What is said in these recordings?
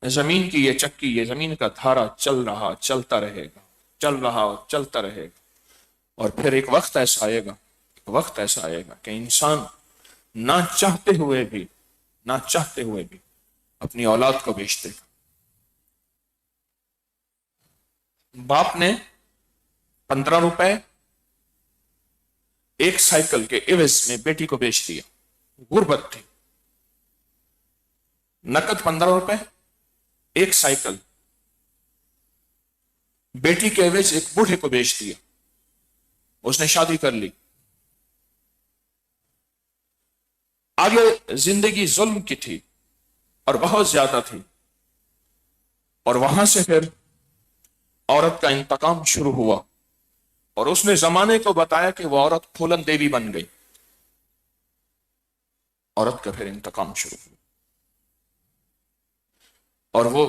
زمین کی یہ چکی، یہ زمین کا دھارا چلتا رہے گا، چل رہا اور چلتا رہے گا. اور پھر ایک وقت ایسا آئے گا کہ انسان نہ چاہتے ہوئے بھی اپنی اولاد کو بیچ دے گا. باپ نے 15 روپے ایک سائیکل کے عوض میں بیٹی کو بیچ دیا. غربت تھی. نقد 15 روپے ایک سائیکل، بیٹی کے عوض ایک بوڑھے کو بیچ دیا. اس نے شادی کر لی. آگے زندگی ظلم کی تھی اور بہت زیادہ تھی، اور وہاں سے پھر عورت کا انتقام شروع ہوا، اور اس نے زمانے کو بتایا کہ وہ عورت پھولن دیوی بن گئی. عورت کا پھر انتقام شروع ہوا، اور وہ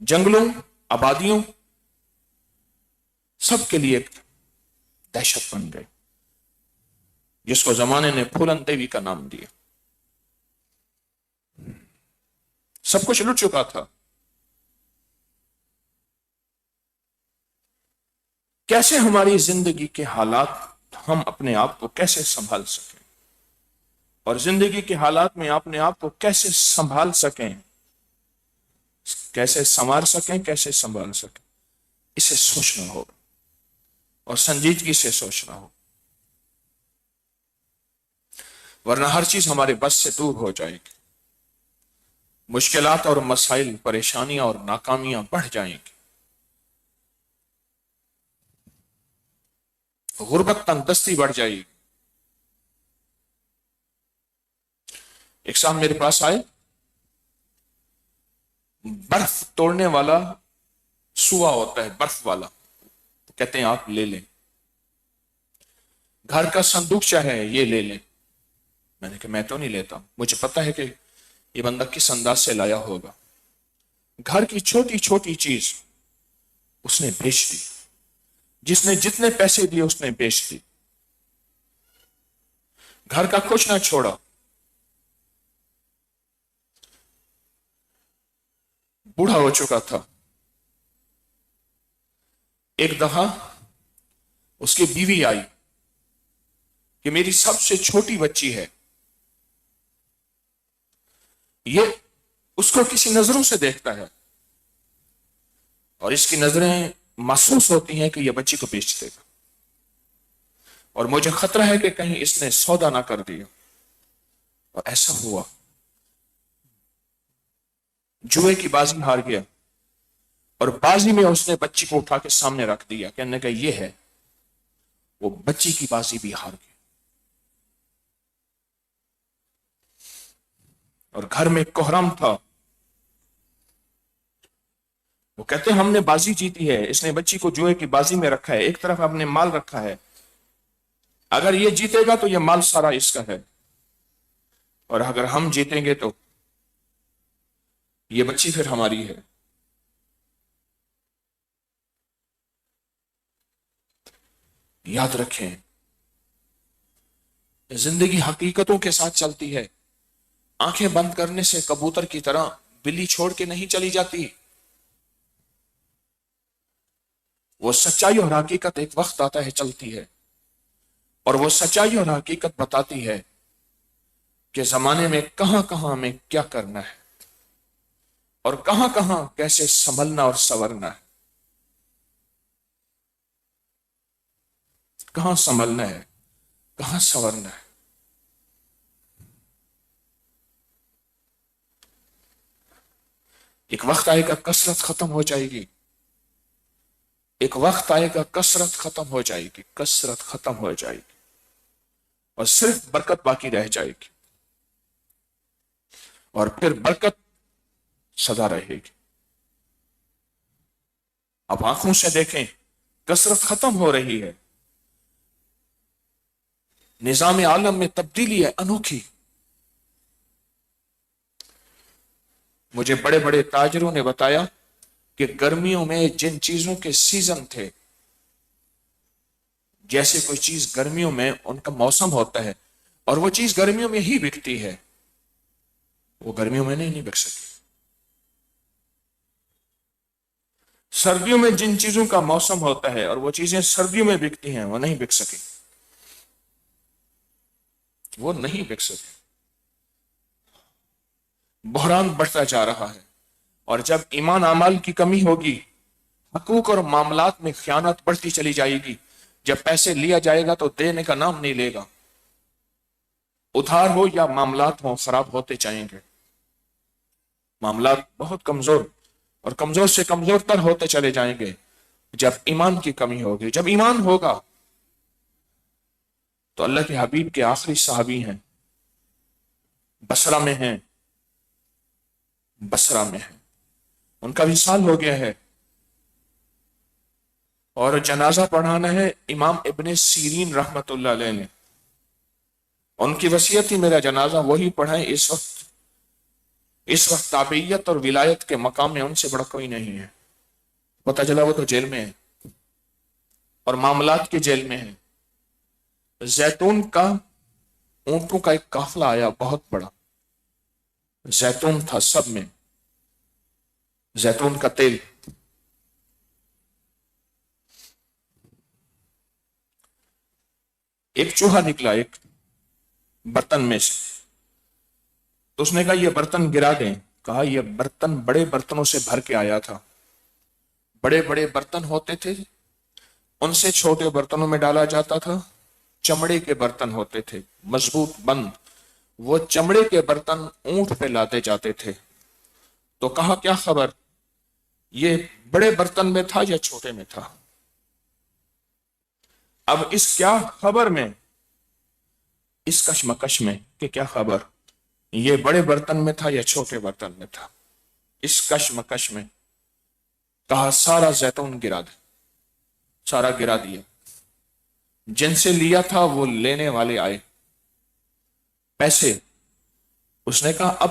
جنگلوں، آبادیوں، سب کے لیے ایک دہشت بن گئی، جس کو زمانے نے پھولن دیوی کا نام دیا. سب کچھ لٹ چکا تھا. کیسے ہماری زندگی کے حالات ہم اپنے آپ کو کیسے سنبھال سکیں، اور زندگی کے حالات میں اپنے آپ کو کیسے سنبھال سکیں، کیسے سنوار سکیں، کیسے سنبھال سکیں، اسے سوچنا ہوگا اور سنجیدگی سے سوچنا ہوگا، ورنہ ہر چیز ہمارے بس سے دور ہو جائے گی. مشکلات اور مسائل، پریشانیاں اور ناکامیاں بڑھ جائیں گی. غربت، تنگ دستی بڑھ جائے گی. ایک صاحب میرے پاس آئے، برف توڑنے والا سوا ہوتا ہے، برف والا، کہتے ہیں آپ لے لیں، گھر کا صندوق چاہے یہ لے لیں. میں نے کہا میں تو نہیں لیتا، مجھے پتا ہے کہ یہ بندہ کس انداز سے لایا ہوگا. گھر کی چھوٹی چھوٹی چیز اس نے بیچ دی، جس نے جتنے پیسے دیے اس نے بیچ دی. گھر کا کچھ نہ چھوڑا. بوڑھا ہو چکا تھا. ایک دفعہ اس کی بیوی آئی کہ میری سب سے چھوٹی بچی ہے، یہ اس کو کسی نظروں سے دیکھتا ہے، اور اس کی نظریں محسوس ہوتی ہیں کہ یہ بچی کو بیچ دے گا، اور مجھے خطرہ ہے کہ کہیں اس نے سودا نہ کر دیا. اور ایسا ہوا. جوئے کی بازی ہار گیا، اور بازی میں اس نے بچی کو اٹھا کے سامنے رکھ دیا، کہنے کا یہ ہے. وہ بچی کی بازی بھی ہار گیا، اور گھر میں کوہرام تھا. وہ کہتے ہیں ہم نے بازی جیتی ہے، اس نے بچی کو جوئے کی بازی میں رکھا ہے، ایک طرف ہم نے مال رکھا ہے، اگر یہ جیتے گا تو یہ مال سارا اس کا ہے، اور اگر ہم جیتیں گے تو یہ بچی پھر ہماری ہے. یاد رکھیں، زندگی حقیقتوں کے ساتھ چلتی ہے. آنکھیں بند کرنے سے کبوتر کی طرح بلی چھوڑ کے نہیں چلی جاتی. وہ سچائی اور حقیقت ایک وقت آتا ہے چلتی ہے، اور وہ سچائی اور حقیقت بتاتی ہے کہ زمانے میں کہاں کہاں ہمیں کیا کرنا ہے، اور کہاں کہاں کیسے سنبھلنا اور سنورنا ہے، کہاں سنبھلنا ہے، کہاں سنورنا ہے. ایک وقت آئے گا کثرت ختم ہو جائے گی. ایک وقت آئے گا کثرت ختم ہو جائے گی، کثرت ختم ہو جائے گی، اور صرف برکت باقی رہ جائے گی، اور پھر برکت سدا رہے گی. اب آنکھوں سے دیکھیں، کثرت ختم ہو رہی ہے. نظام عالم میں تبدیلی ہے انوکھی. مجھے بڑے بڑے تاجروں نے بتایا کہ گرمیوں میں جن چیزوں کے سیزن تھے، جیسے کوئی چیز گرمیوں میں ان کا موسم ہوتا ہے، اور وہ چیز گرمیوں میں ہی بکتی ہے، وہ گرمیوں میں نہیں بک سکی۔ سردیوں میں جن چیزوں کا موسم ہوتا ہے اور وہ چیزیں سردیوں میں بکتی ہیں وہ نہیں بک سکی، وہ نہیں بک سکی۔ بحران بڑھتا جا رہا ہے، اور جب ایمان اعمال کی کمی ہوگی، حقوق اور معاملات میں خیانت بڑھتی چلی جائے گی، جب پیسے لیا جائے گا تو دینے کا نام نہیں لے گا، ادھار ہو یا معاملات ہوں خراب ہوتے جائیں گے، معاملات بہت کمزور اور کمزور سے کمزور تر ہوتے چلے جائیں گے جب ایمان کی کمی ہوگی۔ جب ایمان ہوگا تو اللہ کے حبیب کے آخری صحابی ہیں، بصرہ میں ہیں، بصرہ میں ہیں، ان کا وصال ہو گیا ہے، اور جنازہ پڑھانا ہے امام ابن سیرین رحمت اللہ علیہ نے۔ ان کی وصیت ہی میرا جنازہ وہی پڑھائیں۔ اس وقت تابعیت اور ولایت کے مقام میں ان سے بڑا کوئی نہیں ہے۔ پتہ چلا وہ تو جیل میں ہے اور معاملات کے جیل میں ہے۔ زیتون کا اونٹوں کا ایک قافلہ آیا بہت بڑا، زیتون تھا سب میں، زیتون کا تیل۔ ایک چوہا نکلا ایک برتن میں سے، تو اس نے کہا یہ برتن گرا دیں۔ کہا یہ برتن بڑے برتنوں سے بھر کے آیا تھا، بڑے بڑے برتن ہوتے تھے، ان سے چھوٹے برتنوں میں ڈالا جاتا تھا، چمڑے کے برتن ہوتے تھے مضبوط بند، وہ چمڑے کے برتن اونٹ پہ لاتے جاتے تھے۔ تو کہا کیا خبر، یہ بڑے برتن میں تھا یا چھوٹے میں تھا؟ اب اس کیا خبر میں، اس کشمکش میں کہ کیا خبر یہ بڑے برتن میں تھا یا چھوٹے برتن میں تھا، اس کشمکش میں کہا سارا زیتون گرا دے، سارا گرا دیا۔ جن سے لیا تھا وہ لینے والے آئے، پیسے، اس نے کہا اب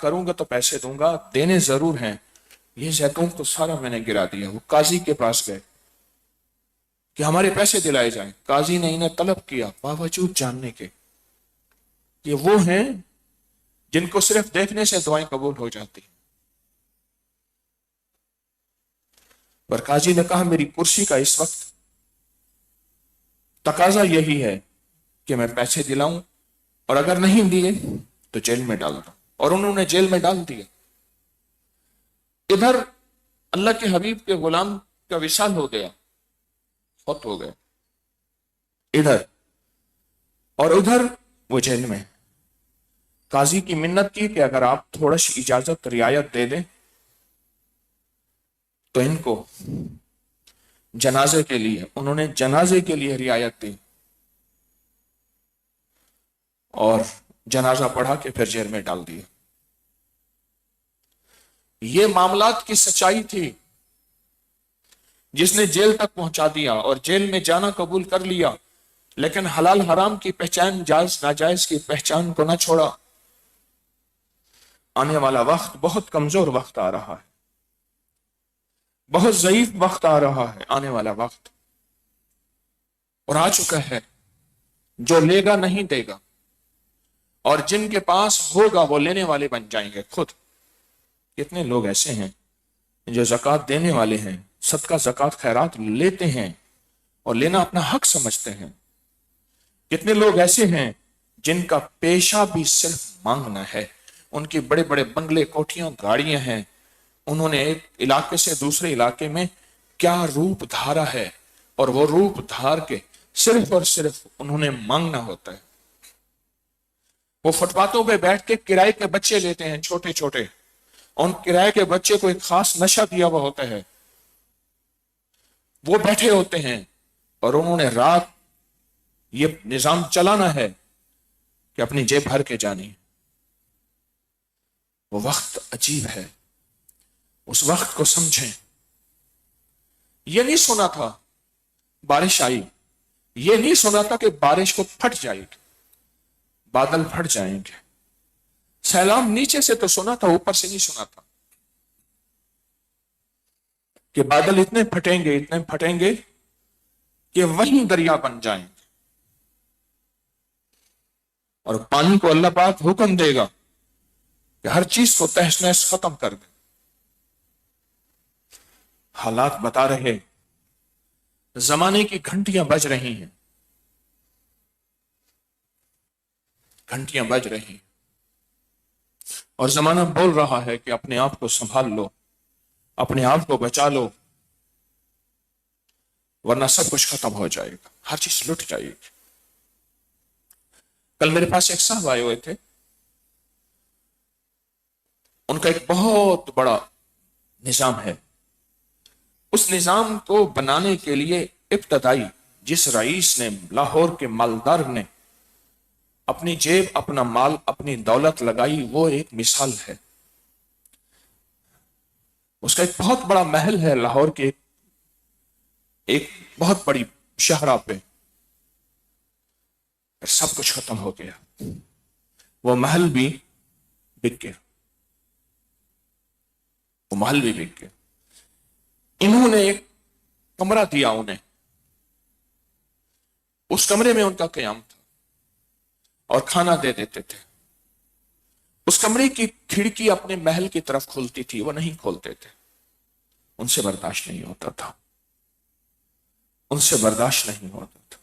کروں گا تو پیسے دوں گا، دینے ضرور ہیں، یہ زیتون تو سارا میں نے گرا دیا۔ وہ قاضی کے پاس گئے کہ ہمارے پیسے دلائے جائیں۔ قاضی نے انہیں طلب کیا باوجود جاننے کے یہ وہ ہیں جن کو صرف دیکھنے سے دعائیں قبول ہو جاتی، پر قاضی نے کہا میری کرسی کا اس وقت تقاضا یہی ہے کہ میں پیسے دلاؤں، اور اگر نہیں دیے تو جیل میں ڈال دوں، اور انہوں نے جیل میں ڈال دیا۔ ادھر اللہ کے حبیب کے غلام کا وصال ہو گیا، فوت ہو گئے ادھر، اور ادھر وہ جیل میں۔ قاضی کی منت کی کہ اگر آپ تھوڑا سی اجازت رعایت دے دیں تو ان کو جنازے کے لیے، انہوں نے جنازے کے لیے رعایت دی اور جنازہ پڑھا کے پھر جیل میں ڈال دیا۔ یہ معاملات کی سچائی تھی جس نے جیل تک پہنچا دیا اور جیل میں جانا قبول کر لیا، لیکن حلال حرام کی پہچان، جائز ناجائز کی پہچان کو نہ چھوڑا۔ آنے والا وقت بہت کمزور وقت آ رہا ہے، بہت ضعیف وقت آ رہا ہے، آنے والا وقت، اور آ چکا ہے۔ جو لے گا نہیں دے گا، اور جن کے پاس ہوگا وہ لینے والے بن جائیں گے خود۔ کتنے لوگ ایسے ہیں جو زکوٰۃ دینے والے ہیں، صدقہ زکوٰۃ خیرات لیتے ہیں اور لینا اپنا حق سمجھتے ہیں۔ کتنے لوگ ایسے ہیں جن کا پیشہ بھی صرف مانگنا ہے، ان کی بڑے بڑے بنگلے، کوٹھیاں، گاڑیاں ہیں، انہوں نے ایک علاقے سے دوسرے علاقے میں کیا روپ دھارا ہے، اور وہ روپ دھار کے صرف اور صرف انہوں نے مانگنا ہوتا ہے۔ وہ فٹ پاتھوں پہ بیٹھ کے کرائے کے بچے لیتے ہیں چھوٹے چھوٹے، ان کرائے کے بچے کو ایک خاص نشہ دیا ہوا ہوتا ہے، وہ بیٹھے ہوتے ہیں اور انہوں نے رات یہ نظام چلانا ہے کہ اپنی جیب بھر کے جانی۔ وہ وقت عجیب ہے، اس وقت کو سمجھیں۔ یہ نہیں سنا تھا بارش آئی، یہ نہیں سنا تھا کہ بارش کو پھٹ جائے گی، بادل پھٹ جائیں گے، سیلاب نیچے سے تو سنا تھا، اوپر سے نہیں سنا تھا کہ بادل اتنے پھٹیں گے کہ وہیں دریا بن جائیں گے۔ اور پانی کو اللہ پاک حکم دے گا کہ ہر چیز کو تہس نہس ختم کر دے. حالات بتا رہے زمانے کی گھنٹیاں بج رہی ہیں، گھنٹیاں بج رہی ہیں، اور زمانہ بول رہا ہے کہ اپنے آپ کو سنبھال لو، اپنے آپ کو بچا لو، ورنہ سب کچھ ختم ہو جائے گا، ہر چیز لٹ جائے گی. کل میرے پاس ایک صاحب آئے ہوئے تھے، ان کا ایک بہت بڑا نظام ہے. اس نظام کو بنانے کے لیے ابتدائی جس رئیس نے، لاہور کے مالدار نے اپنی جیب، اپنا مال، اپنی دولت لگائی، وہ ایک مثال ہے. اس کا ایک بہت بڑا محل ہے لاہور کے ایک بہت بڑی شہرہ پہ، سب کچھ ختم ہو گیا، وہ محل بھی بک گیا، وہ محل بھی بک گیا. انہوں نے ایک کمرہ دیا انہیں، اس کمرے میں ان کا قیام تھا اور کھانا دے دیتے تھے. اس کمرے کی کھڑکی اپنے محل کی طرف کھلتی تھی، وہ نہیں کھولتے تھے، ان سے برداشت نہیں ہوتا تھا، ان سے برداشت نہیں ہوتا تھا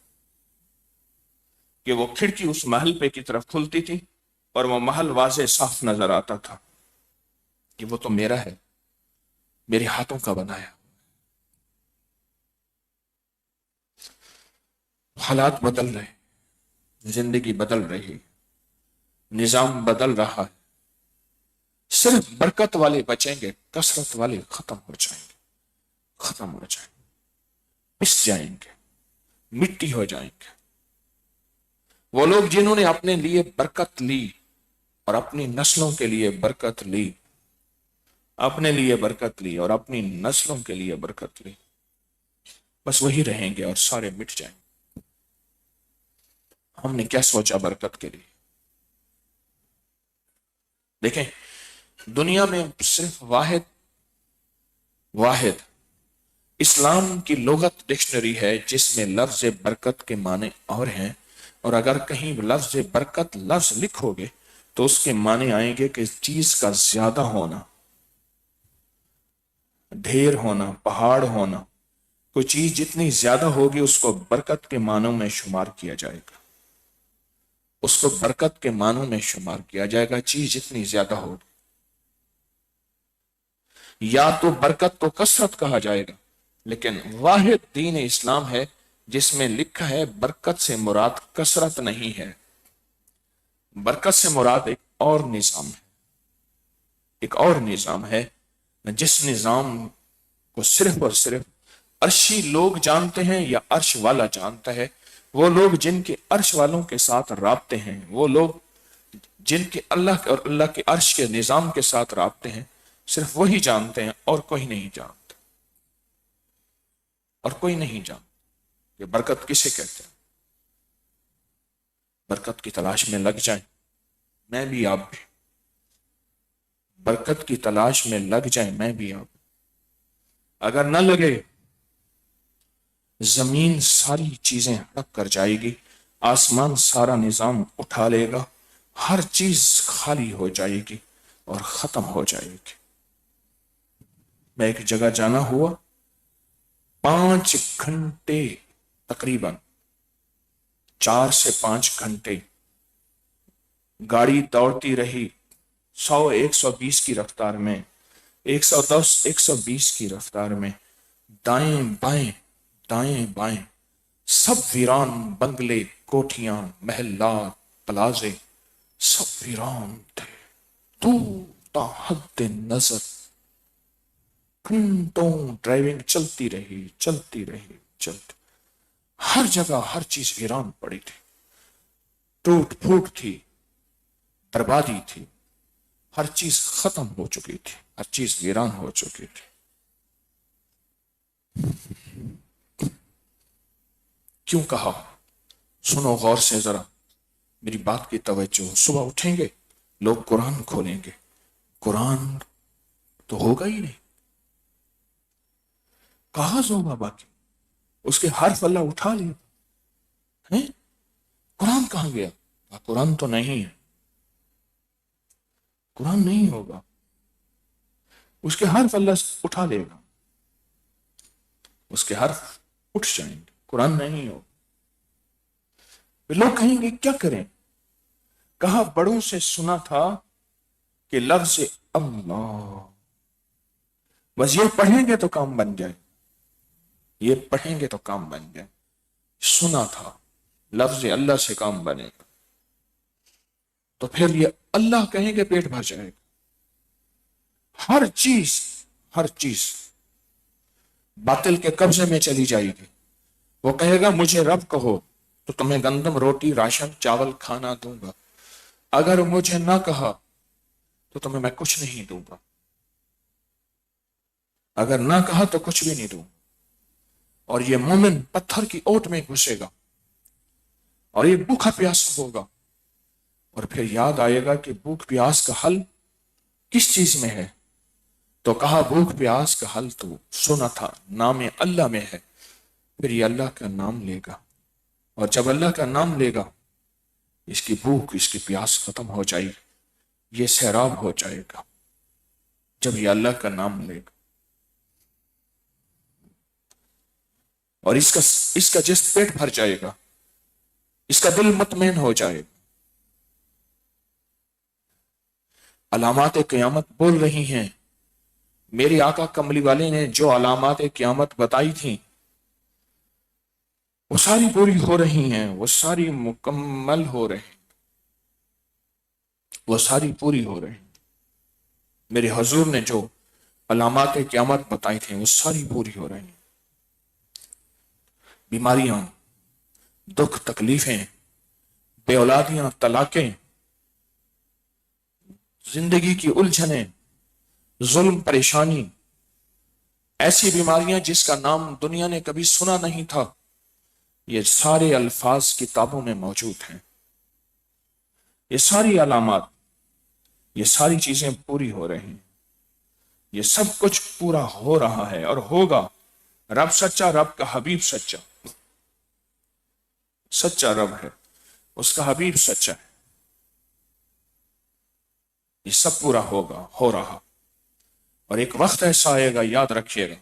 کہ وہ کھڑکی اس محل پہ کی طرف کھلتی تھی اور وہ محل واضح صاف نظر آتا تھا کہ وہ تو میرا ہے، میرے ہاتھوں کا بنایا. حالات بدل رہے، زندگی بدل رہی، نظام بدل رہا ہے. صرف برکت والے بچیں گے، کثرت والے ختم ہو جائیں گے، ختم ہو جائیں گے، پس جائیں گے، مٹی ہو جائیں گے. وہ لوگ جنہوں نے اپنے لیے برکت لی اور اپنی نسلوں کے لیے برکت لی، اپنے لیے برکت لی اور اپنی نسلوں کے لیے برکت لی، بس وہی رہیں گے اور سارے مٹ جائیں گے. ہم نے کیا سوچا برکت کے لیے؟ دیکھیں، دنیا میں صرف واحد اسلام کی لغت ڈکشنری ہے جس میں لفظ برکت کے معنی اور ہیں، اور اگر کہیں لفظ برکت لفظ لکھو گے تو اس کے معنی آئیں گے کہ چیز کا زیادہ ہونا، ڈھیر ہونا، پہاڑ ہونا. کوئی چیز جتنی زیادہ ہوگی اس کو برکت کے معنوں میں شمار کیا جائے گا، اس کو برکت کے معنوں میں شمار کیا جائے گا، چیز جتنی زیادہ ہوگی. یا تو برکت کو کثرت کہا جائے گا، لیکن واحد دین اسلام ہے جس میں لکھا ہے برکت سے مراد کثرت نہیں ہے، برکت سے مراد ایک اور نظام ہے، ایک اور نظام ہے. جس نظام کو صرف اور صرف عرشی لوگ جانتے ہیں یا عرش والا جانتا ہے، وہ لوگ جن کے عرش والوں کے ساتھ رابطے ہیں، وہ لوگ جن کے اللہ اور اللہ کے عرش کے نظام کے ساتھ رابطے ہیں، صرف وہی جانتے ہیں اور کوئی نہیں جانتا، اور کوئی نہیں جانتا کہ برکت کسے کہتے ہیں. برکت کی تلاش میں لگ جائیں، میں بھی آپ بھی، برکت کی تلاش میں لگ جائیں، میں بھی آپ. اگر نہ لگے، زمین ساری چیزیں ہڑپ کر جائے گی، آسمان سارا نظام اٹھا لے گا، ہر چیز خالی ہو جائے گی اور ختم ہو جائے گی. میں ایک جگہ جانا ہوا، 5 گھنٹے تقریباً 4 سے 5 گھنٹے گاڑی دوڑتی رہی، 100 120 کی رفتار میں، 110 120 کی رفتار میں، دائیں بائیں دائیں بائیں، سب ویران، بنگلے، کوٹھیاں، محلات، پلازے، سب ویران تھے، دور تا حد نظر. گھنٹوں ڈرائیونگ چلتی رہی، ہر جگہ ہر چیز ویران پڑی تھی، ٹوٹ پھوٹ تھی، بربادی تھی، ہر چیز ختم ہو چکی تھی، ہر چیز ویران ہو چکی تھی. کیوں کہا؟ سنو غور سے ذرا، میری بات کی توجہ. صبح اٹھیں گے، لوگ قرآن کھولیں گے، قرآن تو ہوگا ہی نہیں، کہاں ہوگا باقی، اس کے حرف اللہ اٹھا لیا، قرآن کہاں گیا؟ قرآن تو نہیں ہے، قرآن نہیں ہوگا، اس کے حرف اللہ اٹھا لے گا، اس کے حرف اٹھ جائیں گے، قرآن نہیں ہوگا۔ پھر لوگ کہیں گے کیا کریں؟ کہا بڑوں سے سنا تھا کہ لفظ اللہ، بس یہ پڑھیں گے تو کام بن جائے، یہ پڑھیں گے تو کام بن جائے، سنا تھا لفظ اللہ سے کام بنے گا، تو پھر یہ اللہ کہیں گے پیٹ بھر جائے گا، ہر چیز، ہر چیز باطل کے قبضے میں چلی جائے گی۔ وہ کہے گا مجھے رب کہو تو تمہیں گندم روٹی راشن چاول کھانا دوں گا، اگر مجھے نہ کہا تو تمہیں میں کچھ نہیں دوں گا، اگر نہ کہا تو کچھ بھی نہیں دوں گا۔ اور یہ مومن پتھر کی اوٹ میں گھسے گا اور یہ بھوکا پیاسا ہوگا، اور پھر یاد آئے گا کہ بھوک پیاس کا حل کس چیز میں ہے، تو کہا بھوک پیاس کا حل تو سنا تھا نام اللہ میں ہے، پھر یہ اللہ کا نام لے گا، اور جب اللہ کا نام لے گا اس کی بھوک، اس کی پیاس ختم ہو جائے گی، یہ سیراب ہو جائے گا جب یہ اللہ کا نام لے گا، اور اس کا جسم پیٹ بھر جائے گا، اس کا دل مطمئن ہو جائے گا۔ علامات قیامت بول رہی ہیں، میری آقا کملی والے نے جو علامات قیامت بتائی تھیں وہ ساری پوری ہو رہی ہیں، وہ ساری مکمل ہو رہی ہیں، وہ ساری پوری ہو رہی ہیں۔ میرے حضور نے جو علامات قیامت بتائی تھیں وہ ساری پوری ہو رہی ہیں۔ بیماریاں، دکھ تکلیفیں، بے اولادیاں، طلاقیں، زندگی کی الجھنیں، ظلم، پریشانی، ایسی بیماریاں جس کا نام دنیا نے کبھی سنا نہیں تھا، یہ سارے الفاظ کتابوں میں موجود ہیں، یہ ساری علامات، یہ ساری چیزیں پوری ہو رہی ہیں، یہ سب کچھ پورا ہو رہا ہے اور ہوگا۔ رب سچا، رب کا حبیب سچا، سچا رب ہے، اس کا حبیب سچا ہے، یہ سب پورا ہوگا، ہو رہا، اور ایک وقت ایسا آئے گا، یاد رکھیے گا،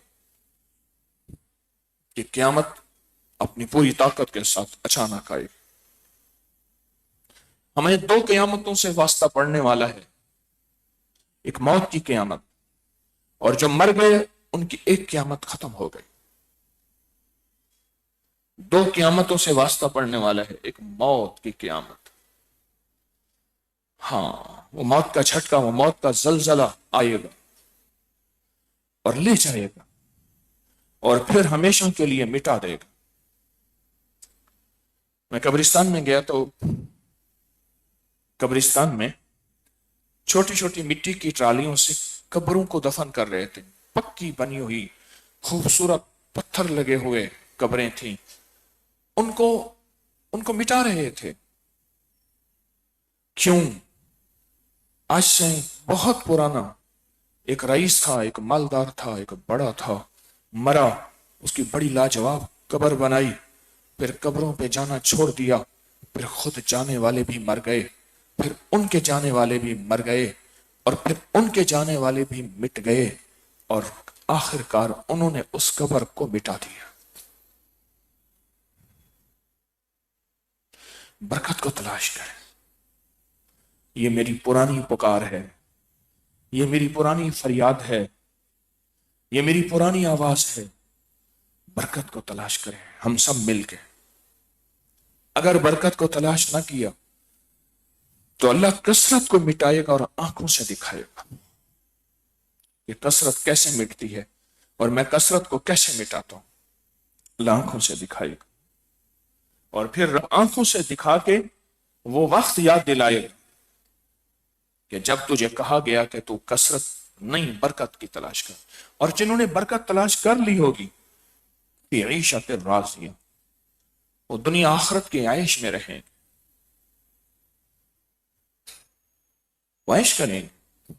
کہ قیامت اپنی پوری طاقت کے ساتھ اچانک آئے گی۔ ہمیں دو قیامتوں سے واسطہ پڑنے والا ہے، ایک موت کی قیامت، اور جو مر گئے ان کی ایک قیامت ختم ہو گئی۔ دو قیامتوں سے واسطہ پڑنے والا ہے، ایک موت کی قیامت، ہاں وہ موت کا جھٹکا، وہ موت کا زلزلہ آئے گا اور لے جائے گا اور پھر ہمیشہ کے لیے مٹا دے گا۔ میں قبرستان میں گیا تو قبرستان میں چھوٹی چھوٹی مٹی کی ٹرالیوں سے قبروں کو دفن کر رہے تھے، پکی بنی ہوئی خوبصورت پتھر لگے ہوئے قبریں تھیں، ان کو مٹا رہے تھے۔ کیوں؟ آج سے بہت پرانا ایک رئیس تھا، ایک مالدار تھا، ایک بڑا تھا، مرا، اس کی بڑی لاجواب قبر بنائی، پھر قبروں پہ جانا چھوڑ دیا، پھر خود جانے والے بھی مر گئے، پھر ان کے جانے والے بھی مر گئے، اور پھر ان کے جانے والے بھی مٹ گئے، اور آخر کار انہوں نے اس قبر کو مٹا دیا۔ برکت کو تلاش کریں، یہ میری پرانی پکار ہے، یہ میری پرانی فریاد ہے، یہ میری پرانی آواز ہے، برکت کو تلاش کریں ہم سب مل کے۔ اگر برکت کو تلاش نہ کیا تو اللہ کثرت کو مٹائے گا اور آنکھوں سے دکھائے گا کہ کثرت کیسے مٹتی ہے اور میں کثرت کو کیسے مٹاتا ہوں۔ اللہ آنکھوں سے دکھائے گا اور پھر آنکھوں سے دکھا کے وہ وقت یاد دلائے گا کہ جب تجھے کہا گیا کہ تو کثرت نہیں برکت کی تلاش کر، اور جنہوں نے برکت تلاش کر لی ہوگی فی عیشۃ راضیہ، وہ دنیا آخرت کے عیش میں رہیں، وہ عیش کریں گے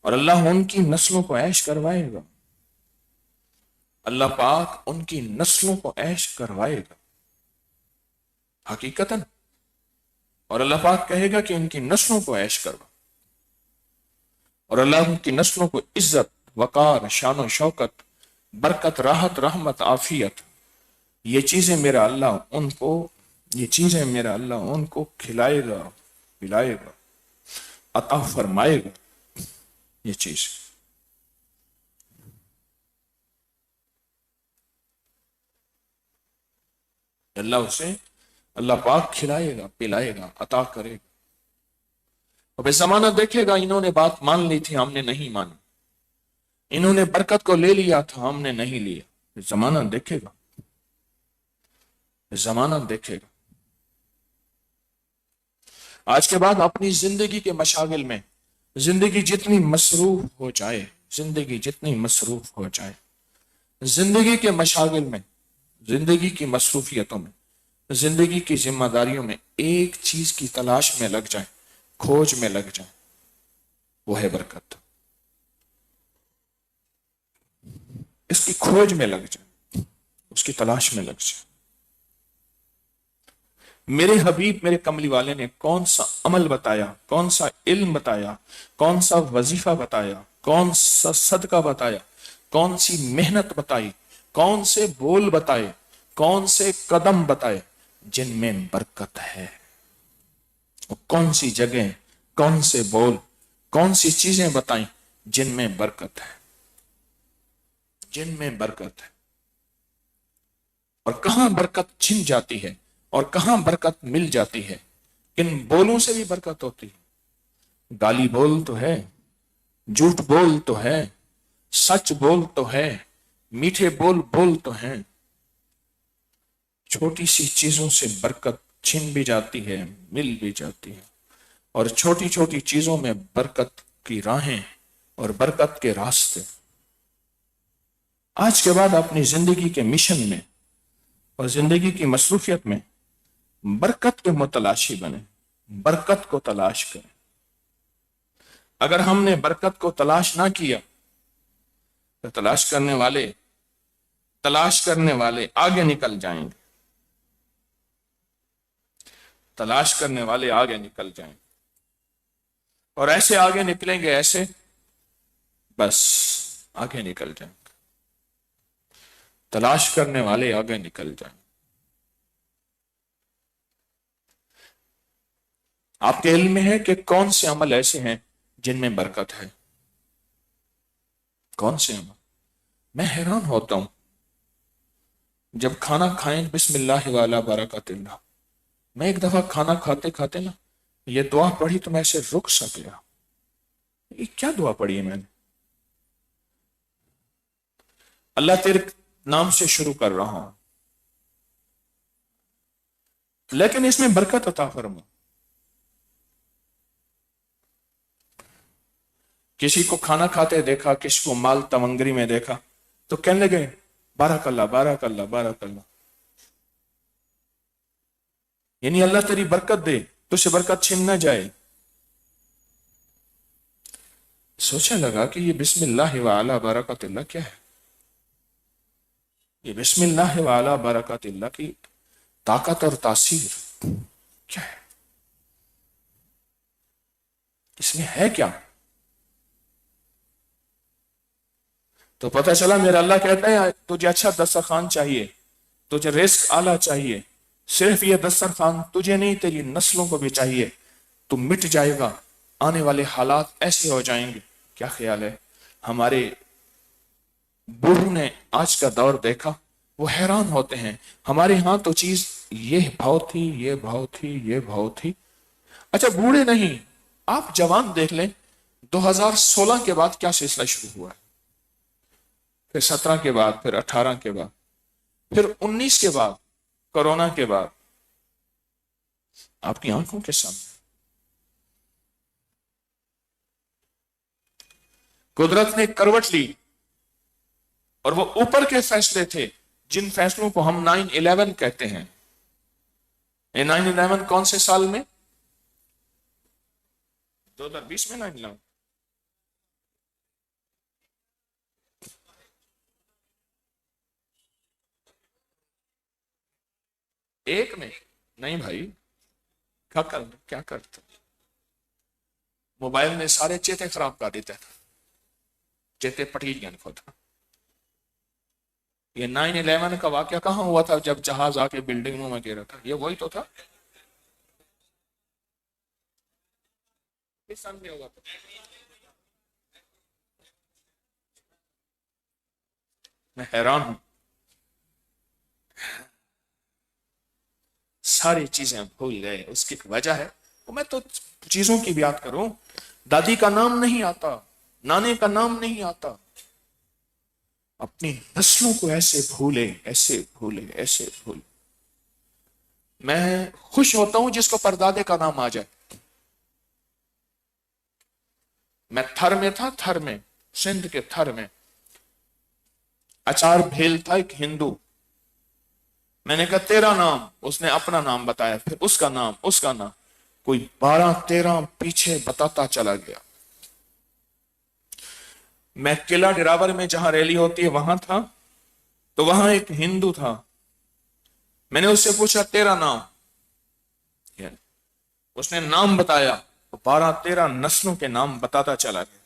اور اللہ ان کی نسلوں کو عیش کروائے گا، اللہ پاک ان کی نسلوں کو عیش کروائے گا۔ حقیقتاً اور اللہ پاک کہے گا کہ ان کی نسلوں کو عیش کرو، اور اللہ کی نسلوں کو عزت، وقار، شان و شوکت، برکت، راحت، رحمت، عافیت، یہ چیزیں میرا اللہ ان کو یہ چیزیں میرا اللہ ان کو کھلائے گا، پلائے گا، عطا فرمائے گا۔ یہ چیز اللہ پاک کھلائے گا، پلائے گا، عطا کرے گا۔ اب اس زمانہ دیکھے گا انہوں نے بات مان لی تھی، ہم نے نہیں مانی، انہوں نے برکت کو لے لیا تھا، ہم نے نہیں لیا۔ اس زمانہ دیکھے گا، اس زمانہ دیکھے گا۔ آج کے بعد اپنی زندگی کے مشاغل میں زندگی جتنی مصروف ہو جائے، زندگی جتنی مصروف ہو جائے، زندگی کے مشاغل میں، زندگی کی مصروفیتوں میں، زندگی کی ذمہ داریوں میں ایک چیز کی تلاش میں لگ جائیں، کھوج میں لگ جائیں، وہ ہے برکت۔ اس کی کھوج میں لگ جائیں، اس کی تلاش میں لگ جائیں۔ میرے حبیب، میرے کملی والے نے کون سا عمل بتایا، کون سا علم بتایا، کون سا وظیفہ بتایا، کون سا صدقہ بتایا، کون سی محنت بتائی، کون سے بول بتائے، کون سے قدم بتائے جن میں برکت ہے؟ کون سی جگہ، کون سے بول، کون سی چیزیں بتائیں جن میں برکت ہے، جن میں برکت ہے؟ اور کہاں برکت چھن جاتی ہے اور کہاں برکت مل جاتی ہے؟ کن بولوں سے بھی برکت ہوتی ہے؟ گالی بول تو ہے، جھوٹ بول تو ہے، سچ بول تو ہے، میٹھے بول بول تو ہیں۔ چھوٹی سی چیزوں سے برکت چھن بھی جاتی ہے، مل بھی جاتی ہے، اور چھوٹی چھوٹی چیزوں میں برکت کی راہیں اور برکت کے راستے۔ آج کے بعد اپنی زندگی کے مشن میں اور زندگی کی مصروفیت میں برکت کے متلاشی بنے، برکت کو تلاش کریں۔ اگر ہم نے برکت کو تلاش نہ کیا تو تلاش کرنے والے آگے نکل جائیں گے، تلاش کرنے والے آگے نکل جائیں گے، اور ایسے آگے نکلیں گے، ایسے بس آگے نکل جائیں گے، تلاش کرنے والے آگے نکل جائیں گے۔ آپ کے علم میں ہے کہ کون سے عمل ایسے ہیں جن میں برکت ہے؟ کون سے عمل؟ میں حیران ہوتا ہوں جب کھانا کھائیں، بسم اللہ والا برکت اللہ۔ میں ایک دفعہ کھانا کھاتے کھاتے نا یہ دعا پڑھی تو میں ایسے رک سا گیا۔ یہ کیا دعا پڑھی ہے میں نے؟ اللہ تیرے نام سے شروع کر رہا ہوں، لیکن اس میں برکت عطا فرما۔ کسی کو کھانا کھاتے دیکھا، کسی کو مال تمنگری میں دیکھا تو کہنے لگے بارک اللہ، بارک اللہ، بارک اللہ، یعنی اللہ تیری برکت دے، تجھ سے برکت چھن نہ جائے۔ سوچنے لگا کہ یہ بسم اللہ وعلا برکت اللہ کیا ہے؟ یہ بسم اللہ وعلا برکت اللہ کی طاقت اور تاثیر کیا ہے؟ اس میں ہے کیا؟ تو پتہ چلا میرا اللہ کہتا ہے تجھے اچھا دسترخوان چاہیے، تجھے رزق اعلیٰ چاہیے، صرف یہ دسترخوان تجھے نہیں تیری نسلوں کو بھی چاہیے، تو مٹ جائے گا، آنے والے حالات ایسے ہو جائیں گے۔ کیا خیال ہے؟ ہمارے بوڑھوں نے آج کا دور دیکھا، وہ حیران ہوتے ہیں، ہمارے ہاں تو چیز یہ بھاؤ تھی، یہ بھاؤ تھی، یہ بھاؤ تھی۔ اچھا بوڑھے نہیں، آپ جوان دیکھ لیں، 2016 کے بعد کیا سلسلہ شروع ہوا ہے، پھر 17 کے بعد، پھر 18 کے بعد، پھر 19 کے بعد، کورونا کے بعد، آپ کی آنکھوں کے سامنے قدرت نے کروٹ لی، اور وہ اوپر کے فیصلے تھے جن فیصلوں کو ہم 9/11 کہتے ہیں۔ یہ 9/11 کون سے سال میں؟ 2020 میں 9/11؟ ایک میں نہیں بھائی، کیا کرتا؟ موبائل نے سارے چیتے خراب کر دیتے تھا، چیتے پٹی گئے خود۔ یہ 9/11 کا واقعہ کہاں ہوا تھا جب جہاز آ کے بلڈنگوں میں گرا تھا؟ یہ وہی تو تھا، کس سال میں ہوا تھا؟ میں حیران ہوں، ساری چیزیں بھول گئے۔ اس کی وجہ ہے، میں تو چیزوں کی بات کروں، دادی کا نام نہیں آتا، نانے کا نام نہیں آتا، اپنی نسلوں کو ایسے بھولے، ایسے بھولے، ایسے بھولے۔ میں خوش ہوتا ہوں جس کو پردادے کا نام آ جائے۔ میں تھر میں تھا، تھر میں، سندھ کے تھر میں اچار بھیل تھا ایک ہندو، میں نے کہا تیرا نام، اس نے اپنا نام بتایا، پھر اس کا نام، اس کا نام، کوئی 12-13 پیچھے بتاتا چلا گیا۔ میں قلعہ ڈراور میں جہاں ریلی ہوتی ہے وہاں تھا، تو وہاں ایک ہندو تھا، میں نے اس سے پوچھا تیرا نام، اس نے نام بتایا، 12-13 نسلوں کے نام بتاتا چلا گیا۔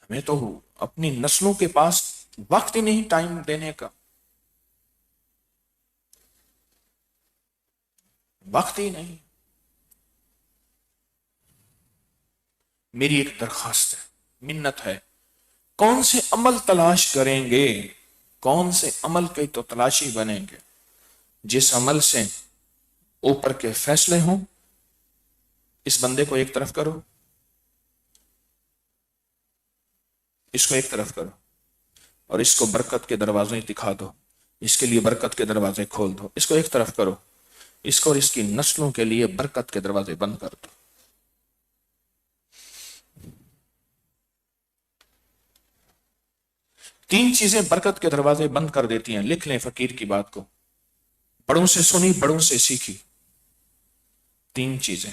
ہمیں تو اپنی نسلوں کے پاس وقت ہی نہیں ٹائم دینے کا، وقت ہی نہیں۔ میری ایک درخواست ہے، منت ہے، کون سے عمل تلاش کریں گے، کون سے عمل کی تو تلاشی بنیں گے جس عمل سے اوپر کے فیصلے ہوں۔ اس بندے کو ایک طرف کرو، اس کو ایک طرف کرو، اور اس کو برکت کے دروازے دکھا دو، اس کے لیے برکت کے دروازے کھول دو۔ اس کو ایک طرف کرو، اس کو اور اس کی نسلوں کے لیے برکت کے دروازے بند کر دو۔ تین چیزیں برکت کے دروازے بند کر دیتی ہیں، لکھ لیں فقیر کی بات کو، بڑوں سے سنی، بڑوں سے سیکھی۔ تین چیزیں،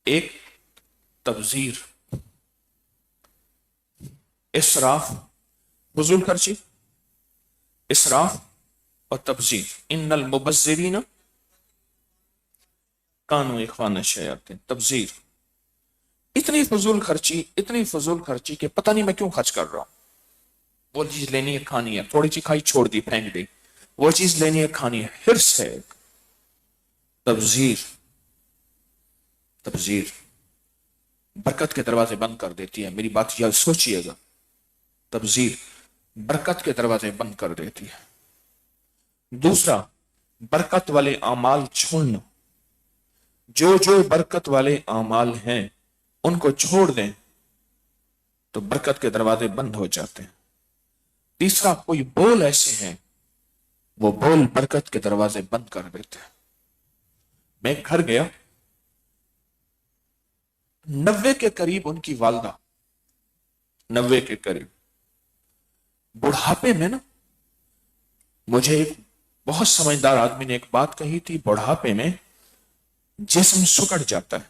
ایک تبذیر، اسراف، فضول خرچی، اسراف اور تبذیر۔ ان المبذرین کانوا اخوان الشیاطین۔ تبذیر، اتنی فضول خرچی، اتنی فضول خرچی کہ پتہ نہیں میں کیوں خرچ کر رہا ہوں۔ وہ چیز لینی ہے، کھانی ہے، تھوڑی سی کھائی چھوڑ دی، پھینک دی، وہ چیز لینی ہے، کھانی ہے، حرص ہے۔ تبذیر، تبذیر برکت کے دروازے بند کر دیتی ہے، میری بات یہ سوچئے گا، تبذیر برکت کے دروازے بند کر دیتی ہے۔ دوسرا، برکت والے اعمال چھوڑنا، جو برکت والے اعمال ہیں ان کو چھوڑ دیں تو برکت کے دروازے بند ہو جاتے ہیں۔ تیسرا، کوئی بول ایسے ہیں وہ بول برکت کے دروازے بند کر دیتے ہیں۔ میں گھر گیا، 90 کے قریب ان کی والدہ، 90 کے قریب، بڑھاپے میں نا، مجھے ایک بہت سمجھدار آدمی نے ایک بات کہی تھی، بڑھاپے میں جسم سکڑ جاتا ہے،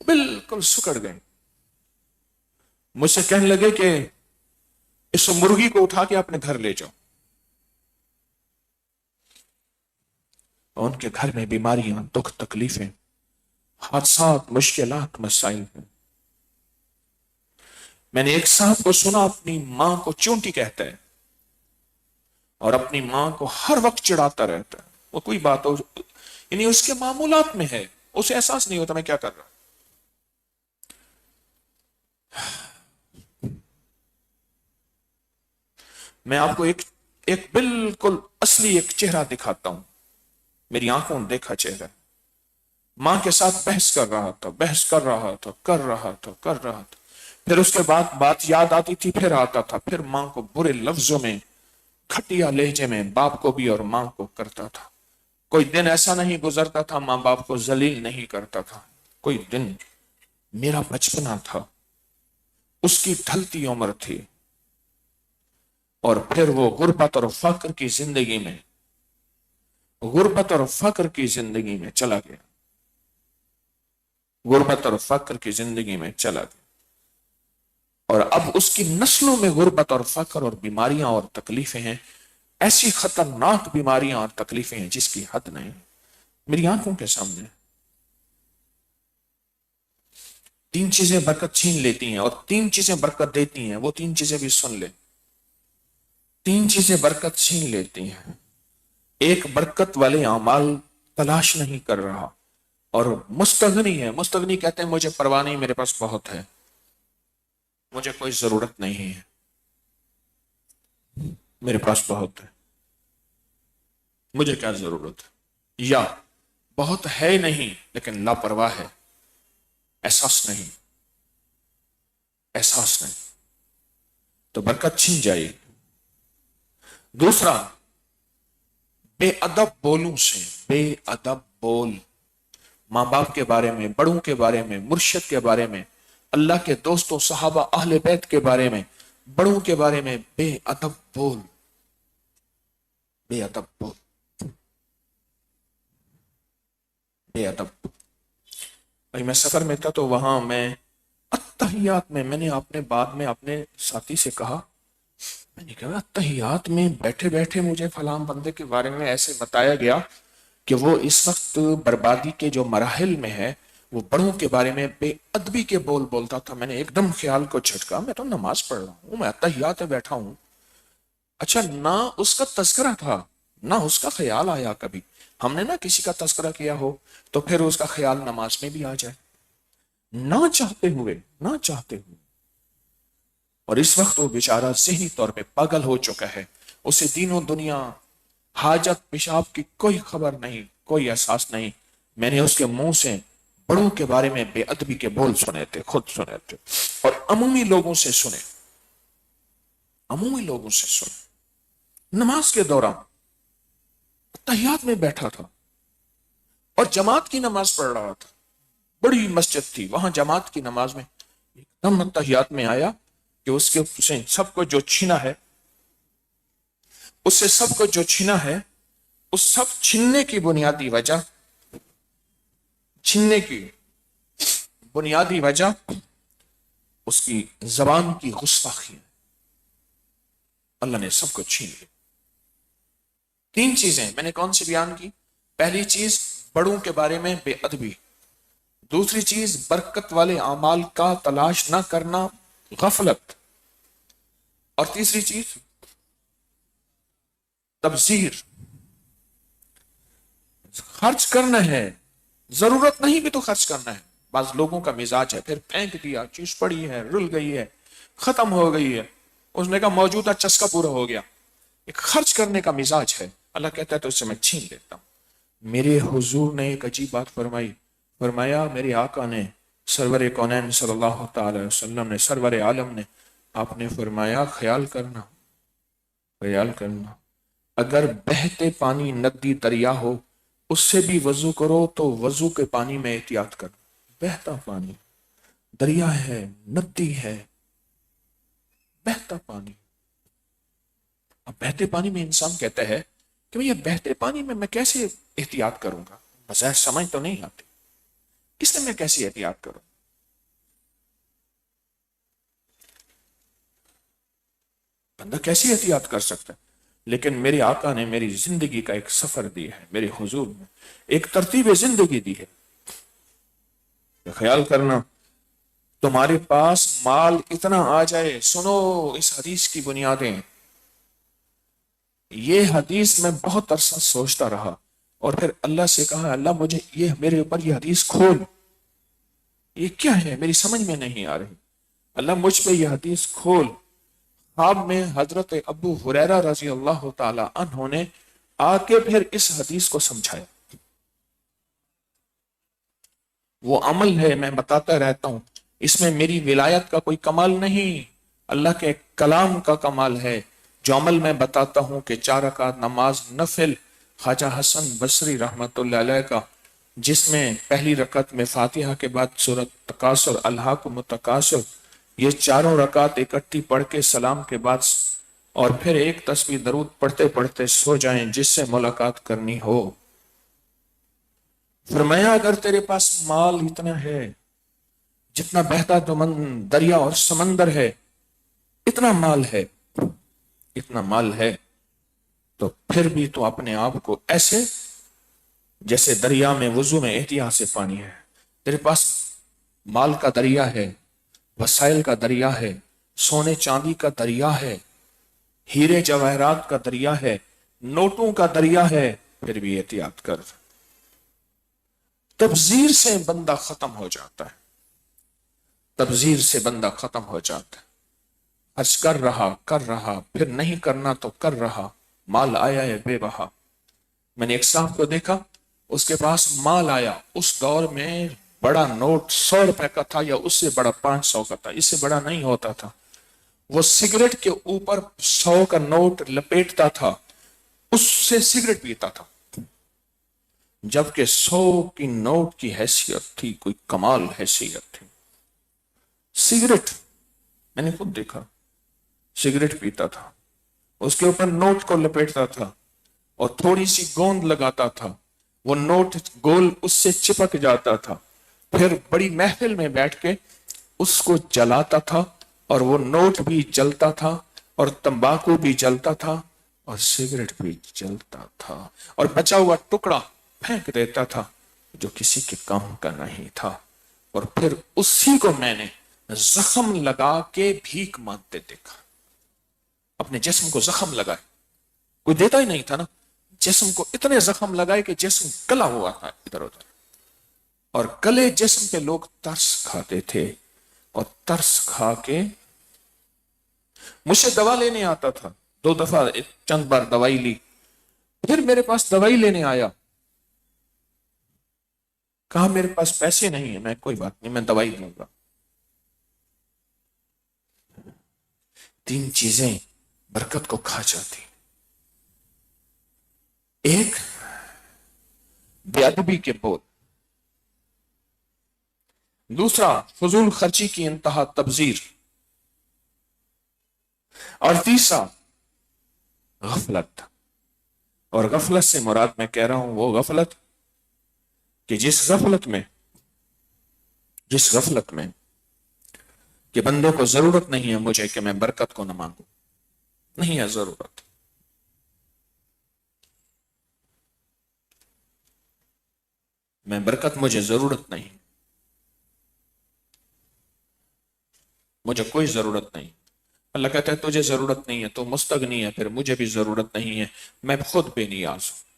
بالکل سکڑ گئے۔ مجھ سے کہنے لگے کہ اس مرغی کو اٹھا کے اپنے گھر لے جاؤ، اور ان کے گھر میں بیماریاں، دکھ، تکلیفیں، حادثات، مشکلات، مسائل ہیں۔ میں نے ایک صاحب کو سنا اپنی ماں کو چونٹی کہتا ہے اور اپنی ماں کو ہر وقت چڑھاتا رہتا ہے، وہ کوئی بات ہو، یعنی اس کے معمولات میں ہے، اسے احساس نہیں ہوتا میں کیا کر رہا ہوں۔ میں آپ کو ایک بالکل اصلی ایک چہرہ دکھاتا ہوں، میری آنکھوں نے دیکھا چہرہ، ماں کے ساتھ بحث کر رہا تھا، بحث کر رہا تھا، کر رہا تھا، پھر اس کے بعد بات یاد آتی تھی، پھر آتا تھا، پھر ماں کو برے لفظوں میں، کھٹیا لہجے میں باپ کو بھی اور ماں کو کرتا تھا۔ کوئی دن ایسا نہیں گزرتا تھا ماں باپ کو ذلیل نہیں کرتا تھا۔ کوئی دن، میرا بچپنا تھا، اس کی ڈھلتی عمر تھی، اور پھر وہ غربت اور فقر کی زندگی میں، غربت اور فقر کی زندگی میں چلا گیا، غربت اور فقر کی زندگی میں چلا گیا، اور اب اس کی نسلوں میں غربت اور فقر اور بیماریاں اور تکلیفیں ہیں۔ ایسی خطرناک بیماریاں اور تکلیفیں ہیں جس کی حد نہیں، میری آنکھوں کے سامنے تین چیزیں برکت چھین لیتی ہیں اور تین چیزیں برکت دیتی ہیں، وہ تین چیزیں بھی سن لے۔ تین چیزیں برکت چھین لیتی ہیں، ایک برکت والے اعمال تلاش نہیں کر رہا اور مستغنی ہے۔ مستغنی کہتے ہیں مجھے پرواہ نہیں، میرے پاس بہت ہے، مجھے کوئی ضرورت نہیں ہے، میرے پاس بہت ہے، مجھے کیا ضرورت ہے۔ یا بہت ہے نہیں لیکن لاپرواہ ہے، احساس نہیں، احساس نہیں، تو برکت چھن جائے گی۔ دوسرا، بے ادب بولوں سے، بے ادب بول، ماں باپ کے بارے میں، بڑوں کے بارے میں، مرشد کے بارے میں، اللہ کے دوستوں، صحابہ، اہل بیت کے بارے میں، بڑوں کے بارے میں بے ادب بول، بے ادب بول، بے ادب بول۔ بھائی میں سفر میں تھا تو وہاں میں اتحیات میں نے اپنے بعد میں اپنے ساتھی سے کہا، میں نے کہا اتحیات میں بیٹھے بیٹھے مجھے فلاں بندے کے بارے میں ایسے بتایا گیا کہ وہ اس وقت بربادی کے جو مراحل میں ہے، وہ بڑوں کے بارے میں بے ادبی کے بول بولتا تھا۔ میں نے ایک دم خیال کو جھٹکا، میں تو نماز پڑھ رہا ہوں، میں اتحیات میں بیٹھا ہوں۔ اچھا، نہ اس کا تذکرہ تھا، نہ اس کا خیال آیا کبھی۔ ہم نے نہ کسی کا تذکرہ کیا ہو تو پھر اس کا خیال نماز میں بھی آ جائے، نہ چاہتے ہوئے، نہ چاہتے ہوئے۔ اور اس وقت وہ بیچارہ ذہنی طور پہ پاگل ہو چکا ہے، اسے دین و دنیا، حاجت پیشاب کی کوئی خبر نہیں، کوئی احساس نہیں۔ میں نے اس کے منہ سے بڑوں کے بارے میں بے ادبی کے بول سنے تھے، خود سنے تھے، اور عمومی لوگوں سے سنے، عمومی لوگوں سے سنے۔ نماز کے دوران تحیات میں بیٹھا تھا اور جماعت کی نماز پڑھ رہا تھا، بڑی مسجد تھی، وہاں جماعت کی نماز میں ایک دم تحیات میں آیا کہ اس کے سے سب کو جو چھینا ہے، اس سے سب کو جو چھینا ہے، اس سب چھننے کی بنیادی وجہ، چھننے کی بنیادی وجہ اس کی زبان کی گستاخی ہے۔ اللہ نے سب کو چھین لیا۔ تین چیزیں میں نے کون سی بیان کی؟ پہلی چیز بڑوں کے بارے میں بے ادبی، دوسری چیز برکت والے اعمال کا تلاش نہ کرنا، غفلت، اور تیسری چیز تبذیر، خرچ کرنا ہے، ضرورت نہیں بھی تو خرچ کرنا ہے۔ بعض لوگوں کا مزاج ہے، پھر پھینک دیا، چیز پڑی ہے، رل گئی ہے، ختم ہو گئی ہے، اس نے کہا موجودہ چسکا پورا ہو گیا، ایک خرچ کرنے کا مزاج ہے۔ اللہ کہتا ہے تو اس سے میں چھین لیتا ہوں۔ میرے حضور نے ایک عجیب بات فرمائی، فرمایا میرے آقا نے، سرور کونین صلی اللہ تعالی وسلم نے، سرور عالم نے، آپ نے فرمایا خیال کرنا، خیال کرنا، اگر بہتے پانی ندی دریا ہو اس سے بھی وضو کرو تو وضو کے پانی میں احتیاط کرو۔ بہتا پانی، دریا ہے، ندی ہے، بہتا پانی۔ اب بہتے پانی میں انسان کہتا ہے کہ یہ بہتے پانی میں کیسے احتیاط کروں گا، بظاہر سمجھ تو نہیں آتی، اس میں کیسے احتیاط کروں؟ بندہ کیسی احتیاط کر سکتا ہے؟ لیکن میرے آقا نے میری زندگی کا ایک سفر دیا ہے، میرے حضور نے ایک ترتیب زندگی دی ہے کہ خیال کرنا، تمہارے پاس مال اتنا آ جائے، سنو اس حدیث کی بنیادیں۔ یہ حدیث میں بہت عرصہ سوچتا رہا اور پھر اللہ سے کہا اللہ مجھے یہ میرے اوپر یہ حدیث کھول، یہ کیا ہے میری سمجھ میں نہیں آ رہی، اللہ مجھ پہ یہ حدیث کھول۔ خواب میں حضرت ابو ہریرہ رضی اللہ تعالی عنہ نے آ کے پھر اس حدیث کو سمجھایا۔ وہ عمل ہے، میں بتاتا رہتا ہوں، اس میں میری ولایت کا کوئی کمال نہیں، اللہ کے کلام کا کمال ہے۔ جو عمل میں بتاتا ہوں کہ 4 رکعت نماز نفل خواجہ حسن بصری رحمت اللہ علیہ کا، جس میں پہلی رکعت میں فاتحہ کے بعد سورۃ تکاثر، الہاکم التکاثر، یہ 4 رکعت اکٹھی پڑھ کے سلام کے بعد اور پھر ایک تسبیح درود پڑھتے پڑھتے سو جائیں جس سے ملاقات کرنی ہو۔ فرمایا اگر تیرے پاس مال اتنا ہے جتنا بہتا دریا اور سمندر ہے، اتنا مال ہے، اتنا مال ہے، تو پھر بھی تو اپنے آپ کو ایسے جیسے دریا میں وضو میں احتیاط سے پانی ہے. تیرے پاس مال کا دریا ہے، وسائل کا دریا ہے، سونے چاندی کا دریا ہے، ہیرے جواہرات کا دریا ہے، نوٹوں کا دریا ہے، پھر بھی احتیاط کر. تبذیر سے بندہ ختم ہو جاتا ہے، تبذیر سے بندہ ختم ہو جاتا ہے. خرچ کر رہا پھر نہیں کرنا تو کر رہا، مال آیا ہے بے بہا. میں نے ایک صاحب کو دیکھا، اس کے پاس مال آیا، اس دور میں بڑا نوٹ 100 روپے کا تھا یا اس سے بڑا 500 کا تھا، اس سے بڑا نہیں ہوتا تھا. وہ سگریٹ کے اوپر 100 کا نوٹ لپیٹتا تھا، اس سے سگریٹ پیتا تھا، جبکہ 100 کی نوٹ کی حیثیت تھی، کوئی کمال حیثیت تھی. سگریٹ میں نے خود دیکھا، سگریٹ پیتا تھا، اس کے اوپر نوٹ کو لپیٹتا تھا اور تھوڑی سی گوند لگاتا تھا، وہ نوٹ گول اس سے چپک جاتا تھا، پھر بڑی محفل میں بیٹھ کے اس کو جلاتا تھا اور وہ نوٹ بھی جلتا تھا اور تمباکو بھی جلتا تھا اور سگریٹ بھی جلتا تھا، اور بچا ہوا ٹکڑا پھینک دیتا تھا جو کسی کے کام کا نہیں تھا. اور پھر اسی کو میں نے زخم لگا کے بھیک مانگتے دیکھا. اپنے جسم کو زخم لگائے، کوئی دیتا ہی نہیں تھا نا، جسم کو اتنے زخم لگائے کہ جسم گلا ہوا تھا ادھر ادھر، اور گلے جسم پہ لوگ ترس کھاتے تھے، اور ترس کھا کے مجھ سے دوا لینے آتا تھا. 2 دفعہ چند بار دوائی لی، پھر میرے پاس دوائی لینے آیا، کہا میرے پاس پیسے نہیں ہیں. میں کوئی بات نہیں، میں دوائی دوں گا. 3 چیزیں برکت کو کھا جاتی. ایک، بے ادبی کے بول. دوسرا، فضول خرچی کی انتہا تبذیر. اور تیسرا، غفلت. اور غفلت سے مراد میں کہہ رہا ہوں وہ غفلت کہ جس غفلت میں کہ بندے کو ضرورت نہیں ہے مجھے کہ میں برکت کو نہ مانگوں، نہیں ہے ضرورت. میں برکت مجھے ضرورت نہیں، مجھے کوئی ضرورت نہیں. اللہ کہتا ہے تجھے ضرورت نہیں ہے، تو مستغنی ہے، پھر مجھے بھی ضرورت نہیں ہے، میں خود بے نیاز ہوں.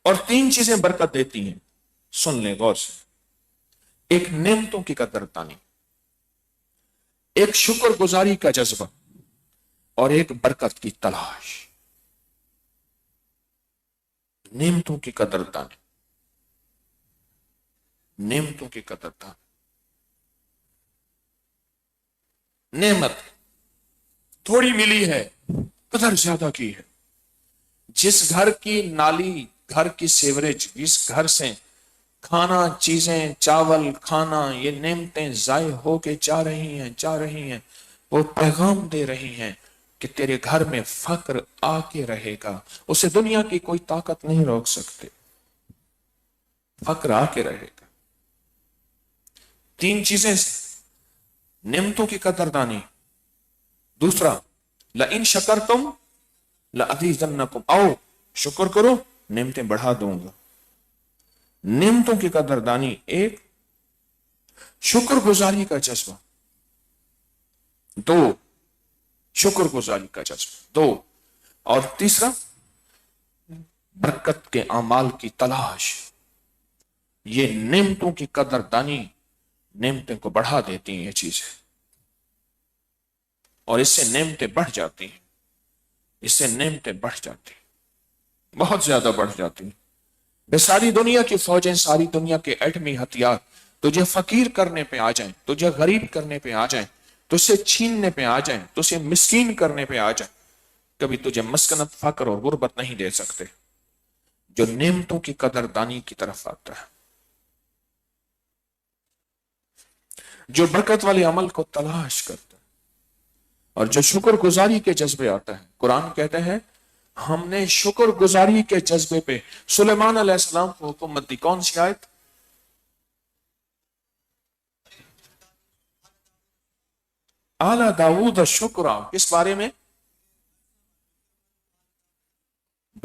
اور 3 چیزیں برکت دیتی ہیں، سن لیں غور سے. ایک، نعمتوں کی قدردانی، ایک شکر گزاری کا جذبہ، اور ایک برکت کی تلاش. نعمتوں کی قدردانی، نعمتوں کی قدردانی. نعمت تھوڑی ملی ہے، قدر زیادہ کی ہے. جس گھر کی نالی، گھر کی سیوریج، جس گھر سے کھانا، چیزیں، چاول، کھانا، یہ نعمتیں ضائع ہو کے جا رہی ہیں، وہ پیغام دے رہی ہیں کہ تیرے گھر میں فقر آ کے رہے گا، اسے دنیا کی کوئی طاقت نہیں روک سکتے، فقر آ کے رہے گا. 3 چیزیں، نعمتوں کی قدردانی. دوسرا، لئن شکرتم لأزیدنکم، آؤ شکر کرو نعمتیں بڑھا دوں گا. نعمتوں کی قدردانی ایک، شکر گزاری کا جذبہ 2، شکر گزاری کا جذبہ 2، اور تیسرا، برکت کے اعمال کی تلاش. یہ نعمتوں کی قدردانی نعمتیں کو بڑھا دیتی ہیں یہ چیزیں، اور اس سے نعمتیں بڑھ جاتی ہیں، اس سے نعمتیں بڑھ جاتی ہیں، بہت زیادہ بڑھ جاتی ہیں. ساری دنیا کی فوجیں، ساری دنیا کے ایٹمی ہتھیار تجھے فقیر کرنے پہ آ جائیں، تجھے غریب کرنے پہ آ جائیں، تجھے چھیننے پہ آ جائیں، تجھے مسکین کرنے پہ آ جائیں، کبھی تجھے مسکنت، فقر اور غربت نہیں دے سکتے جو نعمتوں کی قدردانی کی طرف آتا ہے، جو برکت والے عمل کو تلاش کرتا ہے، اور جو شکر گزاری کے جذبے آتا ہے. قرآن کہتے ہیں ہم نے شکر گزاری کے جذبے پہ سلیمان علیہ السلام کو حکومت دی. کون سی آیت؟ اعلیٰ داؤد شکرا، کس بارے میں؟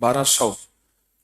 1200।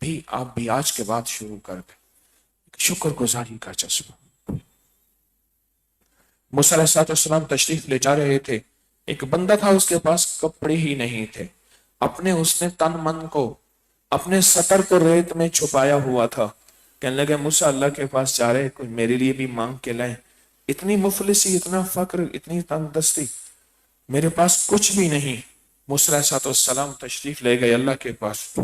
بھی آپ بھی آج کے بعد شروع کر دیں شکر گزاری کا جذبہ۔ موسیٰ علیہ السلام تشریف لے جا رہے تھے، ایک بندہ تھا، اس کے پاس کپڑے ہی نہیں تھے، اس نے تن من کو اپنے سطر کو ریت میں چھپایا ہوا تھا۔ کہنے لگے موسیٰ اللہ کے پاس جا رہے، کوئی میرے لیے بھی مانگ کے لائیں، اتنی مفلسی، اتنا فقر، اتنی تنگ دستی، میرے پاس کچھ بھی نہیں۔ موسیٰ علیہ السلام تشریف لے گئے اللہ کے پاس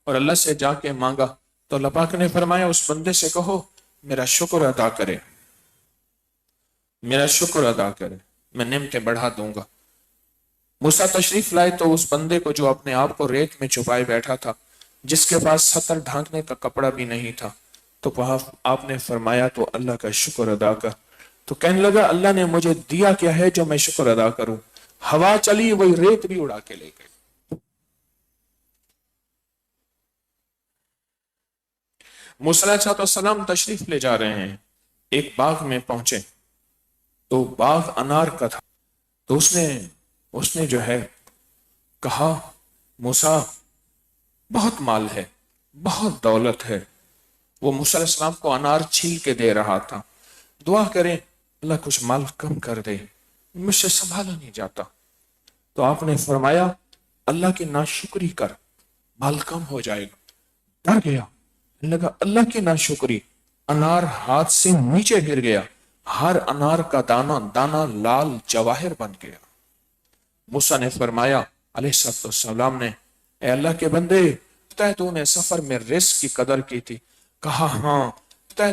اور اللہ سے جا کے مانگا تو اللہ پاک نے فرمایا اس بندے سے کہو میرا شکر ادا کرے، میرا شکر ادا کرے، میں نعمتیں بڑھا دوں گا۔ موسیٰ تشریف لائے تو اس بندے کو جو اپنے آپ کو ریت میں چھپائے بیٹھا تھا، جس کے پاس سطر ڈھانکنے کا کپڑا بھی نہیں تھا، تو وہاں آپ نے فرمایا تو اللہ کا شکر ادا کر۔ تو کہنے لگا اللہ نے مجھے دیا کیا ہے جو میں شکر ادا کروں؟ ہوا چلی وہی ریت بھی اڑا کے لے گئی۔ موسیٰ علیہ السلام تشریف لے جا رہے ہیں، ایک باغ میں پہنچے تو باغ انار کا تھا، تو اس نے جو ہے کہا موسیٰ بہت مال ہے، بہت دولت ہے۔ وہ موسیٰ علیہ السلام کو انار چھیل کے دے رہا تھا، دعا کریں اللہ کچھ مال کم کر دے، مجھ سے سنبھالا نہیں جاتا۔ تو آپ نے فرمایا اللہ کی ناشکری کر، مال کم ہو جائے گا۔ ڈر گیا، لگا اللہ کی ناشکری، انار ہاتھ سے نیچے گر گیا، ہر انار کا دانہ دانہ لال جواہر بن گیا۔ موسیٰ نے فرمایا علیہ السلام نے، اے اللہ کے بندے، تو نے سفر میں رزق کی قدر کی تھی؟ کہا ہاں۔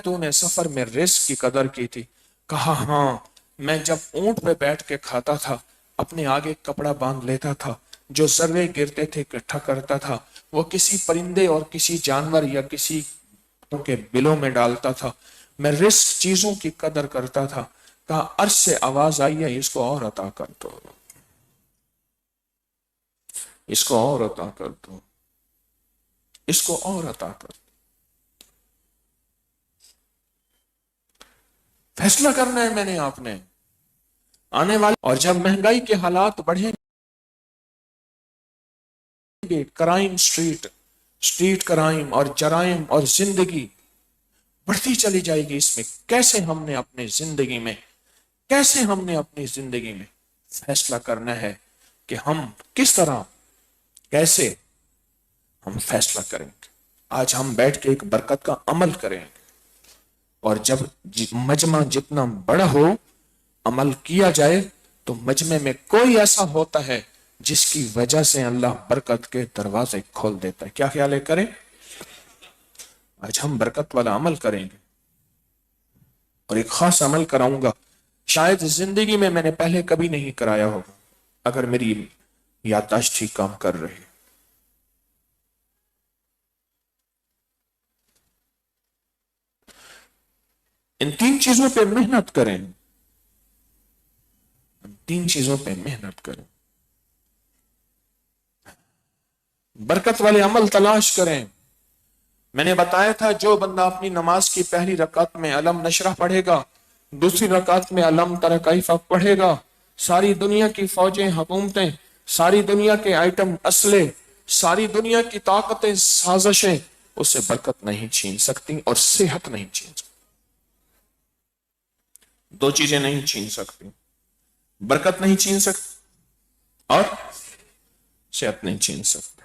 تو نے سفر میں رزق کی قدر کی تھی؟ کہا ہاں۔ میں جب اونٹ پہ بیٹھ کے کھاتا تھا، اپنے آگے کپڑا باندھ لیتا تھا، جو ذرے گرتے تھے اکٹھا کرتا تھا، وہ کسی پرندے اور کسی جانور یا کسی کے بلوں میں ڈالتا تھا۔ میں رزق چیزوں کی قدر کرتا تھا۔ کہا عرش سے آواز آئی ہے اس کو اور عطا کر دو، اس کو اور عطا کر دو، اس کو اور عطا کر دو۔ فیصلہ کرنا ہے میں نے، آپ نے آنے والے، اور جب مہنگائی کے حالات بڑھیں گے، کرائم سٹریٹ کرائم اور جرائم اور زندگی بڑھتی چلی جائے گی، اس میں کیسے ہم نے اپنی زندگی میں فیصلہ کرنا ہے کہ ہم کس طرح، کیسے ہم فیصلہ کریں گے۔ آج ہم بیٹھ کے ایک برکت کا عمل کریں گے، اور جب مجمع جتنا بڑا ہو عمل کیا جائے تو مجمع میں کوئی ایسا ہوتا ہے جس کی وجہ سے اللہ برکت کے دروازے کھول دیتا ہے۔ کیا خیال ہے کریں؟ آج ہم برکت والا عمل کریں گے، اور ایک خاص عمل کراؤں گا، شاید زندگی میں نے پہلے کبھی نہیں کرایا ہوگا، اگر میری یادداشت ٹھیک کام کر رہی۔ ان تین چیزوں پہ محنت کریں، تین چیزوں پہ محنت کریں، برکت والے عمل تلاش کریں۔ میں نے بتایا تھا جو بندہ اپنی نماز کی پہلی رکعت میں علم نشرح پڑھے گا، دوسری رکعت میں علم تر کیف پڑھے گا، ساری دنیا کی فوجیں، حکومتیں، ساری دنیا کے آئٹم، اسلحے، ساری دنیا کی طاقتیں، سازشیں اسے برکت نہیں چھین سکتی اور صحت نہیں چھین سکتی۔ دو چیزیں نہیں چھین سکتی، برکت نہیں چھین سکتی اور صحت نہیں چھین سکتی۔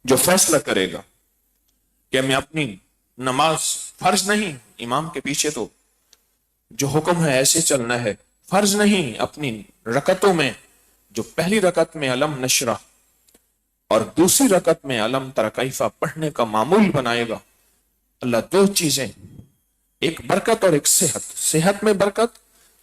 جو فیصلہ کرے گا کہ میں اپنی نماز فرض نہیں، امام کے پیچھے تو جو حکم ہے ایسے چلنا ہے، فرض نہیں، اپنی رکعتوں میں جو پہلی رکعت میں علم نشرح اور دوسری رکعت میں علم تر کیف پڑھنے کا معمول بنائے گا، اللہ دو چیزیں، ایک برکت اور ایک صحت میں برکت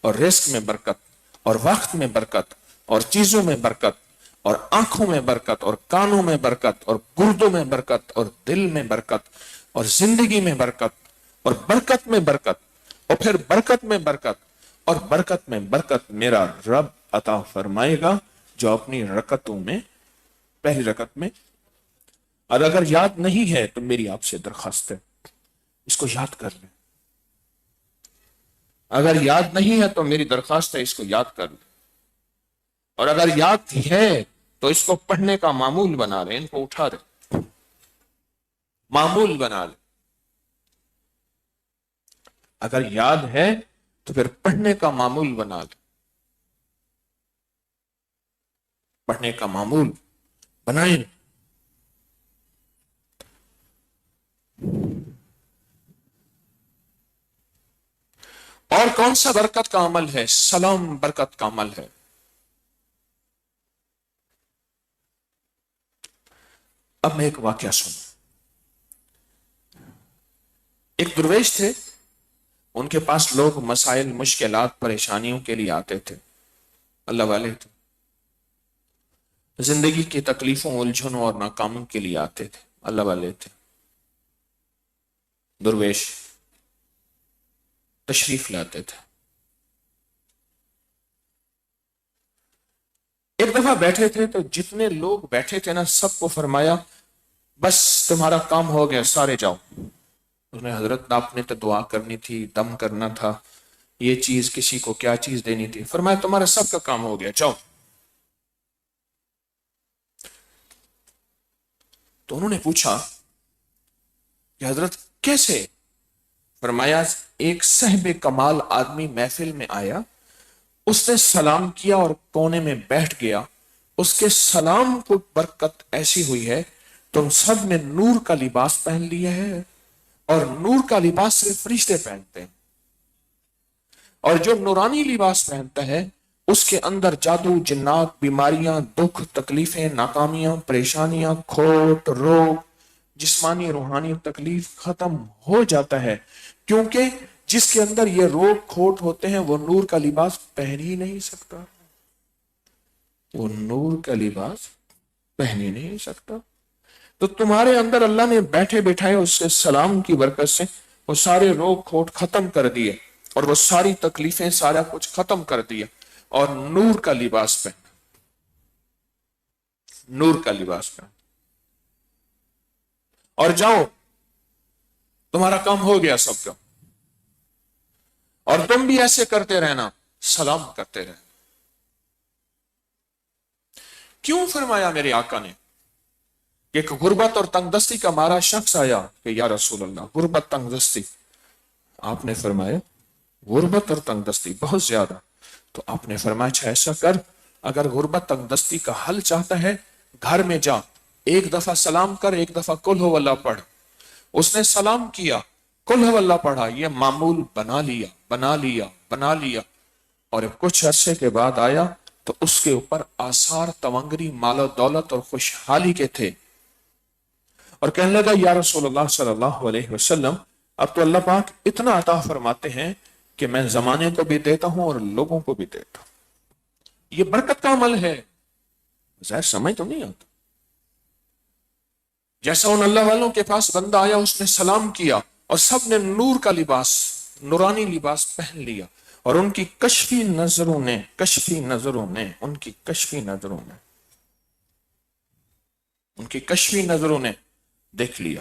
اور رزق میں برکت اور وقت میں برکت اور چیزوں میں برکت اور آنکھوں میں برکت اور کانوں میں برکت اور گردوں میں برکت اور دل میں برکت اور زندگی میں برکت اور برکت میں برکت اور پھر برکت میں برکت اور برکت میں برکت میرا رب عطا فرمائے گا جو اپنی رکعتوں میں، پہلی رکعت میں۔ اور اگر یاد نہیں ہے تو میری آپ سے درخواست ہے اس کو یاد کر لیں، اگر یاد نہیں ہے تو میری درخواست ہے اس کو یاد کر لیں، اور اگر یاد ہے تو اس کو پڑھنے کا معمول بنا رہے، ان کو اٹھا دیں۔ معمول بنا لے. اگر یاد ہے تو پھر پڑھنے کا معمول بنا لے. پڑھنے کا معمول بنائیں. اور کون سا برکت کا عمل ہے؟ سلام برکت کا عمل ہے. اب میں ایک واقعہ سنوں. ایک درویش تھے، ان کے پاس لوگ مسائل، مشکلات، پریشانیوں کے لیے آتے تھے. اللہ والے تھے، زندگی کی تکلیفوں، الجھنوں اور ناکاموں کے لیے آتے تھے. اللہ والے تھے، درویش تشریف لاتے تھے. ایک دفعہ بیٹھے تھے تو جتنے لوگ بیٹھے تھے نا، سب کو فرمایا بس تمہارا کام ہو گیا، سارے جاؤ. انہیں حضرت آپ نے تو دعا کرنی تھی، دم کرنا تھا، یہ چیز کسی کو کیا چیز دینی تھی. فرمایا تمہارا سب کا کام ہو گیا، جاؤ. تو انہوں نے پوچھا کہ حضرت کیسے؟ فرمایا ایک صاحب کمال آدمی محفل میں آیا، اس نے سلام کیا اور کونے میں بیٹھ گیا. اس کے سلام کو برکت ایسی ہوئی ہے تم سب نے نور کا لباس پہن لیا ہے، اور نور کا لباس صرف فرشتے پہنتے ہیں. اور جو نورانی لباس پہنتا ہے اس کے اندر جادو، جنات، بیماریاں، دکھ، تکلیفیں، ناکامیاں، پریشانیاں، کھوٹ، روگ، جسمانی روحانی تکلیف ختم ہو جاتا ہے. کیونکہ جس کے اندر یہ روگ کھوٹ ہوتے ہیں وہ نور کا لباس پہن ہی نہیں سکتا. وہ نور کا لباس پہن ہی نہیں سکتا. تو تمہارے اندر اللہ نے بیٹھے بیٹھائے اس کے سلام کی برکت سے وہ سارے روگ کھوٹ ختم کر دیے، اور وہ ساری تکلیفیں، سارا کچھ ختم کر دیا، اور نور کا لباس پہن. نور کا لباس پہن اور جاؤ، تمہارا کام ہو گیا سب کا. اور تم بھی ایسے کرتے رہنا، سلام کرتے رہنا. کیوں فرمایا میرے آقا نے کہ ایک غربت اور تنگ دستی کا مارا شخص آیا کہ یا رسول اللہ غربت، تنگ دستی. آپ نے فرمایا غربت اور تنگ دستی بہت زیادہ. تو آپ نے فرمایا اچھا ایسا کر، اگر غربت تنگ دستی کا حل چاہتا ہے گھر میں جا، ایک دفعہ سلام کر، ایک دفعہ قل ہو اللہ پڑھ. اس نے سلام کیا، قل ہو اللہ پڑھا، یہ معمول بنا لیا بنا لیا بنا لیا. اور کچھ عرصے کے بعد آیا تو اس کے اوپر آثار تونگری، مال و دولت اور خوشحالی کے تھے. اور کہنے لگا یا رسول اللہ صلی اللہ علیہ وسلم اب تو اللہ پاک اتنا عطا فرماتے ہیں کہ میں زمانے کو بھی دیتا ہوں اور لوگوں کو بھی دیتا ہوں. یہ برکت کا عمل ہے. ظاہر سمجھ تو نہیں آتا. جیسا ان اللہ والوں کے پاس بندہ آیا، اس نے سلام کیا اور سب نے نور کا لباس، نورانی لباس پہن لیا. اور ان کی کشفی نظروں نے دیکھ لیا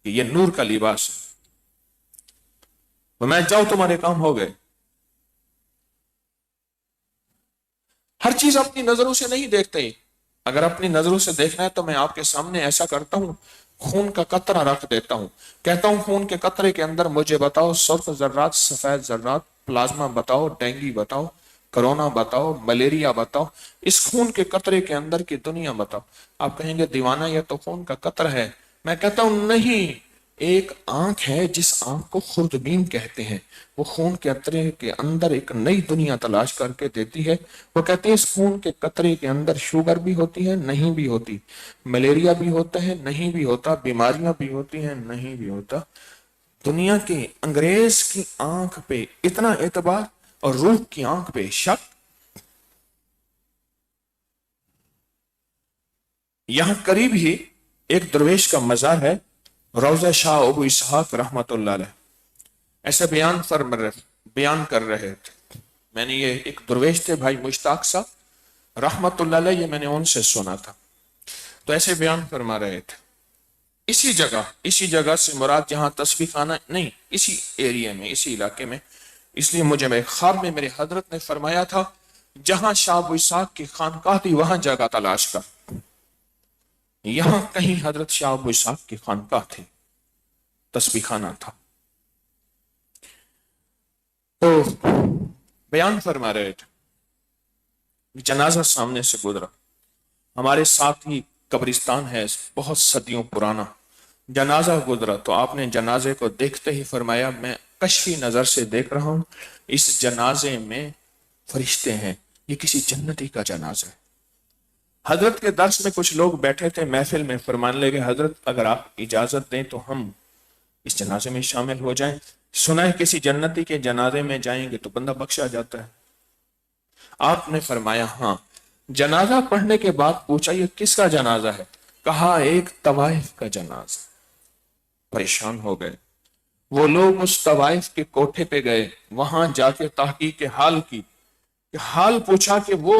کہ یہ نور کا لباس ہے. تو میں جاؤ، تمہارے کام ہو گئے. ہر چیز اپنی نظروں سے نہیں دیکھتے. اگر اپنی نظروں سے دیکھنا ہے تو میں آپ کے سامنے ایسا کرتا ہوں، خون کا قطرہ رکھ دیتا ہوں، کہتا ہوں خون کے قطرے کے اندر مجھے بتاؤ سرخ ذرات، سفید ذرات، پلازما بتاؤ، ڈینگی بتاؤ، کرونا بتاؤ، ملیریا بتاؤ، اس خون کے قطرے کے اندر کی دنیا بتاؤ. آپ کہیں گے دیوانہ یہ تو خون کا قطرہ ہے. میں کہتا ہوں نہیں، ایک آنکھ ہے جس آنکھ کو خوردبین کہتے ہیں، وہ خون کے قطرے کے اندر ایک نئی دنیا تلاش کر کے دیتی ہے. وہ کہتے ہیں اس خون کے قطرے کے اندر شوگر بھی ہوتی ہے، نہیں بھی ہوتی، ملیریا بھی ہوتا ہے، نہیں بھی ہوتا، بیماریاں بھی ہوتی ہیں، نہیں بھی ہوتا. دنیا کے انگریز کی آنکھ پہ اتنا اعتبار اور روح کی آنکھ پہ شک. یہاں قریب ہی ایک درویش کا مزار ہے، روضہ شاہ ابو اسحاق رحمت اللہ علیہ. ایسے بیان کر رہے تھے. میں نے یہ ایک درویش تھے بھائی مشتاق صاحب رحمت اللہ علیہ، یہ میں نے ان سے سنا تھا. تو ایسے بیان فرما رہے تھے. اسی جگہ سے مراد جہاں تصویف خانہ نہیں، اسی ایریے میں، اسی علاقے میں. اس لیے مجھے میں خواب میں میرے حضرت نے فرمایا تھا جہاں شاہ ابو اسحاق کی خانقاہ تھی وہاں جگہ تلاش کر. یہاں کہیں حضرت شاہ ابو اسحاق کی خانقاہ تھی، تسبیح خانہ تھا. تو بیان فرما رہے تھے، جنازہ سامنے سے گزرا، ہمارے ساتھ ہی قبرستان ہے بہت صدیوں پرانا. جنازہ گزرا تو آپ نے جنازے کو دیکھتے ہی فرمایا میں کشفی نظر سے دیکھ رہا ہوں اس جنازے میں فرشتے ہیں، یہ کسی جنتی کا جنازہ ہے. حضرت کے درس میں کچھ لوگ بیٹھے تھے محفل میں، فرمان لے گئے حضرت اگر آپ اجازت دیں تو ہم اس جنازے میں شامل ہو جائیں. سنا ہے کسی جنتی کے جنازے میں جائیں گے تو بندہ بخشا جاتا ہے. آپ نے فرمایا ہاں. جنازہ پڑھنے کے بعد پوچھا یہ کس کا جنازہ ہے؟ کہا ایک طوائف کا جنازہ. پریشان ہو گئے وہ لوگ، اس طوائف کے کوٹھے پہ گئے، وہاں جا کے تحقیق حال کی، حال پوچھا کہ وہ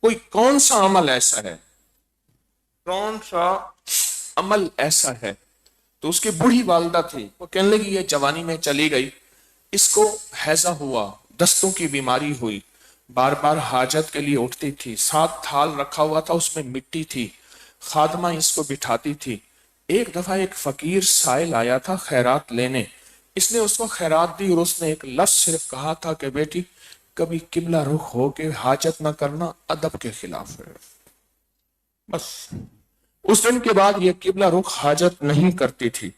کوئی کون سا عمل ایسا ہے، کون سا عمل ایسا ہے. تو اس کی بوڑھی والدہ تھی، وہ کہنے لگی یہ جوانی میں چلی گئی، اس کو ہیضہ ہوا، دستوں کی بیماری ہوئی، بار بار حاجت کے لیے اٹھتی تھی، ساتھ تھال رکھا ہوا تھا اس میں مٹی تھی، خادمہ اس کو بٹھاتی تھی. ایک دفعہ ایک فقیر سائل آیا تھا خیرات لینے، اس نے اس کو خیرات دی اور اس نے ایک لفظ صرف کہا تھا کہ بیٹی کبھی قبلہ رخ ہو کے حاجت نہ کرنا، ادب کے خلاف ہے. بس اس دن کے بعد یہ قبلہ رخ حاجت نہیں کرتی تھی،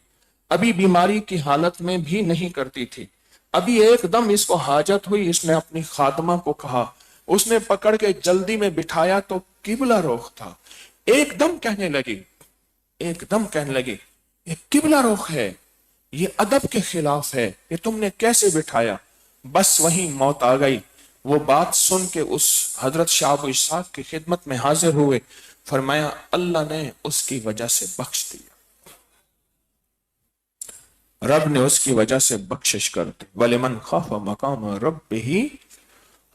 ابھی بیماری کی حالت میں بھی نہیں کرتی تھی. ابھی ایک دم اس کو حاجت ہوئی، اس نے اپنی خادمہ کو کہا، اس نے پکڑ کے جلدی میں بٹھایا تو قبلہ رخ تھا. ایک دم کہنے لگی یہ قبلہ رخ ہے، یہ ادب کے خلاف ہے، یہ تم نے کیسے بٹھایا؟ بس وہیں موت آ گئی. وہ بات سن کے اس حضرت شاہ ابو اسحاق کی خدمت میں حاضر ہوئے، فرمایا اللہ نے اس کی وجہ سے بخش دیا، رب نے اس کی وجہ سے بخشش کر دی. وَلِمَنْ خَافَ مَقَامَ رَبِّهِ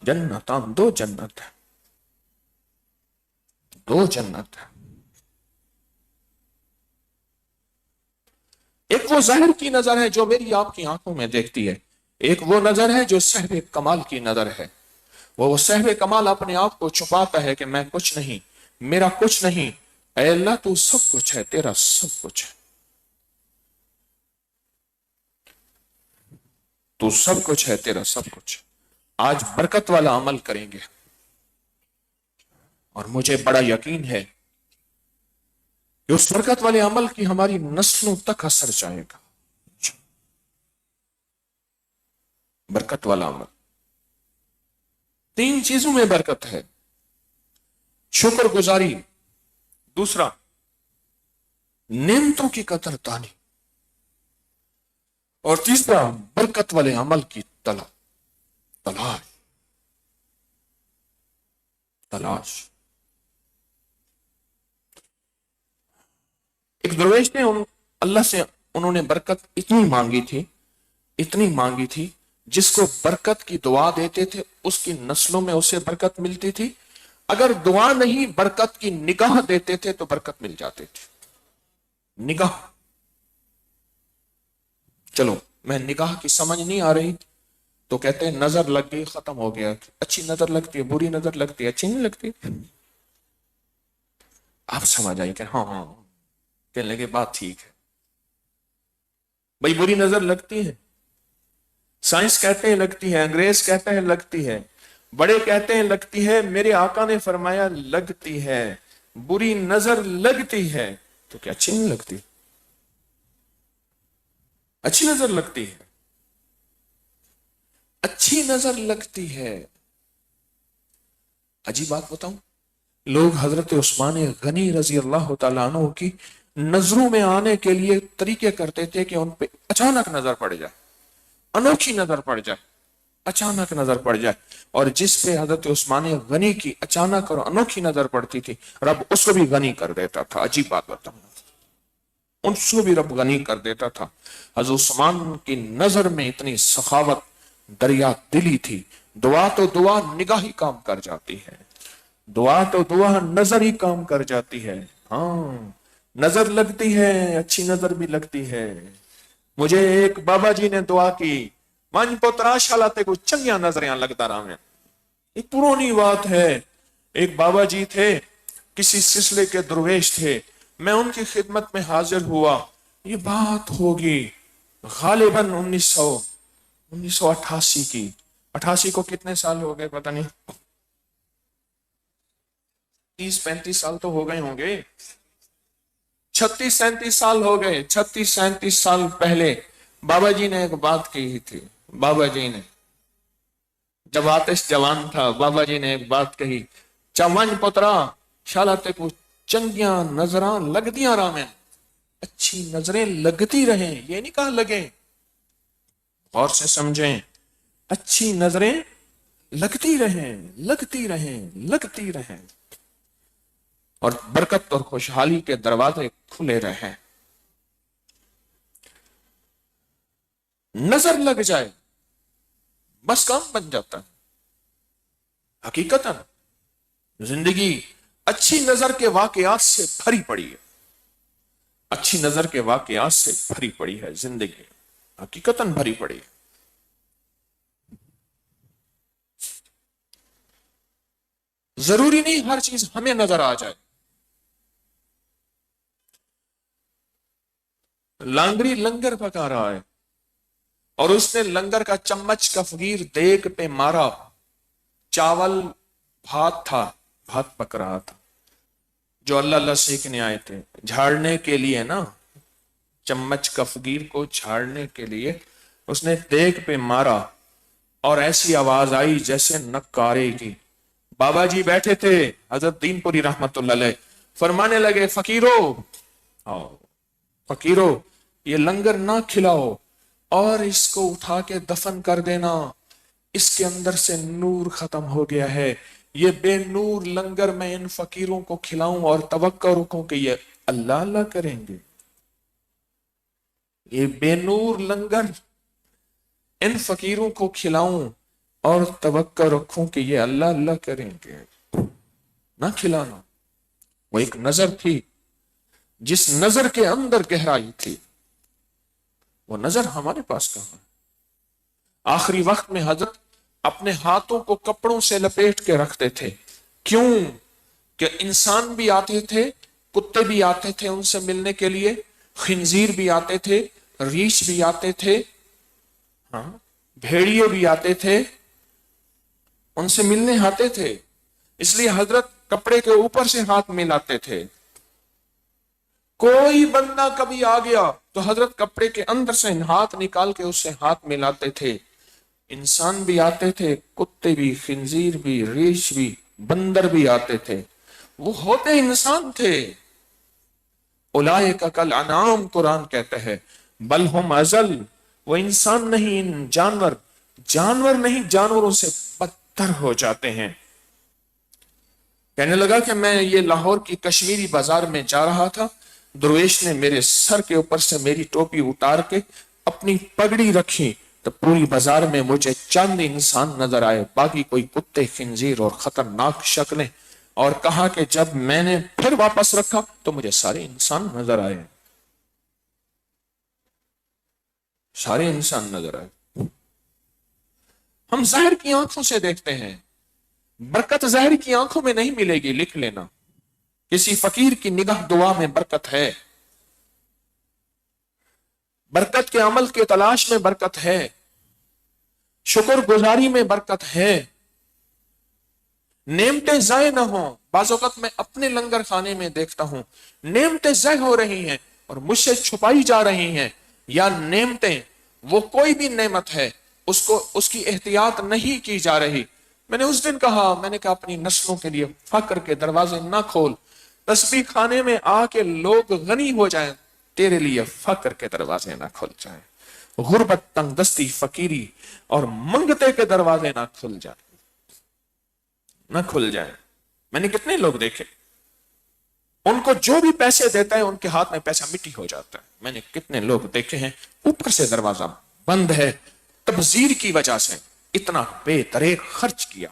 جنتان، دو جنت ہے، دو جنت ہے. ایک وہ ظاہر کی نظر ہے جو میری آپ کی آنکھوں میں دیکھتی ہے، ایک وہ نظر ہے جو صاحب کمال کی نظر ہے. وہ صاحب کمال اپنے آپ کو چھپاتا ہے کہ میں کچھ نہیں، میرا کچھ نہیں. اے اللہ تو سب کچھ ہے، تیرا سب کچھ ہے، تو سب کچھ ہے، تیرا سب کچھ. آج برکت والا عمل کریں گے اور مجھے بڑا یقین ہے کہ اس برکت والے عمل کی ہماری نسلوں تک اثر جائے گا. برکت والا عمل، تین چیزوں میں برکت ہے: شکر گزاری، دوسرا نعمتوں کی قدر دانی، اور تیسرا برکت والے عمل کی تلاش. ایک درویش نے اللہ سے انہوں نے برکت اتنی مانگی تھی جس کو برکت کی دعا دیتے تھے اس کی نسلوں میں اسے برکت ملتی تھی. اگر دعا نہیں برکت کی نگاہ دیتے تھے تو برکت مل جاتی تھی. نگاہ، چلو میں نگاہ کی سمجھ نہیں آ رہی تو کہتے ہیں نظر لگ گئی ختم ہو گیا. اچھی نظر لگتی ہے، بری نظر لگتی ہے، اچھی نہیں لگتی. آپ سمجھ آئی کہ ہاں کہنے لگے بات ٹھیک ہے. بھئی بری نظر لگتی ہے، سائنس کہتے ہیں لگتی ہے، انگریز کہتے ہیں لگتی ہے، بڑے کہتے ہیں لگتی ہے، میرے آقا نے فرمایا لگتی ہے. بری نظر لگتی ہے تو کیا اچھی نہیں لگتی؟ اچھی نظر لگتی ہے، اچھی نظر لگتی ہے. عجیب بات بتاؤں، لوگ حضرت عثمان غنی رضی اللہ تعالیٰ عنہ کی نظروں میں آنے کے لیے طریقے کرتے تھے کہ ان پہ اچانک نظر پڑ جائے، انوکھی نظر پڑ جائے، اچانک نظر پڑ جائے. اور جس پہ حضرت عثمان غنی کی اچانک اور انوکھی نظر پڑتی تھی رب اس کو بھی غنی کر دیتا تھا. عجیب بات بتاؤں، ان کو بھی رب غنی کر دیتا تھا. حضرت عثمان کی نظر میں اتنی سخاوت، دریا دلی تھی. دعا تو دعا نگاہ ہی کام کر جاتی ہے، دعا تو دعا نظر ہی کام کر جاتی ہے. ہاں نظر لگتی ہے، اچھی نظر بھی لگتی ہے. مجھے ایک بابا جی نے دعا کی، من پترا شالاتے کو چنگیاں نظریاں لگتا رہا میں. ایک پرانی بات ہے، ایک بابا جی تھے، کسی سلسلے کے درویش تھے، میں ان کی خدمت میں حاضر ہوا. یہ بات ہوگی غالباً 1988 کی. 88 کو کتنے سال ہو گئے پتہ نہیں, 30-35 سال تو ہو گئے ہوں گے, 36-37 سال ہو گئے. 36-37 سال پہلے بابا جی نے ایک بات کہی تھی. بابا جی نے جب آتش جوان تھا, بابا جی نے ایک بات کہی, چون پترا شالا تے کو چنگیاں نظراں لگدیاں رہیں, اچھی نظریں لگتی رہیں. یہ نہیں کہا لگیں, غور سے سمجھیں, اچھی نظریں لگتی رہیں, لگتی رہیں, لگتی رہیں, اور برکت اور خوشحالی کے دروازے کھلے رہیں. نظر لگ جائے بس کام بن جاتا ہے. حقیقتاً زندگی اچھی نظر کے واقعات سے بھری پڑی ہے, اچھی نظر کے واقعات سے بھری پڑی ہے زندگی, حقیقتاً بھری پڑی ہے. ضروری نہیں ہر چیز ہمیں نظر آ جائے. لانگڑی لنگر پکا رہا ہے اور اس نے لنگر کا چمچ کا فقیر دیگ پہ مارا. چاول بھات تھا, بھات پک رہا تھا, جو اللہ اللہ سیکھنے آئے تھے جھاڑنے کے لیے نا, چمچ کا فقیر کو جھاڑنے کے لیے اس نے دیگ پہ مارا اور ایسی آواز آئی جیسے نکارے کی. بابا جی بیٹھے تھے حضرت دین پوری رحمت اللہ علیہ, فرمانے لگے فقیرو, آؤ فقیرو, یہ لنگر نہ کھلاؤ اور اس کو اٹھا کے دفن کر دینا, اس کے اندر سے نور ختم ہو گیا ہے. یہ بے نور لنگر میں ان فقیروں کو کھلاؤں اور توقع رکھوں کہ یہ اللہ اللہ کریں گے. یہ بے نور لنگر ان فقیروں کو کھلاؤں اور توقع رکھوں کہ یہ اللہ اللہ کریں گے. نہ کھلانا. وہ ایک نظر تھی, جس نظر کے اندر گہرائی تھی, وہ نظر ہمارے پاس کہاں ہے. آخری وقت میں حضرت اپنے ہاتھوں کو کپڑوں سے لپیٹ کے رکھتے تھے. کیوں کہ انسان بھی آتے تھے, کتے بھی آتے تھے ان سے ملنے کے لیے, خنزیر بھی آتے تھے, ریچھ بھی آتے تھے, ہاں بھیڑیے بھی آتے تھے, ان سے ملنے آتے تھے. اس لیے حضرت کپڑے کے اوپر سے ہاتھ ملاتے تھے. کوئی بندہ کبھی آ گیا تو حضرت کپڑے کے اندر سے ہاتھ نکال کے اس سے ہاتھ ملاتے تھے. انسان بھی آتے تھے, کتے بھی, خنزیر بھی, ریچھ بھی, بندر بھی آتے تھے, وہ ہوتے انسان تھے. اولئک کالانعام قرآن کہتا ہے, بل ہم اضل, وہ انسان نہیں جانور, جانور نہیں جانوروں سے بدتر ہو جاتے ہیں. کہنے لگا کہ میں یہ لاہور کی کشمیری بازار میں جا رہا تھا, درویش نے میرے سر کے اوپر سے میری ٹوپی اتار کے اپنی پگڑی رکھی تو پوری بازار میں مجھے چند انسان نظر آئے, باقی کوئی کتے, خنزیر اور خطرناک شکلیں, اور کہا کہ جب میں نے پھر واپس رکھا تو مجھے سارے انسان نظر آئے, سارے انسان نظر آئے. ہم ظاہر کی آنکھوں سے دیکھتے ہیں, برکت ظاہر کی آنکھوں میں نہیں ملے گی, لکھ لینا. کسی فقیر کی نگاہ دعا میں برکت ہے, برکت کے عمل کے تلاش میں برکت ہے, شکر گزاری میں برکت ہے. نعمتیں ضائع نہ ہوں. بعض اوقات میں اپنے لنگر خانے میں دیکھتا ہوں نعمتیں ضائع ہو رہی ہیں اور مجھ سے چھپائی جا رہی ہیں, یا نعمتیں, وہ کوئی بھی نعمت ہے, اس کی احتیاط نہیں کی جا رہی. میں نے اس دن کہا, میں نے کہا اپنی نسلوں کے لیے فقر کے دروازے نہ کھول. تسبیح خانے میں آ کے لوگ غنی ہو جائیں, تیرے لیے فقر کے دروازے نہ کھل جائیں. غربت, تنگ دستی, فقیری اور منگتے کے دروازے نہ کھل جائیں, نہ کھل جائیں. میں نے کتنے لوگ دیکھے, ان کو جو بھی پیسے دیتا ہے ان کے ہاتھ میں پیسہ مٹی ہو جاتا ہے. میں نے کتنے لوگ دیکھے ہیں اوپر سے دروازہ بند ہے, تبذیر کی وجہ سے اتنا بے دریغ خرچ کیا,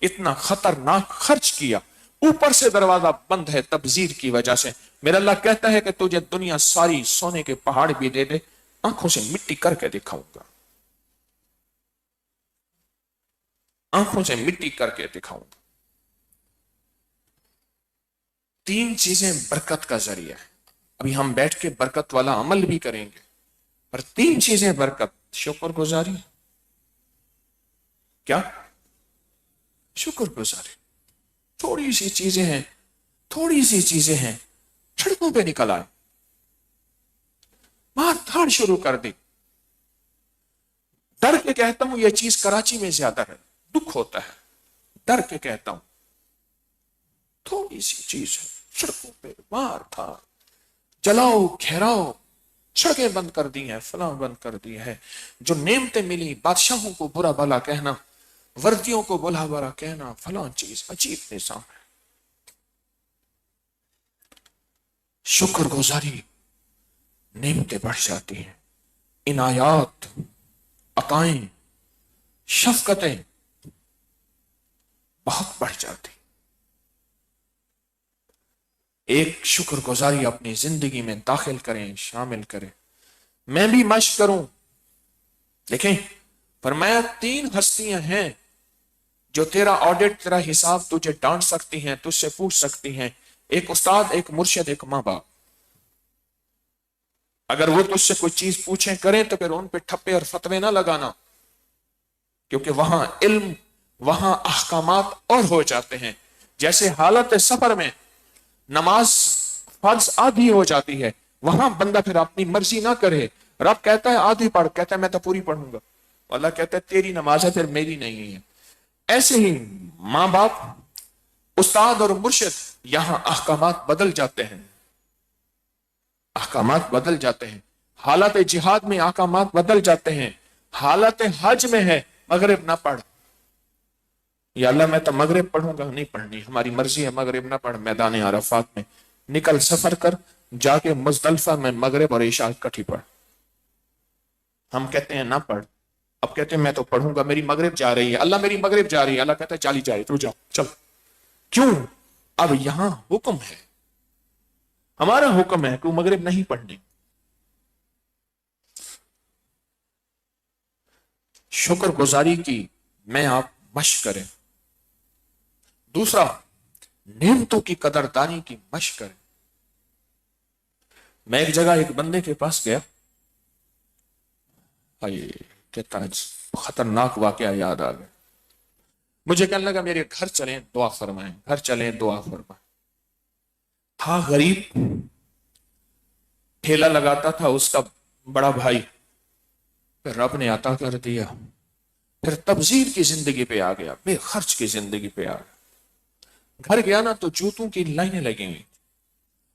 اتنا خطرناک خرچ کیا, اوپر سے دروازہ بند ہے تبذیر کی وجہ سے. میرا اللہ کہتا ہے کہ تجھے دنیا ساری سونے کے پہاڑ بھی دے دے, آنکھوں سے مٹی کر کے دکھاؤں گا, آنکھوں سے مٹی کر کے دکھاؤں گا. 3 چیزیں برکت کا ذریعہ ہے. ابھی ہم بیٹھ کے برکت والا عمل بھی کریں گے، پر 3 چیزیں برکت، شکر گزاری، کیا؟ شکر گزاری. تھوڑی سی چیزیں ہیں، تھوڑی سی چیزیں ہیں، سڑکوں پہ نکل آئے، مار دھاڑ شروع کر دی. ڈر کے کہتا ہوں یہ چیز کراچی میں زیادہ ہے، دکھ ہوتا ہے، ڈر کے کہتا ہوں تھوڑی سی چیز ہے، سڑکوں پہ مار دھاڑ، جلاؤ کھیراؤ، سڑکیں بند کر دی ہیں، فلاں بند کر دی ہے. جو نعمتیں ملی، بادشاہوں کو برا بھلا کہنا، وردیوں کو بلا برا کہنا، فلاں چیز، عجیب نظام ہے. شکر گزاری، نعمتیں بڑھ جاتی ہیں، عنایات، عطائیں، شفقتیں بہت بڑھ جاتی. ایک شکر گزاری اپنی زندگی میں داخل کریں، شامل کریں. میں بھی مشق کروں. دیکھیں فرمایا 3 ہستیاں ہیں جو تیرا آڈٹ، تیرا حساب تجھے ڈانٹ سکتی ہیں، تجھ سے پوچھ سکتی ہیں. ایک استاد، ایک مرشد، ایک ماں باپ. اگر وہ تجھ سے کوئی چیز پوچھیں کریں تو پھر ان پہ ٹھپے اور فتوے نہ لگانا، کیونکہ وہاں علم، وہاں احکامات اور ہو جاتے ہیں. جیسے حالت سفر میں نماز فرض آدھی ہو جاتی ہے، وہاں بندہ پھر اپنی مرضی نہ کرے. رب کہتا ہے آدھی پڑھ، کہتا ہے میں تو پوری پڑھوں گا. اللہ کہتا ہے تیری نماز ہے، پھر میری نہیں ہے. ایسے ہی ماں باپ، استاد اور مرشد، یہاں احکامات بدل جاتے ہیں، احکامات بدل جاتے ہیں. حالت جہاد میں احکامات بدل جاتے ہیں. حالت حج میں ہے مغرب نہ پڑھ، یا اللہ میں تو مغرب پڑھوں گا، نہیں پڑھنی، ہماری مرضی ہے مغرب نہ پڑھ. میدان عرفات میں نکل، سفر کر، جا کے مزدلفہ میں مغرب اور عشاء اکٹھی پڑھ. ہم کہتے ہیں نہ پڑھ، اب کہتے ہیں میں تو پڑھوں گا، میری مغرب جا رہی ہے. اللہ میری مغرب جا رہی ہے، اللہ کہتا ہے چالی جائے تو جاؤ، چل. کیوں؟ اب یہاں حکم ہے، ہمارا حکم ہے کہ مغرب نہیں پڑھنی. شکر گزاری کی میں آپ مشق کریں. دوسرا، نعمتوں کی قدردانی کی مشق کریں. میں ایک جگہ ایک بندے کے پاس گیا، کہتا ہے خطرناک واقعہ یاد آ گیا. مجھے کہنے لگا میرے گھر چلیں دعا فرمائیں، گھر چلیں دعا فرمائیں. تھا غریب، ٹھیلا لگاتا تھا اس کا بڑا بھائی، پھر رب نے عطا کر دیا، پھر تبذیر کی زندگی پہ آ گیا، بے خرچ کی زندگی پہ آ گیا. گھر گیا نا تو جوتوں کی لائنیں لگی ہوئی،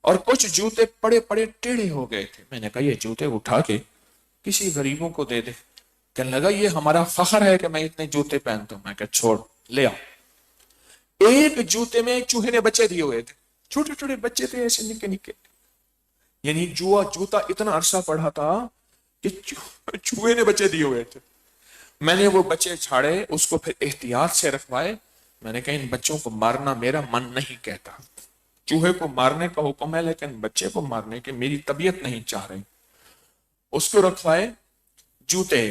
اور کچھ جوتے پڑے پڑے ٹیڑھے ہو گئے تھے. میں نے کہا یہ جوتے اٹھا کے کسی غریبوں کو دے دے. کہنے لگا یہ ہمارا فخر ہے کہ میں اتنے جوتے پہنتا ہوں. میں کہا چھوڑ، لے آ. ایک جوتے میں ایک چوہے نے بچے دیے ہوئے تھے، چھوٹے چھوٹے بچے تھے ایسے نکے نکے. یعنی جوتا اتنا عرصہ پڑا تھا کہ چوہے نے بچے دیے ہوئے تھے. میں نے وہ بچے چھاڑے، اس کو پھر احتیاط سے رکھوائے. میں نے کہا ان بچوں کو مارنا میرا من نہیں کہتا، چوہے کو مارنے کا حکم ہے لیکن بچے کو مارنے کی میری طبیعت نہیں چاہ رہی. اس کو رکھوائے، جوتے،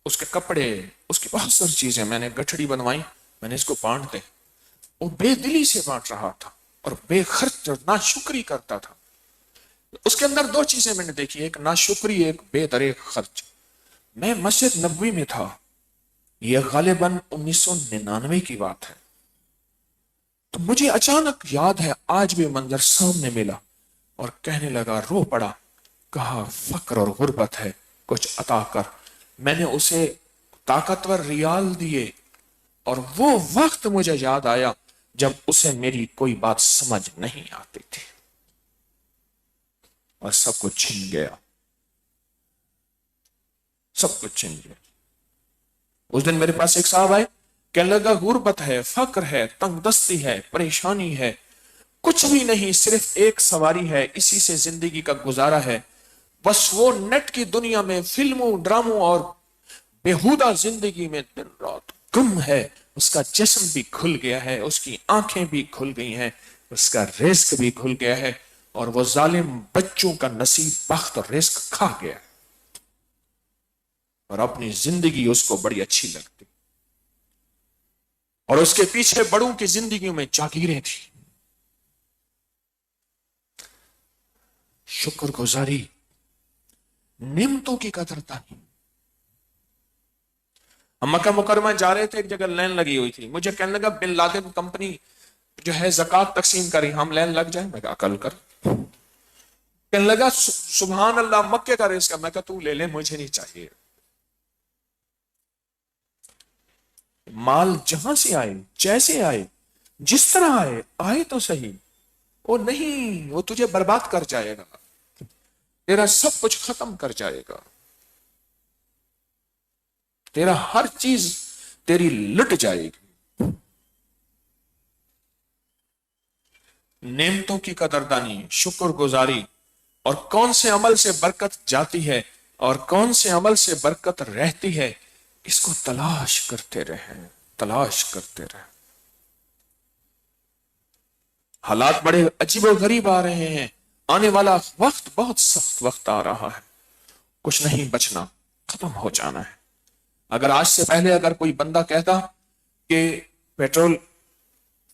اس کے کپڑے، اس کی بہت ساری چیزیں میں نے گٹھڑی بنوائی. میں نے اس کو بانٹ دے. وہ بے دلی سے بانٹ رہا تھا اور بے خرچ اور ناشکری کرتا تھا. اس کے اندر 2 چیزیں میں نے دیکھی، ایک ناشکری، ایک بے دریغ خرچ. میں مسجد نبوی میں تھا، یہ غالباً 1999 کی بات ہے. تو مجھے اچانک یاد ہے، آج بھی منظر سامنے ملا، اور کہنے لگا، رو پڑا. کہا فقر اور غربت ہے، کچھ عطا کر. میں نے اسے طاقتور ریال دیے، اور وہ وقت مجھے یاد آیا جب اسے میری کوئی بات سمجھ نہیں آتی تھی، اور سب کچھ چھن گیا، سب کچھ چھن گیا. اس دن میرے پاس ایک صاحب آئے، کہنے لگا غربت ہے، فقر ہے، تنگ دستی ہے، پریشانی ہے، کچھ بھی نہیں، صرف ایک سواری ہے، اسی سے زندگی کا گزارا ہے. بس وہ نیٹ کی دنیا میں فلموں، ڈراموں اور بےہودہ زندگی میں دن رات گم ہے. اس کا جسم بھی کھل گیا ہے، اس کی آنکھیں بھی کھل گئی ہیں، اس کا رزق بھی کھل گیا ہے، اور وہ ظالم بچوں کا نصیب، بخت اور رزق کھا گیا ہے. اور اپنی زندگی اس کو بڑی اچھی لگتی، اور اس کے پیچھے بڑوں کی زندگیوں میں جاگیریں تھی. شکر گزاری، نعمتوں کی قدردانی۔ ہم مکہ مکرمہ جا رہے تھے، ایک جگہ لائن لگی ہوئی تھی، مجھے کہنے لگا بن لادن کمپنی جو ہے زکوٰۃ تقسیم کری، ہم لائن لگ جائیں؟ میں کہا عقل کر۔ کہنے لگا سبحان اللہ مکے کا رزق، میں کہا تو لے لے مجھے نہیں چاہیے۔ مال جہاں سے آئے، جیسے آئے، جس طرح آئے، آئے تو صحیح، وہ نہیں، وہ تجھے برباد کر جائے گا، تیرا سب کچھ ختم کر جائے گا، تیرا ہر چیز تیری لٹ جائے گی۔ نعمتوں کی قدردانی، شکر گزاری، اور کون سے عمل سے برکت جاتی ہے اور کون سے عمل سے برکت رہتی ہے، اس کو تلاش کرتے رہیں، تلاش کرتے رہیں۔ حالات بڑے عجیب و غریب آ رہے ہیں، آنے والا وقت بہت سخت وقت آ رہا ہے، کچھ نہیں بچنا، ختم ہو جانا ہے۔ اگر آج سے پہلے اگر کوئی بندہ کہتا کہ پیٹرول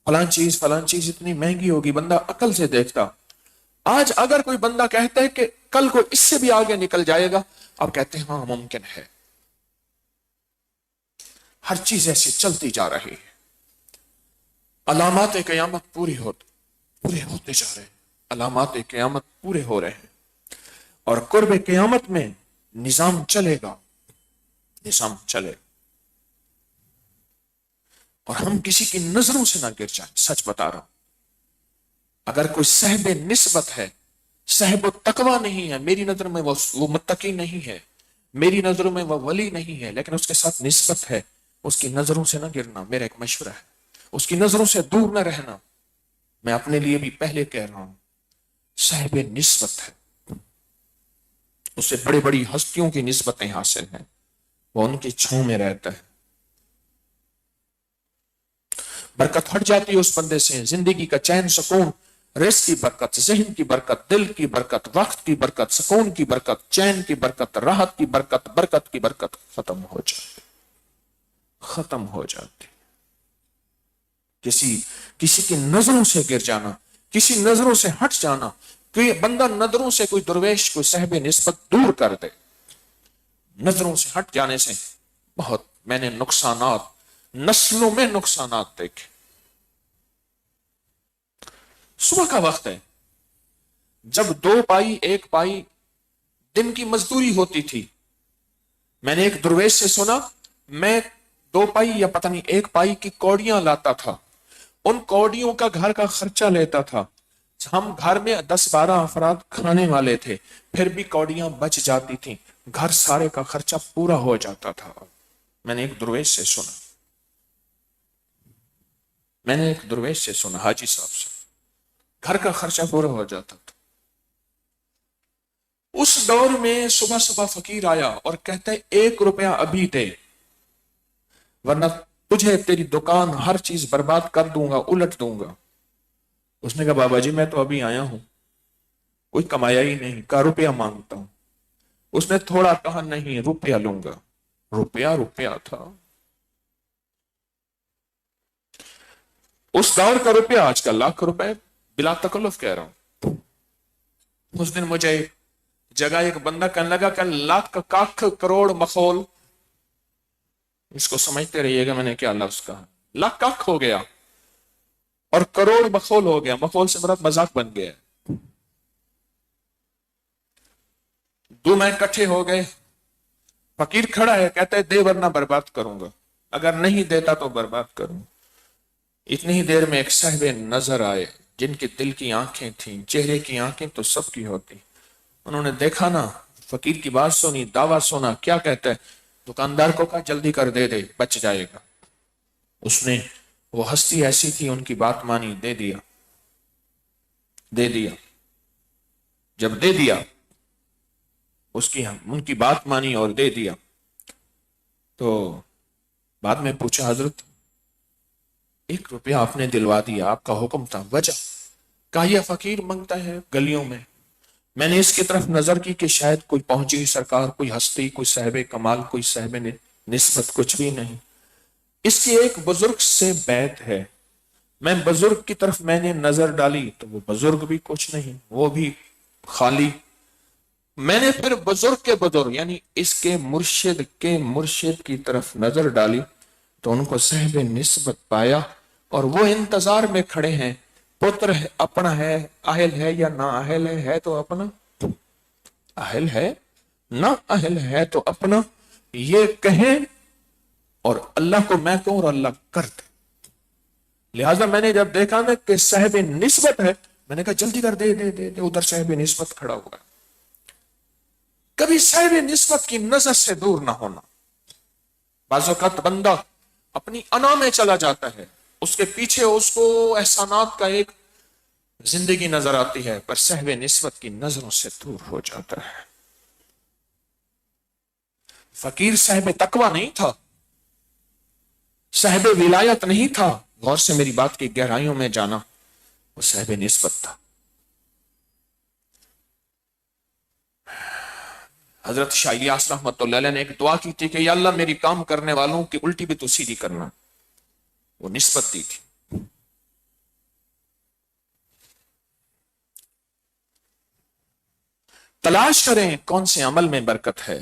فلان چیز اتنی مہنگی ہوگی، بندہ عقل سے دیکھتا۔ آج اگر کوئی بندہ کہتا ہے کہ کل کو اس سے بھی آگے نکل جائے گا، اب کہتے ہیں ہاں ممکن ہے۔ ہر چیز ایسی چلتی جا رہی ہے، علامات قیامت پورے ہوتے جا رہے ہیں، علامات قیامت پورے ہو رہے ہیں، اور قرب قیامت میں نظام چلے گا، نظام چلے، اور ہم کسی کی نظروں سے نہ گر جائیں۔ سچ بتا رہا ہوں، اگر کوئی صاحب نسبت ہے، صاحب تقوی نہیں ہے، میری نظر میں وہ متقی نہیں ہے، میری نظروں میں وہ ولی نہیں ہے، لیکن اس کے ساتھ نسبت ہے، اس کی نظروں سے نہ گرنا میرا ایک مشورہ ہے، اس کی نظروں سے دور نہ رہنا۔ میں اپنے لیے بھی پہلے کہہ رہا ہوں، صاحب نسبت ہے، اس سے بڑی بڑی ہستیوں کی نسبتیں حاصل ہیں، وہ ان کی چھاؤں میں رہتا ہے، برکت ہٹ جاتی ہے اس بندے سے، زندگی کا چین سکون، رزق کی برکت، ذہن کی برکت، دل کی برکت، وقت کی برکت، سکون کی برکت، چین کی برکت، راحت کی برکت، برکت کی برکت ختم ہو جاتی، ختم ہو جاتی۔ کسی کی نظروں سے گر جانا، کسی نظروں سے ہٹ جانا، کوئی بندہ نظروں سے، کوئی درویش، کوئی صاحب نسبت دور کر دے، نظروں سے ہٹ جانے سے بہت میں نے نقصانات، نسلوں میں نقصانات دیکھے۔ صبح کا وقت ہے، جب 2 پائی 1 پائی دن کی مزدوری ہوتی تھی، میں نے ایک درویش سے سنا، میں 2 پائی یا پتہ نہیں 1 پائی کی کوڑیاں لاتا تھا، ان کوڑیوں کا گھر کا خرچہ لیتا تھا، ہم گھر میں 10-12 افراد کھانے والے تھے، پھر بھی کوڑیاں بچ جاتی تھیں، گھر سارے کا خرچہ پورا ہو جاتا تھا۔ میں نے ایک درویش سے سنا، میں نے ایک درویش سے سنا، حاجی صاحب سے، گھر کا خرچہ پورا ہو جاتا تھا۔ اس دور میں صبح صبح فقیر آیا اور کہتا ہے 1 روپیہ ابھی دے، ورنہ تجھے تیری دکان ہر چیز برباد کر دوں گا، الٹ دوں گا۔ اس نے کہا بابا جی میں تو ابھی آیا ہوں، کوئی کمایا ہی نہیں، کا روپیہ مانگتا ہوں۔ اس نے تھوڑا کہا نہیں، روپیہ لوں گا، روپیہ تھا۔ اس دور کا روپیہ آج کل لاکھ روپے، بلا تکلف کہہ رہا ہوں۔ اس دن مجھے جگہ ایک بندہ کہنے لگا کہ لاکھ کاکھ کروڑ مخول، اس کو سمجھتے رہیے گا میں نے کیا لفظ کہا، لاکھ کاکھ ہو گیا اور کروڑ مخول ہو گیا، مخول سے مراد مذاق بن گیا، 2 میں اکٹھے ہو گئے، فقیر کھڑا ہے کہتا ہے دے ورنہ برباد کروں گا، اگر نہیں دیتا تو برباد کروں۔ اتنی ہی دیر میں ایک صاحب نظر آئے جن کے دل کی آنکھیں تھیں، چہرے کی آنکھیں تو سب کی ہوتی، انہوں نے دیکھا نا، فقیر کی بات سنی، دعویٰ سنا، کیا کہتا ہے، دکاندار کو کہا جلدی کر دے بچ جائے گا۔ اس نے، وہ ہستی ایسی تھی، ان کی بات مانی، دے دیا۔ جب دے دیا، ان کی بات مانی اور دے دیا، تو بعد میں پوچھا حضرت 1 روپیہ آپ نے دلوا دیا، آپ کا حکم تھا، وجہ؟ کہا یہ فقیر منگتا ہے گلیوں میں نے اس کی طرف نظر کی کہ شاید کوئی پہنچی سرکار، کوئی ہستی، کوئی صاحب کمال، کوئی صاحب نسبت، کچھ بھی نہیں، اس کی ایک بزرگ سے بیعت ہے، میں بزرگ کی طرف میں نے نظر ڈالی تو وہ بزرگ بھی کچھ نہیں، وہ بھی خالی. میں نے پھر بزرگ کے بزرگ یعنی اس کے مرشد کی طرف نظر ڈالی تو ان کو صاحب نسبت پایا اور وہ انتظار میں کھڑے ہیں. پتر اپنا ہے، اہل ہے یا نہ اہل ہے تو اپنا، اہل ہے نہ اہل ہے تو اپنا، یہ کہیں اور اللہ کو میں کہوں اور اللہ کر دے. لہٰذا میں نے جب دیکھا نا کہ صاحب نسبت ہے، میں نے کہا جلدی کر دے دے دے, دے. ادھر صاحب نسبت کھڑا ہوا ہے. کبھی صاحب نسبت کی نظر سے دور نہ ہونا. بعض اوقات بندہ اپنی انا میں چلا جاتا ہے، اس کے پیچھے اس کو احسانات کا ایک زندگی نظر آتی ہے، پر صاحب نسبت کی نظروں سے دور ہو جاتا ہے. فقیر صاحب تقوی نہیں تھا، صاحب ولایت نہیں تھا. غور سے میری بات کی گہرائیوں میں جانا، وہ صاحب نسبت تھا. حضرت شاہ الیاس رحمت اللہ علیہ نے ایک دعا کی تھی کہ یا اللہ میری کام کرنے والوں کی الٹی بھی تو سیدھی کرنا. وہ نسبت دی تھی. تلاش کریں کون سے عمل میں برکت ہے.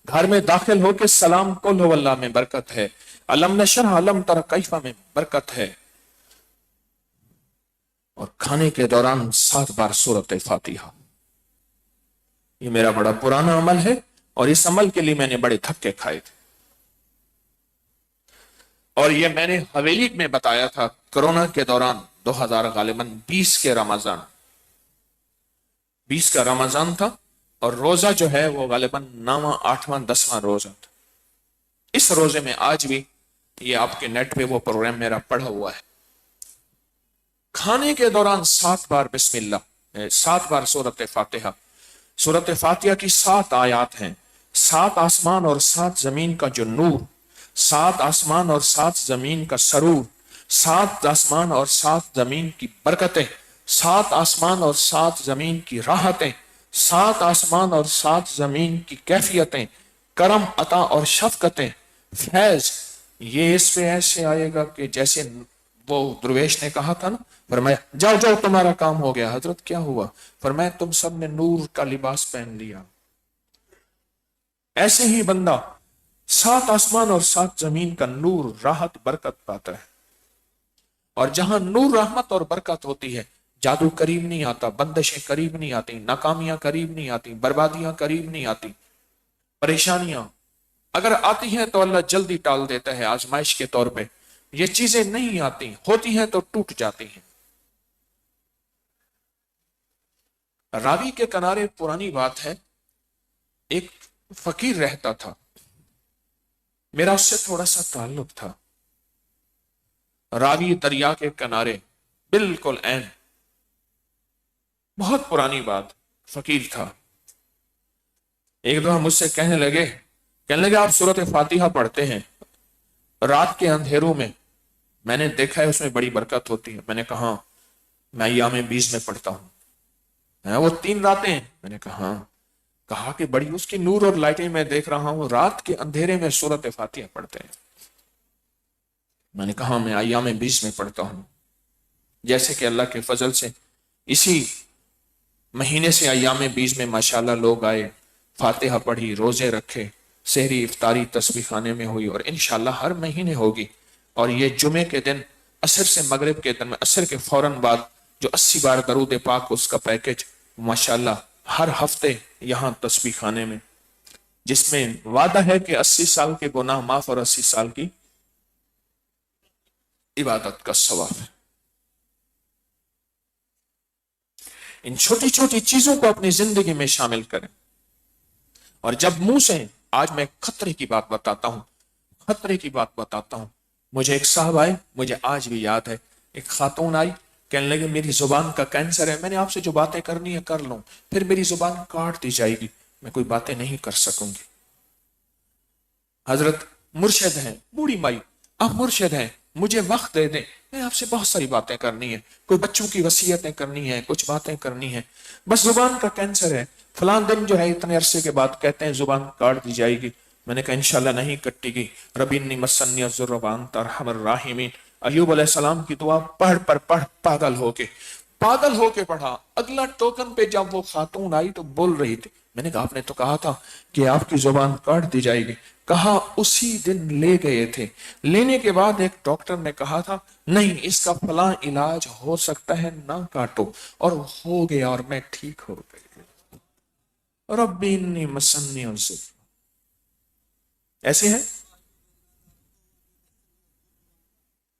گھر میں داخل ہو کے سلام قل ہو اللہ میں برکت ہے. علم نشرح علم تر کیفہ میں برکت ہے. اور کھانے کے دوران 7 بار سورۃ فاتحہ. یہ میرا بڑا پرانا عمل ہے اور اس عمل کے لیے میں نے بڑے دھکے کھائے تھے. اور یہ میں نے حویلی میں بتایا تھا کرونا کے دوران 2000 غالباً 20 کے رمضان، 20 کا رمضان تھا اور روزہ جو ہے وہ غالباً 9واں 8واں 10واں روزہ تھا. اس روزے میں آج بھی یہ آپ کے نیٹ پہ وہ پروگرام میرا پڑھا ہوا ہے. کھانے کے دوران 7 بار بسم اللہ، 7 بار سورۃ فاتحہ. سورۃ فاتحہ کی 7 آیات ہیں. 7 آسمان اور 7 زمین کا جو نور، 7 آسمان اور 7 زمین کا سرور، 7 آسمان اور 7 زمین کی برکتیں، 7 آسمان اور 7 زمین کی راحتیں، 7 آسمان اور 7 زمین کی کیفیتیں، کرم عطا اور شفقتیں، فیض. یہ اس پہ ایسے آئے گا کہ جیسے وہ درویش نے کہا تھا نا، فرمایا جاؤ جاؤ تمہارا کام ہو گیا. حضرت کیا ہوا؟ فرمایا تم سب نے نور کا لباس پہن لیا. ایسے ہی بندہ 7 آسمان اور 7 زمین کا نور، راحت، برکت پاتا ہے. اور جہاں نور، رحمت اور برکت ہوتی ہے، جادو قریب نہیں آتا، بندشیں قریب نہیں آتی، ناکامیاں قریب نہیں آتی، بربادیاں قریب نہیں آتی. پریشانیاں اگر آتی ہیں تو اللہ جلدی ٹال دیتا ہے آزمائش کے طور پہ. یہ چیزیں نہیں آتی، ہوتی ہیں تو ٹوٹ جاتی ہیں. راوی کے کنارے پرانی بات ہے، ایک فقیر رہتا تھا، میرا اس سے تھوڑا سا تعلق تھا. راوی دریا کے کنارے بالکل عین، بہت پرانی بات، فقیر تھا. ایک دفعہ مجھ سے کہنے لگے آپ سورۃ فاتحہ پڑھتے ہیں رات کے اندھیروں میں نے دیکھا ہے اس میں بڑی برکت ہوتی ہے. میں نے کہا میں ایام 20 میں پڑھتا ہوں. وہ 3 راتیں. میں نے کہا کہ بڑی اس کی نور اور لائٹیں میں دیکھ رہا ہوں، رات کے اندھیرے میں سورۃ فاتحہ پڑھتے ہیں. میں نے کہا میں ایام 20 میں پڑھتا ہوں. جیسے کہ اللہ کے فضل سے اسی مہینے سے ایام 20 میں ماشاءاللہ لوگ آئے، فاتحہ پڑھی، روزے رکھے، سحری افطاری تسبیح خانے میں ہوئی، اور انشاءاللہ ہر مہینے ہوگی. اور یہ جمعے کے دن عصر سے مغرب کے درمیان، عصر کے فوراً بعد جو 80 بار درود پاک اس کا پیکج ماشاءاللہ ہر ہفتے یہاں تسبیح خانے میں، جس میں وعدہ ہے کہ 80 سال کے گناہ معاف اور 80 سال کی عبادت کا ثواب ہے. ان چھوٹی چھوٹی چیزوں کو اپنی زندگی میں شامل کریں. اور جب منہ سے، آج میں خطرے کی بات بتاتا ہوں، مجھے ایک صاحب آئے، مجھے آج بھی یاد ہے، ایک خاتون آئی، کہنے لگے میری زبان کا کینسر ہے، میں نے آپ سے جو باتیں کرنی ہے کر لوں، پھر میری زبان کاٹ دی جائے گی، میں کوئی باتیں نہیں کر سکوں گی. حضرت مرشد ہیں، بوڑھی مائی، آپ مرشد ہیں، مجھے وقت دے دیں، میں آپ سے بہت ساری باتیں کرنی ہے، کوئی بچوں کی وصیتیں کرنی ہے، کچھ باتیں کرنی ہے، بس زبان کا کینسر ہے، فلان دن جو ہے اتنے عرصے کے بعد کہتے ہیں زبان کاٹ دی جائے گی. میں نے کہا انشاءاللہ نہیں کٹے گی. ربی انی مسنی الضر وانت ارحم الراحمین. ایوب علیہ السلام کی دعا پڑھ پاگل ہو کے پاگل ہو کے پڑھا. اگلا ٹوکن پہ جب وہ خاتون آئی تو بول رہی تھی. میں نے کہا آپ نے تو کہا تھا کہ آپ کی زبان کاٹ دی جائے گی. کہا اسی دن لے گئے تھے, لینے کے بعد ایک ڈاکٹر نے کہا تھا نہیں اس کا فلاں علاج ہو سکتا ہے نہ کاٹو, اور ہو گیا اور میں ٹھیک ہو گئی. ربی انی مسنی الضر. ایسے ہیں.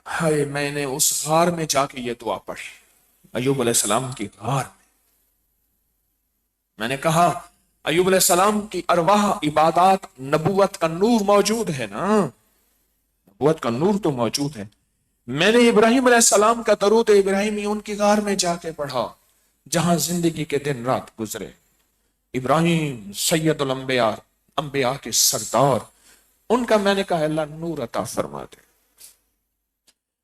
ہائے میں نے اس غار میں جا کے یہ دعا پڑھی, ایوب علیہ السلام کی غار میں. میں نے کہا ایوب علیہ السلام کی ارواح, عبادات, نبوت کا نور موجود ہے نا, نبوت کا نور تو موجود ہے. میں نے ابراہیم علیہ السلام کا درود ابراہیمی ان کی غار میں جا کے پڑھا جہاں زندگی کے دن رات گزرے. ابراہیم سید الانبیاء, انبیاء کے سردار, ان کا میں نے کہا اللہ نور عطا فرما دے.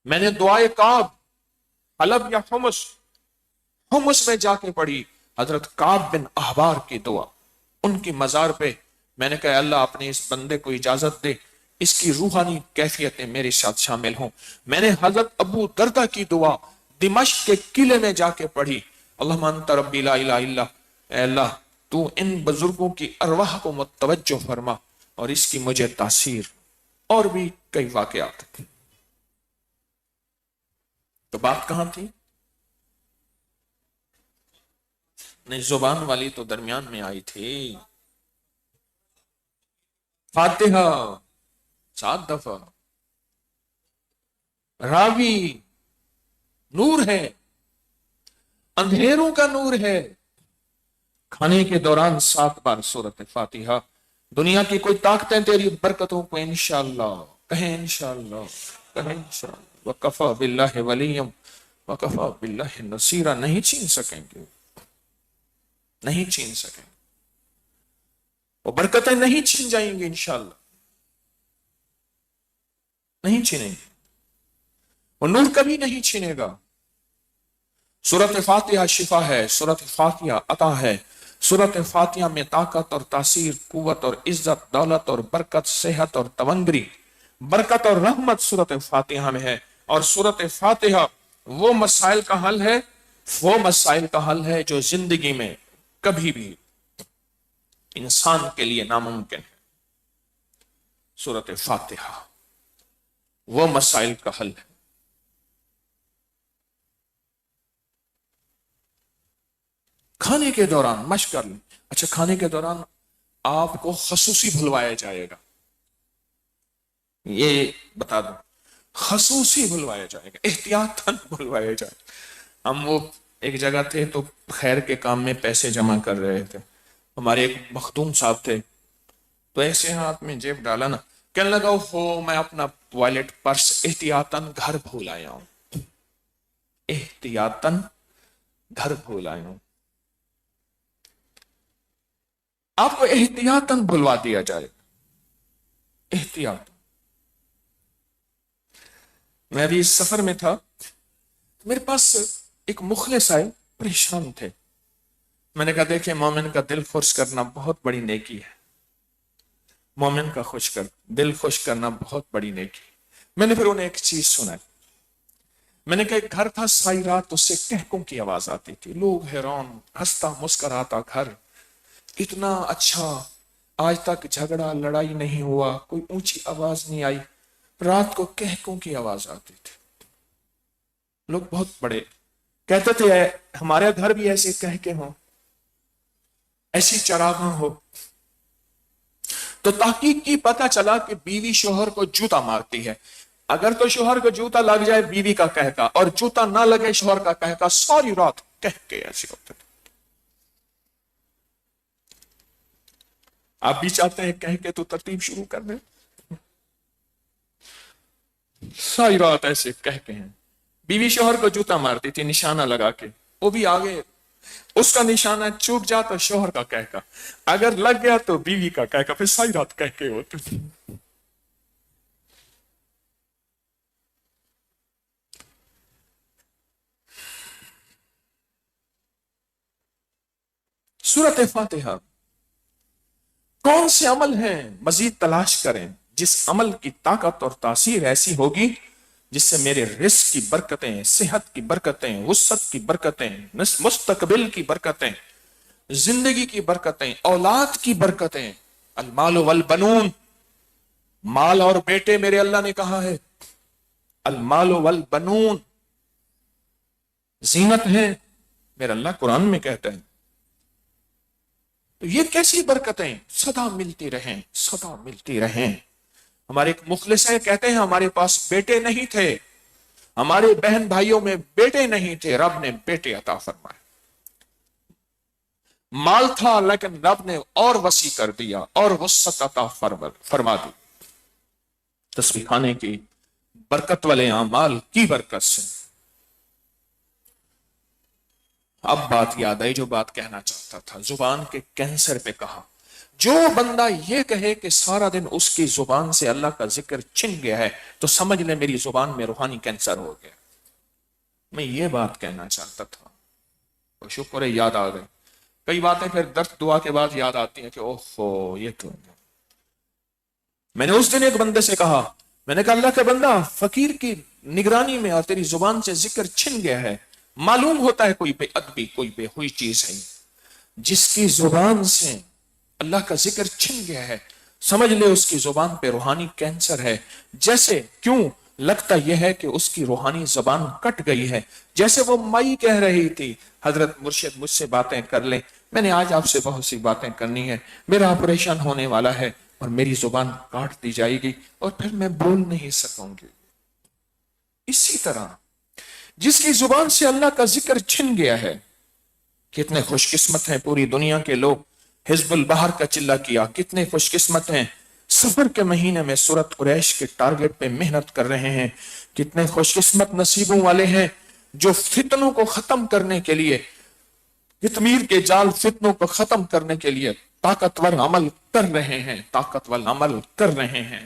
میں نے دعائے کعب, حلب یا حمص میں جا کے پڑھی, حضرت کعب بن احبار کی دعا, ان کی مزار پہ میں نے کہا اللہ اپنے اس بندے کو اجازت دے اس کی روحانی کیفیتیں میرے ساتھ شامل ہوں. میں نے حضرت ابو دردہ کی دعا دمشق کے قلعے میں جا کے پڑھی, اللہم انت ربی لا الہ الا, اے اللہ تو ان بزرگوں کی ارواح کو متوجہ فرما اور اس کی مجھے تاثیر. اور بھی کئی واقعات. تو بات کہاں تھی؟ نہیں, زبان والی تو درمیان میں آئی تھی. فاتحہ 7 دفعہ. راوی نور ہے, اندھیروں کا نور ہے. کھانے کے دوران 7 بار سورۃ فاتحہ. دنیا کی کوئی طاقتیں تیری برکتوں کو انشاءاللہ, کہیں انشاءاللہ, کہیں انشاءاللہ, وکفا باللہ ولیم وکفا باللہ نصیرا, نہیں چھین سکیں گے, نہیں چھین سکیں. وہ برکتیں نہیں چھین جائیں گی انشاءاللہ, نہیں چھینیں گے. وہ نور کبھی نہیں چھینے گا. سورۃ فاتحہ شفا ہے, سورۃ فاتحہ عطا ہے. سورۃ فاتحہ میں طاقت اور تاثیر, قوت اور عزت, دولت اور برکت, صحت اور تونگری, برکت اور رحمت سورۃ فاتحہ میں ہے. اور سورۃ فاتحہ وہ مسائل کا حل ہے, وہ مسائل کا حل ہے جو زندگی میں کبھی بھی انسان کے لیے ناممکن ہے. سورۃ فاتحہ وہ مسائل کا حل ہے. کھانے کے دوران مشق کر لیں. اچھا, کھانے کے دوران آپ کو خصوصی بھلوایا جائے گا, یہ بتا دوں, خصوصی بھلوایا جائے گا, احتیاطاً بھلوایا جائے گا. ہم وہ ایک جگہ تھے تو خیر کے کام میں پیسے جمع کر رہے تھے. ہمارے ایک مخدوم صاحب تھے, تو ایسے ہاتھ میں جیب ڈالا نا, کہنے لگا ہو میں اپنا وائلٹ پرس احتیاطاً گھر بھول آیا ہوں, احتیاطاً گھر بھول آیا ہوں. آپ کو احتیاطاً بھلوا دیا جائے, احتیاط. میں ابھی اس سفر میں تھا, میرے پاس ایک مخلص آئے, پریشان تھے. میں نے کہا دیکھیں مومن کا دل خوش کرنا بہت بڑی نیکی ہے, مومن کا دل خوش کرنا بہت بڑی نیکی. میں نے پھر انہیں ایک چیز سنائی. میں نے کہا ایک گھر تھا, ساری رات اس سے کہکوں کی آواز آتی تھی, لوگ حیران, ہنستا مسکراتا گھر, اتنا اچھا, آج تک جھگڑا لڑائی نہیں ہوا, کوئی اونچی آواز نہیں آئی, رات کو کہکوں کی آواز آتی تھی. لوگ بہت بڑے کہتے تھے ہمارے گھر بھی ایسے کہکے ہوں, ایسی چراغاں ہو. تو تحقیق کی پتہ چلا کہ بیوی شوہر کو جوتا مارتی ہے. اگر تو شوہر کو جوتا لگ جائے بیوی کا کہکا, اور جوتا نہ لگے شوہر کا کہکا, ساری رات کہکے ایسے ہوتے تھے. آپ بھی چاہتے ہیں کہہ کے تو ترتیب شروع کر دیں, ساری رات ایسے کہہ کے ہیں. بیوی شوہر کو جوتا مارتی تھی نشانہ لگا کے, وہ بھی آگے, اس کا نشانہ چوک جا تو شوہر کا کہکا, اگر لگ گیا تو بیوی کا کہکا, پھر ساری رات کہہ کے ہوتے تھے. سورۃ فاتحہ کون سے عمل ہیں مزید تلاش کریں جس عمل کی طاقت اور تاثیر ایسی ہوگی جس سے میرے رزق کی برکتیں، صحت کی برکتیں، وسعت کی برکتیں، مستقبل کی برکتیں، زندگی کی برکتیں، اولاد کی برکتیں. المال والبنون، مال اور بیٹے میرے اللہ نے کہا ہے. المال والبنون زینت ہے، میرا اللہ قرآن میں کہتا ہے. تو یہ کیسی برکتیں سدا ملتی رہیں، سدا ملتی رہیں. ہمارے ایک مخلص ہیں، کہتے ہیں ہمارے پاس بیٹے نہیں تھے، ہمارے بہن بھائیوں میں بیٹے نہیں تھے، رب نے بیٹے عطا فرمائے. مال تھا لیکن رب نے اور وسیع کر دیا اور وسعت عطا فرما دی. تسبیح کھانے کی برکت والے اعمال کی برکت سے. اب بات یاد آئی جو بات کہنا چاہتا تھا. زبان کے کینسر پہ کہا. جو بندہ یہ کہے کہ سارا دن اس کی زبان سے اللہ کا ذکر چھن گیا ہے تو سمجھ لے میری زبان میں روحانی کینسر ہو گیا. میں یہ بات کہنا چاہتا تھا. اور شکر ہے یاد آ گئی. کئی باتیں پھر درد دعا کے بعد یاد آتی ہیں کہ اوہ یہ تو. میں نے اس دن ایک بندے سے کہا، میں نے کہا اللہ کا بندہ، فقیر کی نگرانی میں اور تیری زبان سے ذکر چھن گیا ہے. معلوم ہوتا ہے کوئی بے ادبی، کوئی بے ہوئی چیز ہے. جس کی زبان سے اللہ کا ذکر چھن گیا ہے سمجھ لے اس کی زبان پہ روحانی کینسر ہے. جیسے کیوں لگتا یہ ہے کہ اس کی روحانی زبان کٹ گئی ہے. جیسے وہ مائی کہہ رہی تھی، حضرت مرشد مجھ سے باتیں کر لیں، میں نے آج آپ سے بہت سی باتیں کرنی ہے، میرا آپریشن ہونے والا ہے اور میری زبان کاٹ دی جائے گی اور پھر میں بول نہیں سکوں گی. اسی طرح جس کی زبان سے اللہ کا ذکر چھن گیا ہے، کتنے خوش قسمت ہیں پوری دنیا کے لوگ. حزب البحر کا چلہ کیا، کتنے خوش قسمت ہیں سفر کے مہینے میں سورت قریش کے ٹارگٹ پہ محنت کر رہے ہیں. کتنے خوش قسمت نصیبوں والے ہیں جو فتنوں کو ختم کرنے کے لیے، قطمیر کے جال فتنوں کو ختم کرنے کے لیے طاقتور عمل کر رہے ہیں، طاقتور عمل کر رہے ہیں.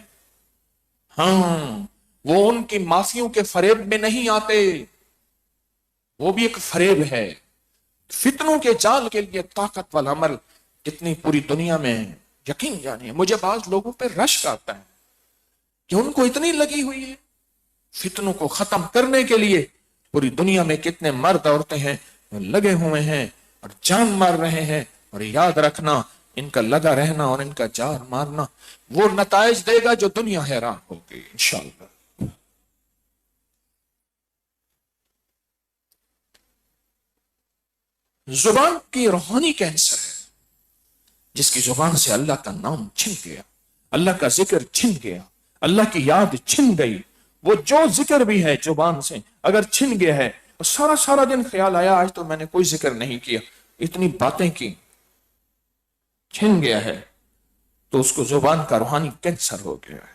ہاں وہ ان کی مافیوں کے فریب میں نہیں آتے، وہ بھی ایک فریب ہے. فتنوں کے جال کے لیے طاقتور عمل کتنی پوری دنیا میں. یقین جانیے مجھے بعض لوگوں پہ رشک آتا ہے کہ ان کو اتنی لگی ہوئی ہے فتنوں کو ختم کرنے کے لیے. پوری دنیا میں کتنے مرد عورتیں ہیں لگے ہوئے ہیں اور جان مار رہے ہیں. اور یاد رکھنا ان کا لگا رہنا اور ان کا جان مارنا وہ نتائج دے گا جو دنیا حیران ہوگی انشاءاللہ. زبان کی روحانی کینسر ہے. جس کی زبان سے اللہ کا نام چھن گیا، اللہ کا ذکر چھن گیا، اللہ کی یاد چھن گئی. وہ جو ذکر بھی ہے زبان سے اگر چھن گیا ہے اور سارا دن خیال آیا آج تو میں نے کوئی ذکر نہیں کیا، اتنی باتیں کی، چھن گیا ہے، تو اس کو زبان کا روحانی کینسر ہو گیا ہے.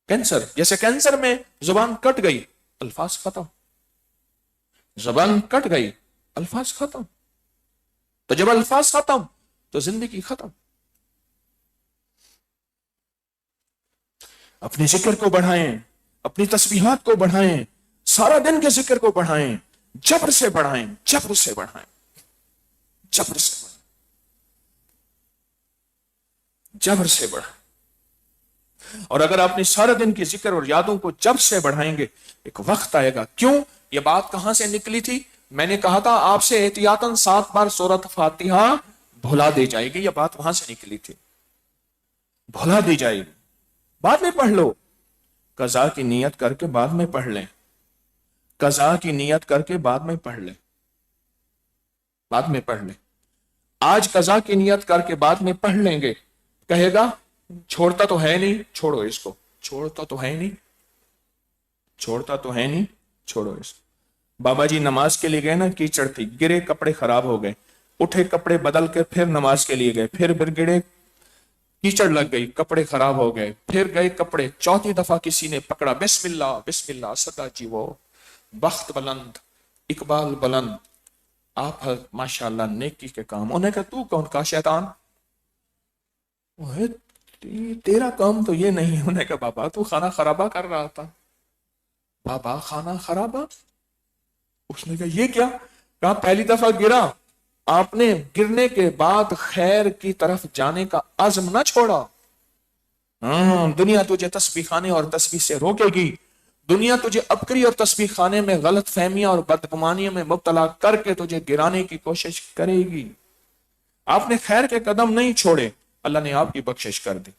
کینسر جیسے کینسر میں زبان کٹ گئی الفاظ ختم، زبان کٹ گئی الفاظ ختم. تو جب الفاظ ختم تو زندگی ختم. اپنے ذکر کو بڑھائیں، اپنی تسبیحات کو بڑھائیں، سارا دن کے ذکر کو بڑھائیں، جبر سے بڑھائیں، جبر سے بڑھائیں، جبر سے بڑھائیں، جبر سے بڑھائیں. اور اگر آپ نے سارا دن کے ذکر اور یادوں کو جبر سے بڑھائیں گے ایک وقت آئے گا. کیوں یہ بات کہاں سے نکلی تھی؟ میں نے کہا تھا آپ سے احتیاطاً 7 بار سورۃ فاتحہ بھلا دی جائے گی. یہ بات وہاں سے نکلی تھی، بھلا دی جائے گی. بعد میں پڑھ لو، قضا کی نیت کر کے بعد میں پڑھ لیں، قضا کی نیت کر کے بعد میں پڑھ لیں، بعد میں پڑھ لیں. آج قضا کی نیت کر کے بعد میں پڑھ لیں گے، کہے گا چھوڑتا تو ہے نہیں، چھوڑو اس کو، چھوڑتا تو ہے نہیں، چھوڑتا تو ہے نہیں، چھوڑو اس کو. بابا جی نماز کے لیے گئے نا، کیچڑ تھی، گرے، کپڑے خراب ہو گئے، اٹھے کپڑے بدل کے پھر نماز کے لیے گئے، پھر گرے، کیچڑ لگ گئی، کپڑے خراب ہو گئے، پھر گئے کپڑے، چوتھی دفعہ کسی نے پکڑا، بسم اللہ بسم اللہ، سدا جی وہ بخت بلند، اقبال بلند، آپ ماشاءاللہ نیکی کے کام. انہیں کہا تو کون کا شیطان، تیرا کام تو یہ نہیں. انہیں کہا بابا تو خانہ خرابہ کر رہا تھا. بابا خانہ خرابہ؟ اس نے کہا یہ کیا؟ کہا پہلی دفعہ گرا، آپ نے گرنے کے بعد خیر کی طرف جانے کا عزم نہ چھوڑا، دنیا تجھے تسبیح خانے اور تسبیح سے روکے گی، دنیا تجھے ابکری اور تسبیح خانے میں غلط فہمیاں اور بدگمانیوں میں مبتلا کر کے تجھے گرانے کی کوشش کرے گی۔ آپ نے خیر کے قدم نہیں چھوڑے، اللہ نے آپ کی بخشش کر دی۔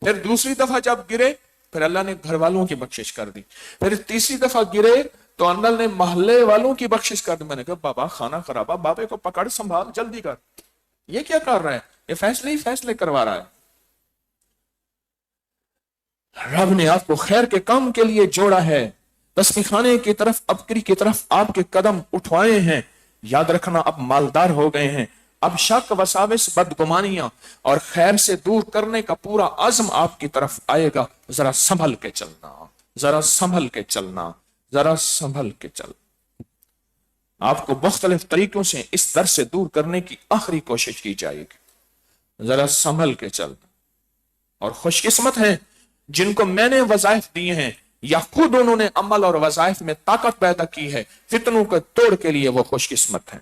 پھر دوسری دفعہ جب گرے، پھر اللہ نے گھر والوں کی بخشش کر دی۔ پھر تیسری دفعہ گرے تو اللہ نے محلے والوں کی بخشش کر دی۔ میں نے کہا بابا خانہ خرابہ، بابے کو پکڑ، سنبھال، جلدی کر، یہ کیا کر رہا ہے؟ یہ فیصلے ہی فیصلے کروا رہا ہے۔ رب نے آپ کو خیر کے کام کے لیے جوڑا ہے، تسبیح خانے کی طرف، ابکری کی طرف آپ کے قدم اٹھوائے ہیں۔ یاد رکھنا اب مالدار ہو گئے ہیں، اب شک وساوس، بدگمانیاں اور خیر سے دور کرنے کا پورا عزم آپ کی طرف آئے گا۔ ذرا سنبھل کے چلنا، ذرا سنبھل کے چلنا، ذرا سنبھل کے چلنا۔ آپ کو مختلف طریقوں سے اس در سے دور کرنے کی آخری کوشش کی جائے گی، ذرا سنبھل کے چلنا۔ اور خوش قسمت ہیں جن کو میں نے وظائف دیے ہیں یا خود انہوں نے عمل اور وظائف میں طاقت پیدا کی ہے فتنوں کو توڑ کے لیے، وہ خوش قسمت ہیں۔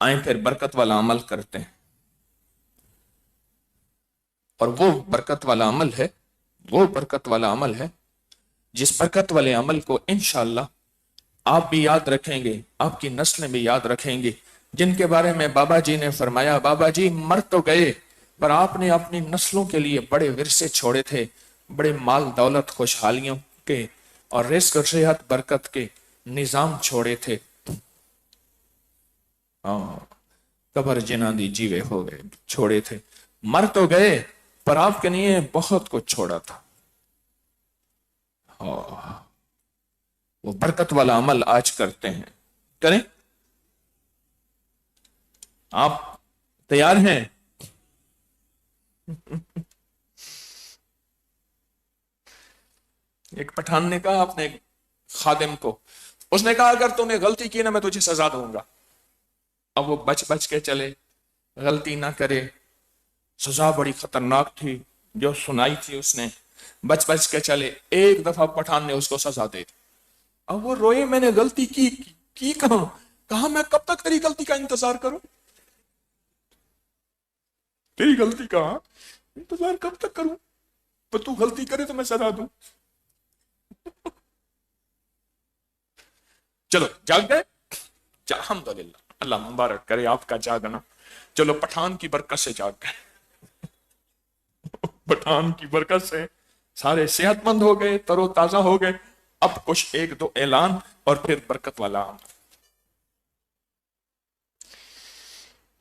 آئیں پھر برکت والا عمل کرتے ہیں، اور وہ برکت والا عمل ہے، وہ برکت والا عمل ہے جس برکت والے عمل کو انشاءاللہ آپ بھی یاد رکھیں گے، آپ کی نسلیں بھی یاد رکھیں گے، جن کے بارے میں بابا جی نے فرمایا بابا جی مر تو گئے پر آپ نے اپنی نسلوں کے لیے بڑے ورثے چھوڑے تھے، بڑے مال دولت خوشحالیوں کے اور رزق و صحت برکت کے نظام چھوڑے تھے۔ قبر جنا دی جیوے ہو گئے، چھوڑے تھے، مر تو گئے پر آپ کے لیے بہت کچھ چھوڑا تھا۔ وہ برکت والا عمل آج کرتے ہیں، کریں؟ آپ تیار ہیں؟ ایک پٹھان نے کہا اپنے خادم کو، اس نے کہا اگر تو نے غلطی کی نا میں تجھے سزا دوں گا۔ اب وہ بچ بچ کے چلے، غلطی نہ کرے، سزا بڑی خطرناک تھی جو سنائی تھی اس نے، بچ بچ کے چلے، ایک دفعہ پٹھان نے اس کو سزا دے دی۔ اب وہ روئے میں نے غلطی کی کہاں میں کب تک تیری غلطی کا انتظار کروں؟ تیری غلطی کا انتظار کب تک کروں؟ پر تو غلطی کرے تو میں سزا دوں۔ چلو جاگ گئے، الحمدللہ، اللہ مبارک کرے آپ کا جاگنا۔ چلو پٹھان کی برکت سے جاگ گئے، پٹھان کی برکت سے سارے صحت مند ہو گئے، تر و تازہ ہو گئے۔ اب کچھ ایک دو اعلان اور پھر برکت والا عمل۔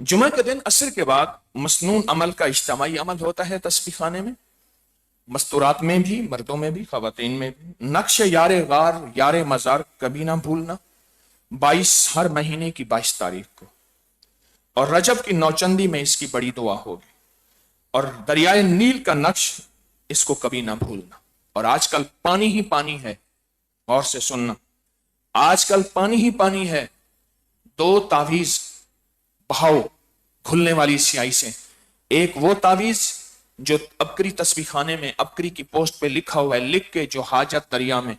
جمعہ کے دن عصر کے بعد مسنون عمل کا اجتماعی عمل ہوتا ہے تسبیح خانے میں، مستورات میں بھی، مردوں میں بھی، خواتین میں بھی۔ نقش یار غار یار مزار کبھی نہ بھولنا، 22 ہر مہینے کی 22 تاریخ کو، اور رجب کی نوچندی میں اس کی بڑی دعا ہوگی۔ اور دریائے نیل کا نقش اس کو کبھی نہ بھولنا۔ اور آج کل پانی ہی پانی ہے، غور سے سننا، آج کل پانی ہی پانی ہے۔ 2 تعویذ بہاؤ کھلنے والی سیاہی سے، ایک وہ تعویذ جو ابکری تسبیح خانے میں ابکری کی پوسٹ پہ لکھا ہوا ہے، لکھ کے جو حاجت دریا میں،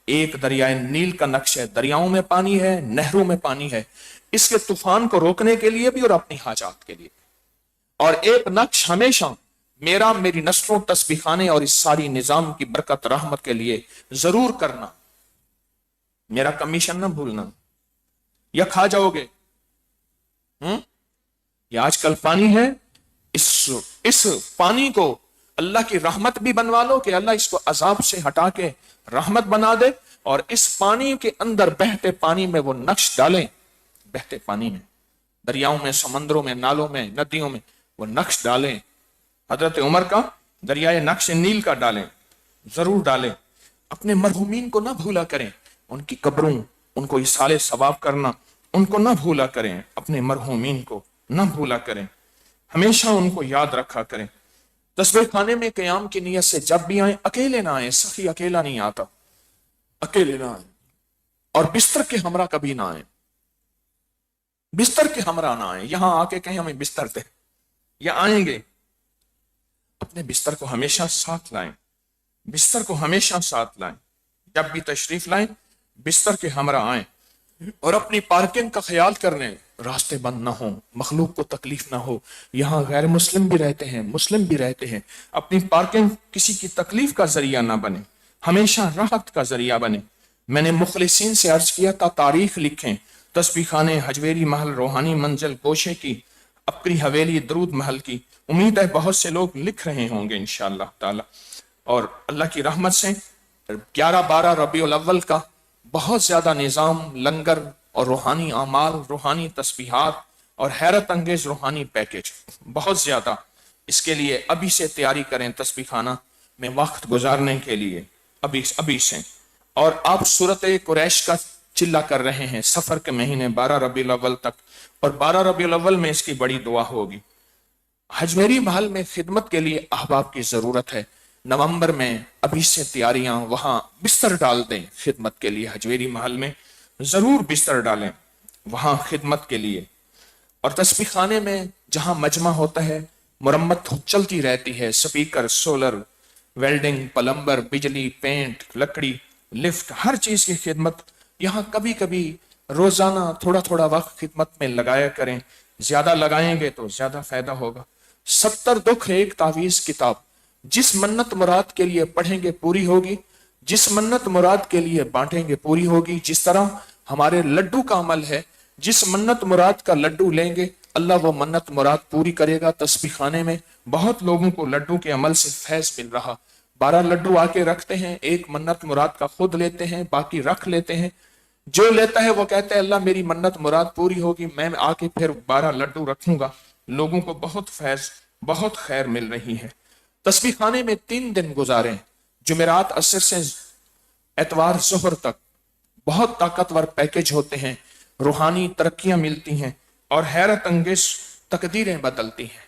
ایک دریائے نیل کا نقش ہے، دریاؤں میں پانی ہے، نہروں میں پانی ہے، اس کے طوفان کو روکنے کے لیے بھی اور اپنی حاجات کے لیے۔ اور ایک نقش ہمیشہ میرا، میری نسلوں، تسبیح خانے اور اس ساری نظام کی برکت رحمت کے لیے ضرور کرنا، میرا کمیشن نہ بھولنا، یا کھا جاؤ گے۔ یہ آج کل پانی ہے، اس پانی کو اللہ کی رحمت بھی بنوا لو کہ اللہ اس کو عذاب سے ہٹا کے رحمت بنا دے، اور اس پانی کے اندر بہتے پانی میں وہ نقش ڈالیں، بہتے پانی میں، دریاؤں میں، سمندروں میں، نالوں میں، ندیوں میں وہ نقش ڈالیں۔ حضرت عمر کا دریائے نقش نیل کا ڈالیں، ضرور ڈالیں۔ اپنے مرحومین کو نہ بھولا کریں، ان کی قبروں، ان کو ایصال ثواب کرنا، ان کو نہ بھولا کریں، اپنے مرحومین کو نہ بھولا کریں، ہمیشہ ان کو یاد رکھا کریں۔ تسبیح خانے میں قیام کی نیت سے جب بھی آئیں، اکیلے نہ آئیں، سخی اکیلا نہیں آتا، اکیلے نہ آئیں، اور بستر کے ہمراہ کبھی نہ آئیں، بستر کے ہمراہ نہ آئیں۔ یہاں آ کے کہیں ہمیں بستر دے، یا آئیں گے، اپنے بستر کو ہمیشہ ساتھ لائیں، بستر کو ہمیشہ ساتھ لائیں، جب بھی تشریف لائیں بستر کے ہمراہ آئیں۔ اور اپنی پارکنگ کا خیال کرنے، راستے بند نہ ہوں، مخلوق کو تکلیف نہ ہو۔ یہاں غیر مسلم بھی رہتے ہیں، مسلم بھی رہتے ہیں، اپنی پارکنگ کسی کی تکلیف کا ذریعہ نہ بنے، ہمیشہ راحت کا ذریعہ بنے۔ میں نے مخلصین سے عرض کیا تھا تاریخ لکھیں، تسبیح خانے، حجویری محل، روحانی منزل، گوشے کی، اپنی حویلی، درود محل کی۔ امید ہے بہت سے لوگ لکھ رہے ہوں گے انشاءاللہ تعالی، اور اللہ کی رحمت سے 11-12 ربیع الاول کا بہت زیادہ نظام، لنگر اور روحانی اعمال، روحانی تسبیحات اور حیرت انگیز روحانی پیکج بہت زیادہ۔ اس کے لیے ابھی سے تیاری کریں، تسبیح خانہ میں وقت گزارنے کے لیے ابھی سے۔ اور آپ سورت قریش کا چلہ کر رہے ہیں سفر کے مہینے 12 ربیع الاول تک، اور 12 ربیع الاول میں اس کی بڑی دعا ہوگی۔ حجویری محل میں خدمت کے لیے احباب کی ضرورت ہے۔ نومبر میں ابھی سے تیاریاں، وہاں بستر ڈال دیں خدمت کے لیے، حجویری محل میں ضرور بستر ڈالیں وہاں خدمت کے لیے۔ اور تسبیح خانے میں جہاں مجمع ہوتا ہے، مرمت چلتی رہتی ہے، سپیکر، سولر، ویلڈنگ، پلمبر، بجلی، پینٹ، لکڑی، لفٹ، ہر چیز کی خدمت یہاں کبھی کبھی روزانہ تھوڑا تھوڑا وقت خدمت میں لگایا کریں، زیادہ لگائیں گے تو زیادہ فائدہ ہوگا۔ 70 دکھ ایک تعویذ کتاب، جس منت مراد کے لیے پڑھیں گے پوری ہوگی، جس منت مراد کے لیے بانٹیں گے پوری ہوگی۔ جس طرح ہمارے لڈو کا عمل ہے، جس منت مراد کا لڈو لیں گے اللہ وہ منت مراد پوری کرے گا۔ تسبیح خانے میں بہت لوگوں کو لڈو کے عمل سے فیض مل رہا، 12 لڈو آ کے رکھتے ہیں، ایک منت مراد کا خود لیتے ہیں، باقی رکھ لیتے ہیں۔ جو لیتا ہے وہ کہتا ہے اللہ میری منت مراد پوری ہوگی، میں آ کے پھر 12 لڈو رکھوں گا۔ لوگوں کو بہت فیض، بہت خیر مل رہی ہے۔ تسبیح خانے میں 3 دن گزاریں، جمعرات عصر سے اتوار ظہر تک۔ بہت طاقتور پیکج ہوتے ہیں، روحانی ترقیاں ملتی ہیں اور حیرت انگیز تقدیریں بدلتی ہیں۔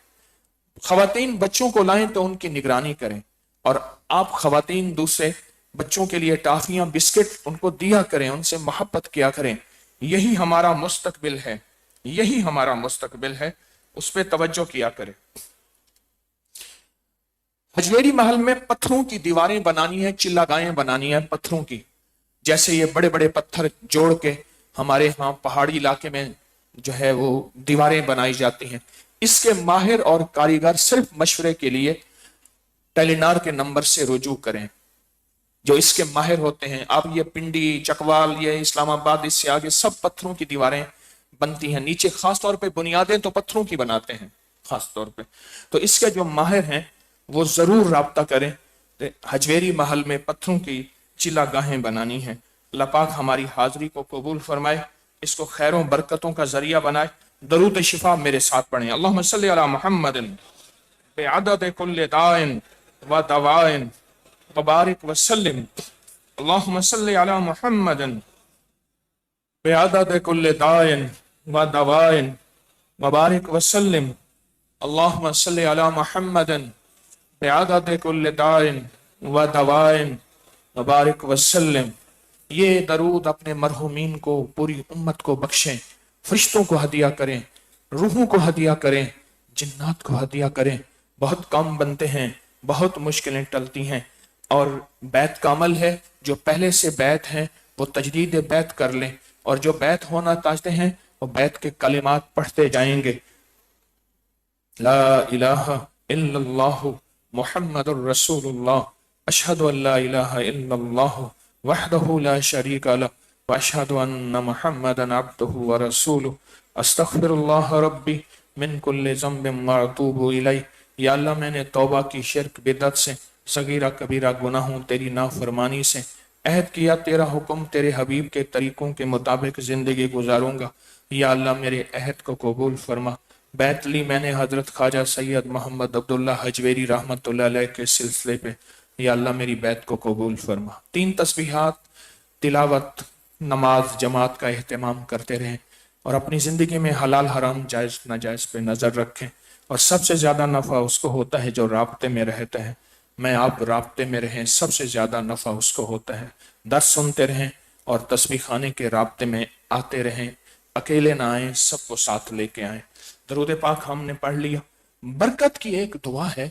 خواتین بچوں کو لائیں تو ان کی نگرانی کریں، اور آپ خواتین دوسرے بچوں کے لیے ٹافیاں، بسکٹ ان کو دیا کریں، ان سے محبت کیا کریں۔ یہی ہمارا مستقبل ہے، یہی ہمارا مستقبل ہے، اس پہ توجہ کیا کریں۔ حجویری محل میں پتھروں کی دیواریں بنانی ہیں، چلہ گاہیں بنانی ہیں پتھروں کی، جیسے یہ بڑے بڑے پتھر جوڑ کے ہمارے ہاں پہاڑی علاقے میں جو ہے وہ دیواریں بنائی جاتی ہیں۔ اس کے ماہر اور کاریگر صرف مشورے کے لیے ٹیلی نار کے نمبر سے رجوع کریں، جو اس کے ماہر ہوتے ہیں۔ آپ یہ پنڈی، چکوال، یہ اسلام آباد، اس سے آگے سب پتھروں کی دیواریں بنتی ہیں، نیچے خاص طور پہ بنیادیں تو پتھروں کی بناتے ہیں خاص طور پہ۔ تو اس کے جو ماہر ہیں وہ ضرور رابطہ کریں۔ حجویری محل میں پتھروں کی چلہ گاہیں بنانی ہیں۔ اللہ پاک ہماری حاضری کو قبول فرمائے، اس کو خیروں برکتوں کا ذریعہ بنائے۔ درود شفا میرے ساتھ پڑھیں، اللہم صلی علی محمد بعدد کل داء و دواء وبارک وسلم۔ اللہم صلی علی محمد بعدد کل داء و دواء وبارک وسلم۔ اللہم صلی علی محمد بعدد کل داء و دواء وبارک وسلم۔ یہ درود اپنے مرحومین کو، پوری امت کو بخشیں، فرشتوں کو ہدیہ کریں، روحوں کو ہدیہ کریں، جنات کو ہدیہ کریں۔ بہت کام بنتے ہیں، بہت مشکلیں ٹلتی ہیں، اور بیت کا عمل ہے۔ جو پہلے سے بیت ہیں وہ تجدید بیت کر لیں، اور جو بیت ہونا چاہتے ہیں وہ بیت کے کلمات پڑھتے جائیں گے۔ لا الہ الا اللہ محمد الرسول اللہ، اشہد ان لا الہ الا اللہ وحدہ لا شریک لہ واشہد ان محمدا عبدہ ورسولہ، استغفر اللہ ربی من کل ذنب واتوب الیہ۔ یا اللہ میں نے توبہ کی شرک بدعت سے، صغیرہ کبیرہ گناہوں، تیری نافرمانی سے، عہد کیا تیرا حکم تیرے حبیب کے طریقوں کے مطابق زندگی گزاروں گا۔ یا اللہ میرے عہد کو قبول فرما۔ بیعت لی میں نے حضرت خواجہ سید محمد عبداللہ حجویری رحمۃ اللہ علیہ کے سلسلے پہ، یا اللہ میری بیعت کو قبول فرما۔ 3 تسبیحات، تلاوت، نماز جماعت کا اہتمام کرتے رہیں، اور اپنی زندگی میں حلال حرام جائز ناجائز پہ نظر رکھیں۔ اور سب سے زیادہ نفع اس کو ہوتا ہے جو رابطے میں رہتا ہے۔ میں آپ رابطے میں رہیں، سب سے زیادہ نفع اس کو ہوتا ہے۔ درس سنتے رہیں اور تسبیح خانے کے رابطے میں آتے رہیں، اکیلے نہ آئیں، سب کو ساتھ لے کے آئیں۔ درود پاک ہم نے پڑھ لیا۔ برکت کی ایک دعا ہے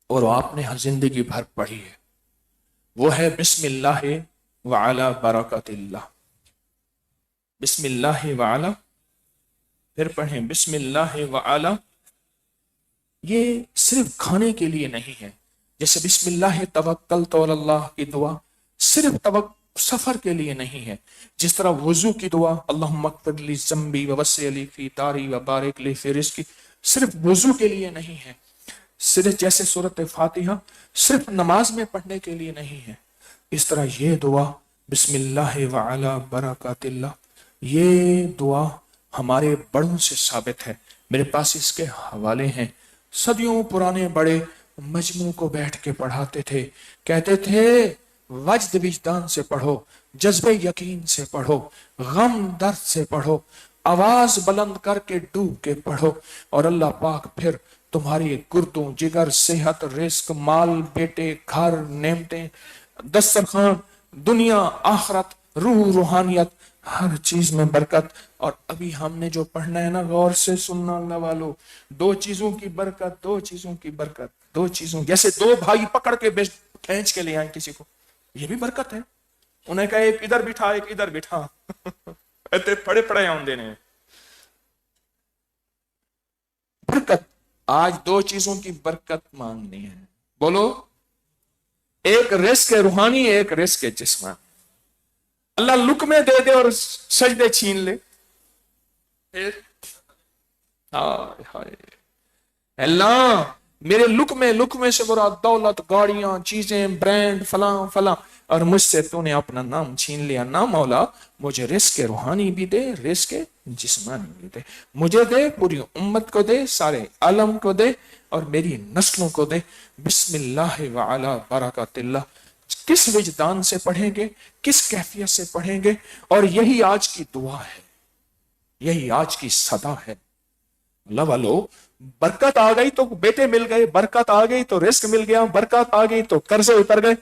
اور وہ آپ نے زندگی بھر پڑھی ہے، وہ ہے بسم اللہ وعلی برکت اللہ۔ بسم اللہ وعلا، پھر پڑھیں بسم اللہ وعلا. یہ صرف کھانے کے لیے نہیں ہے. جیسے بسم اللہ توکلت علی اللہ کی دعا صرف سفر کے لیے نہیں ہے. جس طرح وضو کی دعا اللہم اغفر لی ذنبی ووسع لی فی داری وبارک لی فی رزقی صرف وضو کے لیے نہیں ہے. صرف جیسے سورۃ فاتحہ صرف نماز میں پڑھنے کے لیے نہیں ہے، اس طرح یہ دعا بسم اللہ وعلا برکات اللہ، یہ دعا ہمارے بڑوں سے ثابت ہے. میرے پاس اس کے حوالے ہیں. صدیوں پرانے بڑے مجموع کو بیٹھ کے پڑھاتے تھے، کہتے تھے وجد وجدان سے پڑھو، جذبے یقین سے پڑھو، غم درد سے پڑھو، آواز بلند کر کے ڈوب کے پڑھو، اور اللہ پاک پھر تمہاری گردوں جگر صحت رزق مال بیٹے گھر نعمتیں دسترخوان دنیا آخرت روح روحانیت ہر چیز میں برکت. اور ابھی ہم نے جو پڑھنا ہے نا، غور سے سننا اللہ والو، دو چیزوں کی برکت، دو چیزوں کی برکت، دو چیزوں. جیسے دو بھائی پکڑ کے کھینچ کے لے آئیں کسی کو، یہ بھی برکت ہے. انہیں کہا ایک ادھر بٹھا ایک ادھر بٹھا ایتے پڑے پڑے آندے نے برکت. آج دو چیزوں کی برکت مانگنی ہے، بولو، ایک رزق روحانی ایک رزق جسمانی. اللہ لقمے دے دے اور سجدے چھین لے، ہائے ہائے اللہ میرے لقمے سے مراد دولت گاڑیاں چیزیں برانڈ فلاں فلاں، اور مجھ سے تو نے اپنا نام چھین لیا. نہ مولا، مجھے رزق روحانی بھی دے رزق جسمانی بھی دے، مجھے دے پوری امت کو دے سارے عالم کو دے اور میری نسلوں کو دے. بسم اللہ وعلا برکات اللہ کس وجدان سے پڑھیں گے، کس کیفیت سے پڑھیں گے؟ اور یہی آج کی دعا ہے، یہی آج کی صدا ہے. اللہ والو، برکت آ گئی تو بیٹے مل گئے، برکت آ گئی تو رزق مل گیا، برکت آ گئی تو قرضے اتر گئے،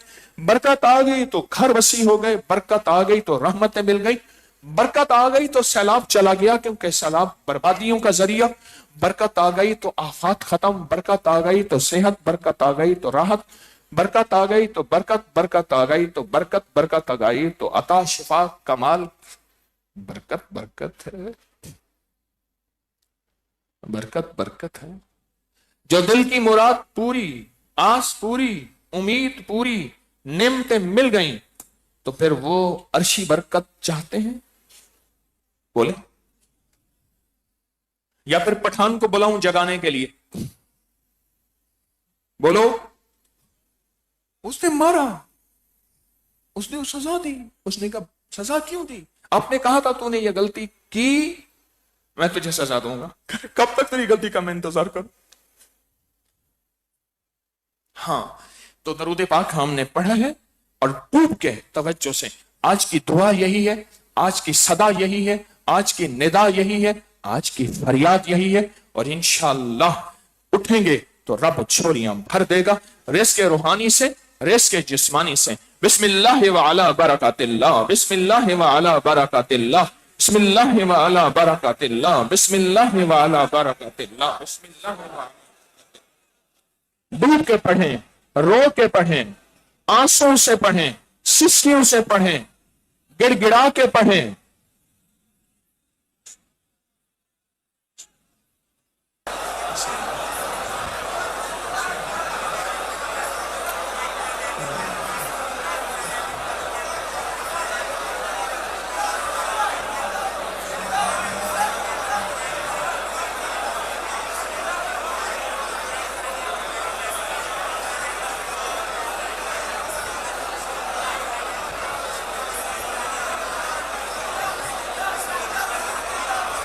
برکت آ گئی تو گھر وسیع ہو گئے، برکت آ گئی تو رحمتیں مل گئی، برکت آ گئی تو سیلاب چلا گیا کیونکہ سیلاب بربادیوں کا ذریعہ، برکت آ گئی تو آفات ختم، برکت آ گئی تو صحت، برکت آ گئی تو راحت، برکت آ گئی تو برکت آ گئی تو برکت آ گئی تو عطا شفا کمال. برکت ہے، برکت ہے. جو دل کی مراد پوری، آس پوری، امید پوری، نعمتیں مل گئیں تو پھر وہ عرشی برکت چاہتے ہیں، بولے، یا پھر پٹھان کو بلاؤں جگانے کے لیے، بولو. اس نے مارا، اس نے سزا دی، اس نے کہا سزا کیوں دی؟ آپ نے کہا تھا تو نے یہ غلطی کی، میں تجھے سزا دوں گا. کب تک تیری غلطی کا میں انتظار کروں؟ ہاں، تو درود پاک ہم نے پڑھا ہے اور ڈوب کے توجہ سے. آج کی دعا یہی ہے، آج کی صدا یہی ہے، آج کی ندا یہی ہے، آج کی فریاد یہی ہے. اور انشاءاللہ اٹھیں گے تو رب چھوڑیاں بھر دے گا، رزق روحانی سے رزق جسمانی سے. بسم اللہ وعلا برکات اللہ، بسم اللہ وعلا برکات اللہ، بسم اللہ وعلا برکات اللہ، بسم اللہ وعلا برکات اللہ، بسم اللہ وعلا. ڈوب کے پڑھیں، رو کے پڑھیں، آنسوں سے پڑھیں، سسکیوں سے پڑھیں، گڑ گڑا کے پڑھیں.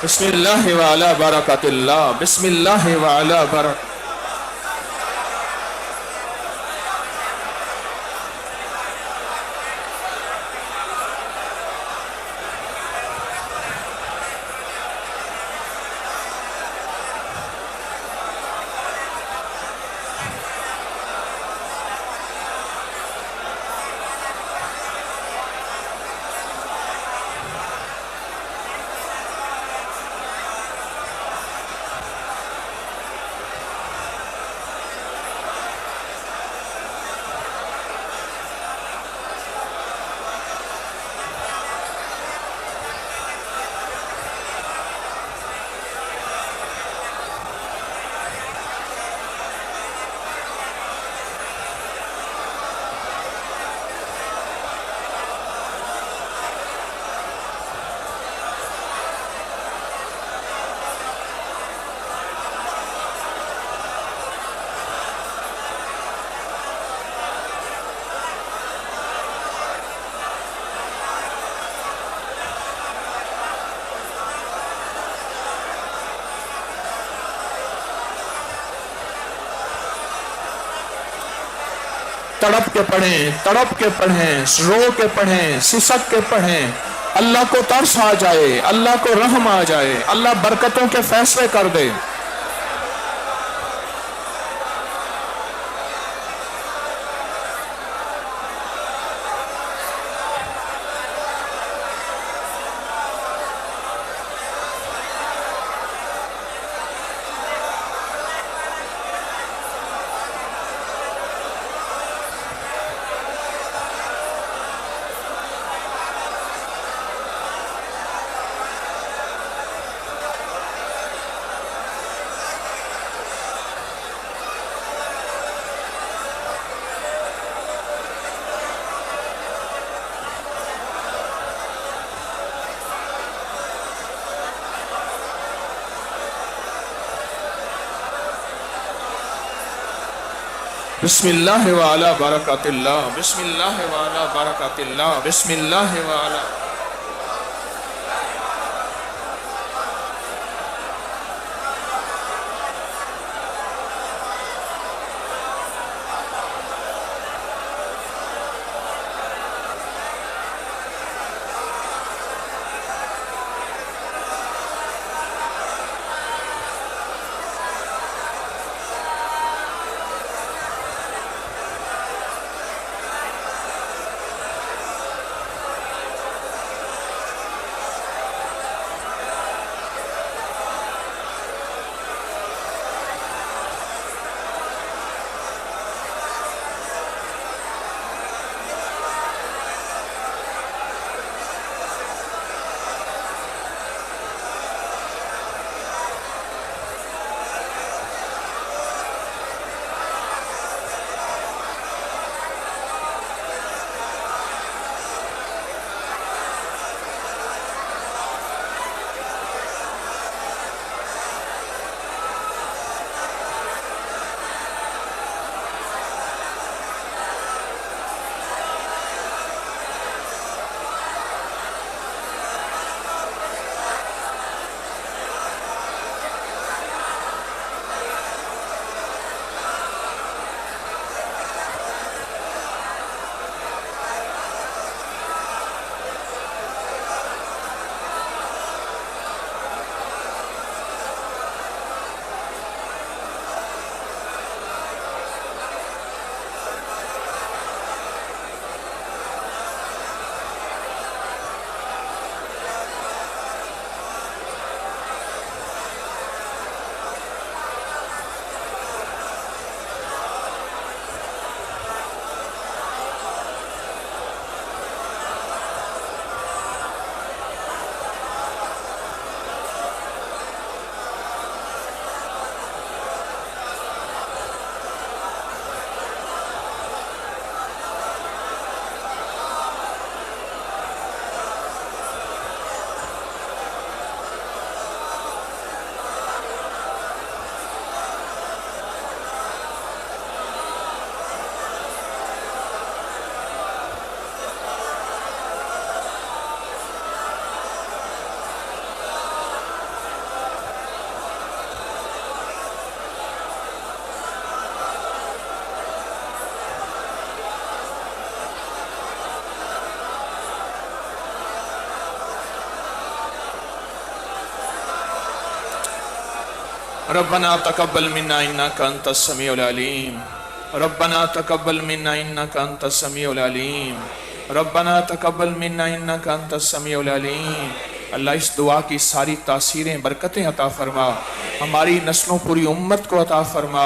بسم اللہ وعلا برکات اللہ، بسم اللہ وعلا برکات. تڑپ کے پڑھیں، تڑپ کے پڑھیں، رو کے پڑھیں، سسک کے پڑھیں، اللہ کو ترس آ جائے، اللہ کو رحم آ جائے، اللہ برکتوں کے فیصلے کر دے۔ بسم اللہ وعلا برکات اللہ، بسم اللہ وعلا برکات اللہ، بسم اللہ وعلا۔ ربنا تقبل منا انك انت السميع العليم، ربنا تقبل منا انك انت السميع العليم، ربنا تقبل منا انك انت السميع العليم۔ اللہ اس دعا کی ساری تاثیریں برکتیں عطا فرما، ہماری نسلوں پوری امت کو عطا فرما۔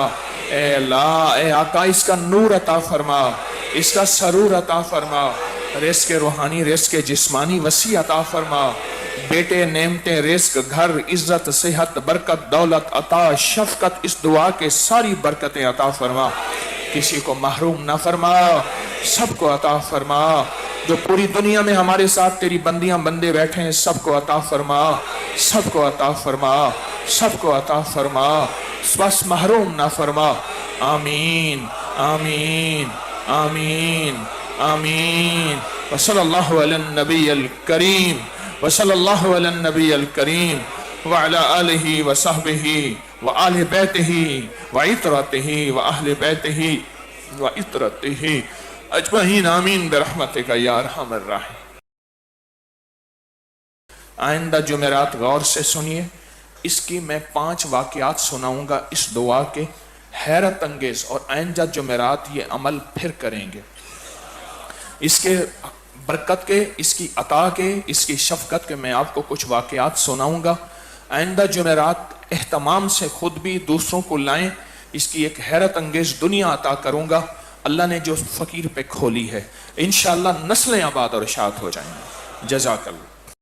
اے اللہ، اے آقا، اس کا نور عطا فرما، اس کا سرور عطا فرما، رزق روحانی رزق جسمانی وسیع عطا فرما، بیٹے نعمتیں رزق گھر عزت صحت برکت دولت عطا شفقت اس دعا کے ساری برکتیں عطا فرما، کسی کو محروم نہ فرما، سب کو عطا فرما۔ جو پوری دنیا میں ہمارے ساتھ تیری بندیاں بندے بیٹھے ہیں سب کو عطا فرما، سب کو عطا فرما، سب کو عطا فرما، بس محروم نہ فرما۔ آمین آمین آمین آمین۔ وصلی اللہ علی النبی الکریم، وصلی اللہ علی النبی الکریم وعلی آلہ وصحبہ وآل بیتہ وعطرتہ وآہل بیتہ وعطرته اجمعین آمین برحمتک یا ارحم الراحمین۔ آئندہ جمعرات غور سے سنیے، اس کی میں 5 واقعات سناؤں گا اس دعا کے، حیرت انگیز، اور آئندہ جمعرات یہ عمل پھر کریں گے۔ اس کے برکت کے، اس کی عطا کے، اس کی شفقت کے میں آپ کو کچھ واقعات سناؤں گا۔ آئندہ جمعرات اہتمام سے خود بھی دوسروں کو لائیں، اس کی ایک حیرت انگیز دنیا عطا کروں گا اللہ نے جو فقیر پہ کھولی ہے، انشاءاللہ نسلیں آباد اور اشاعت ہو جائیں گے۔ جزاک اللہ۔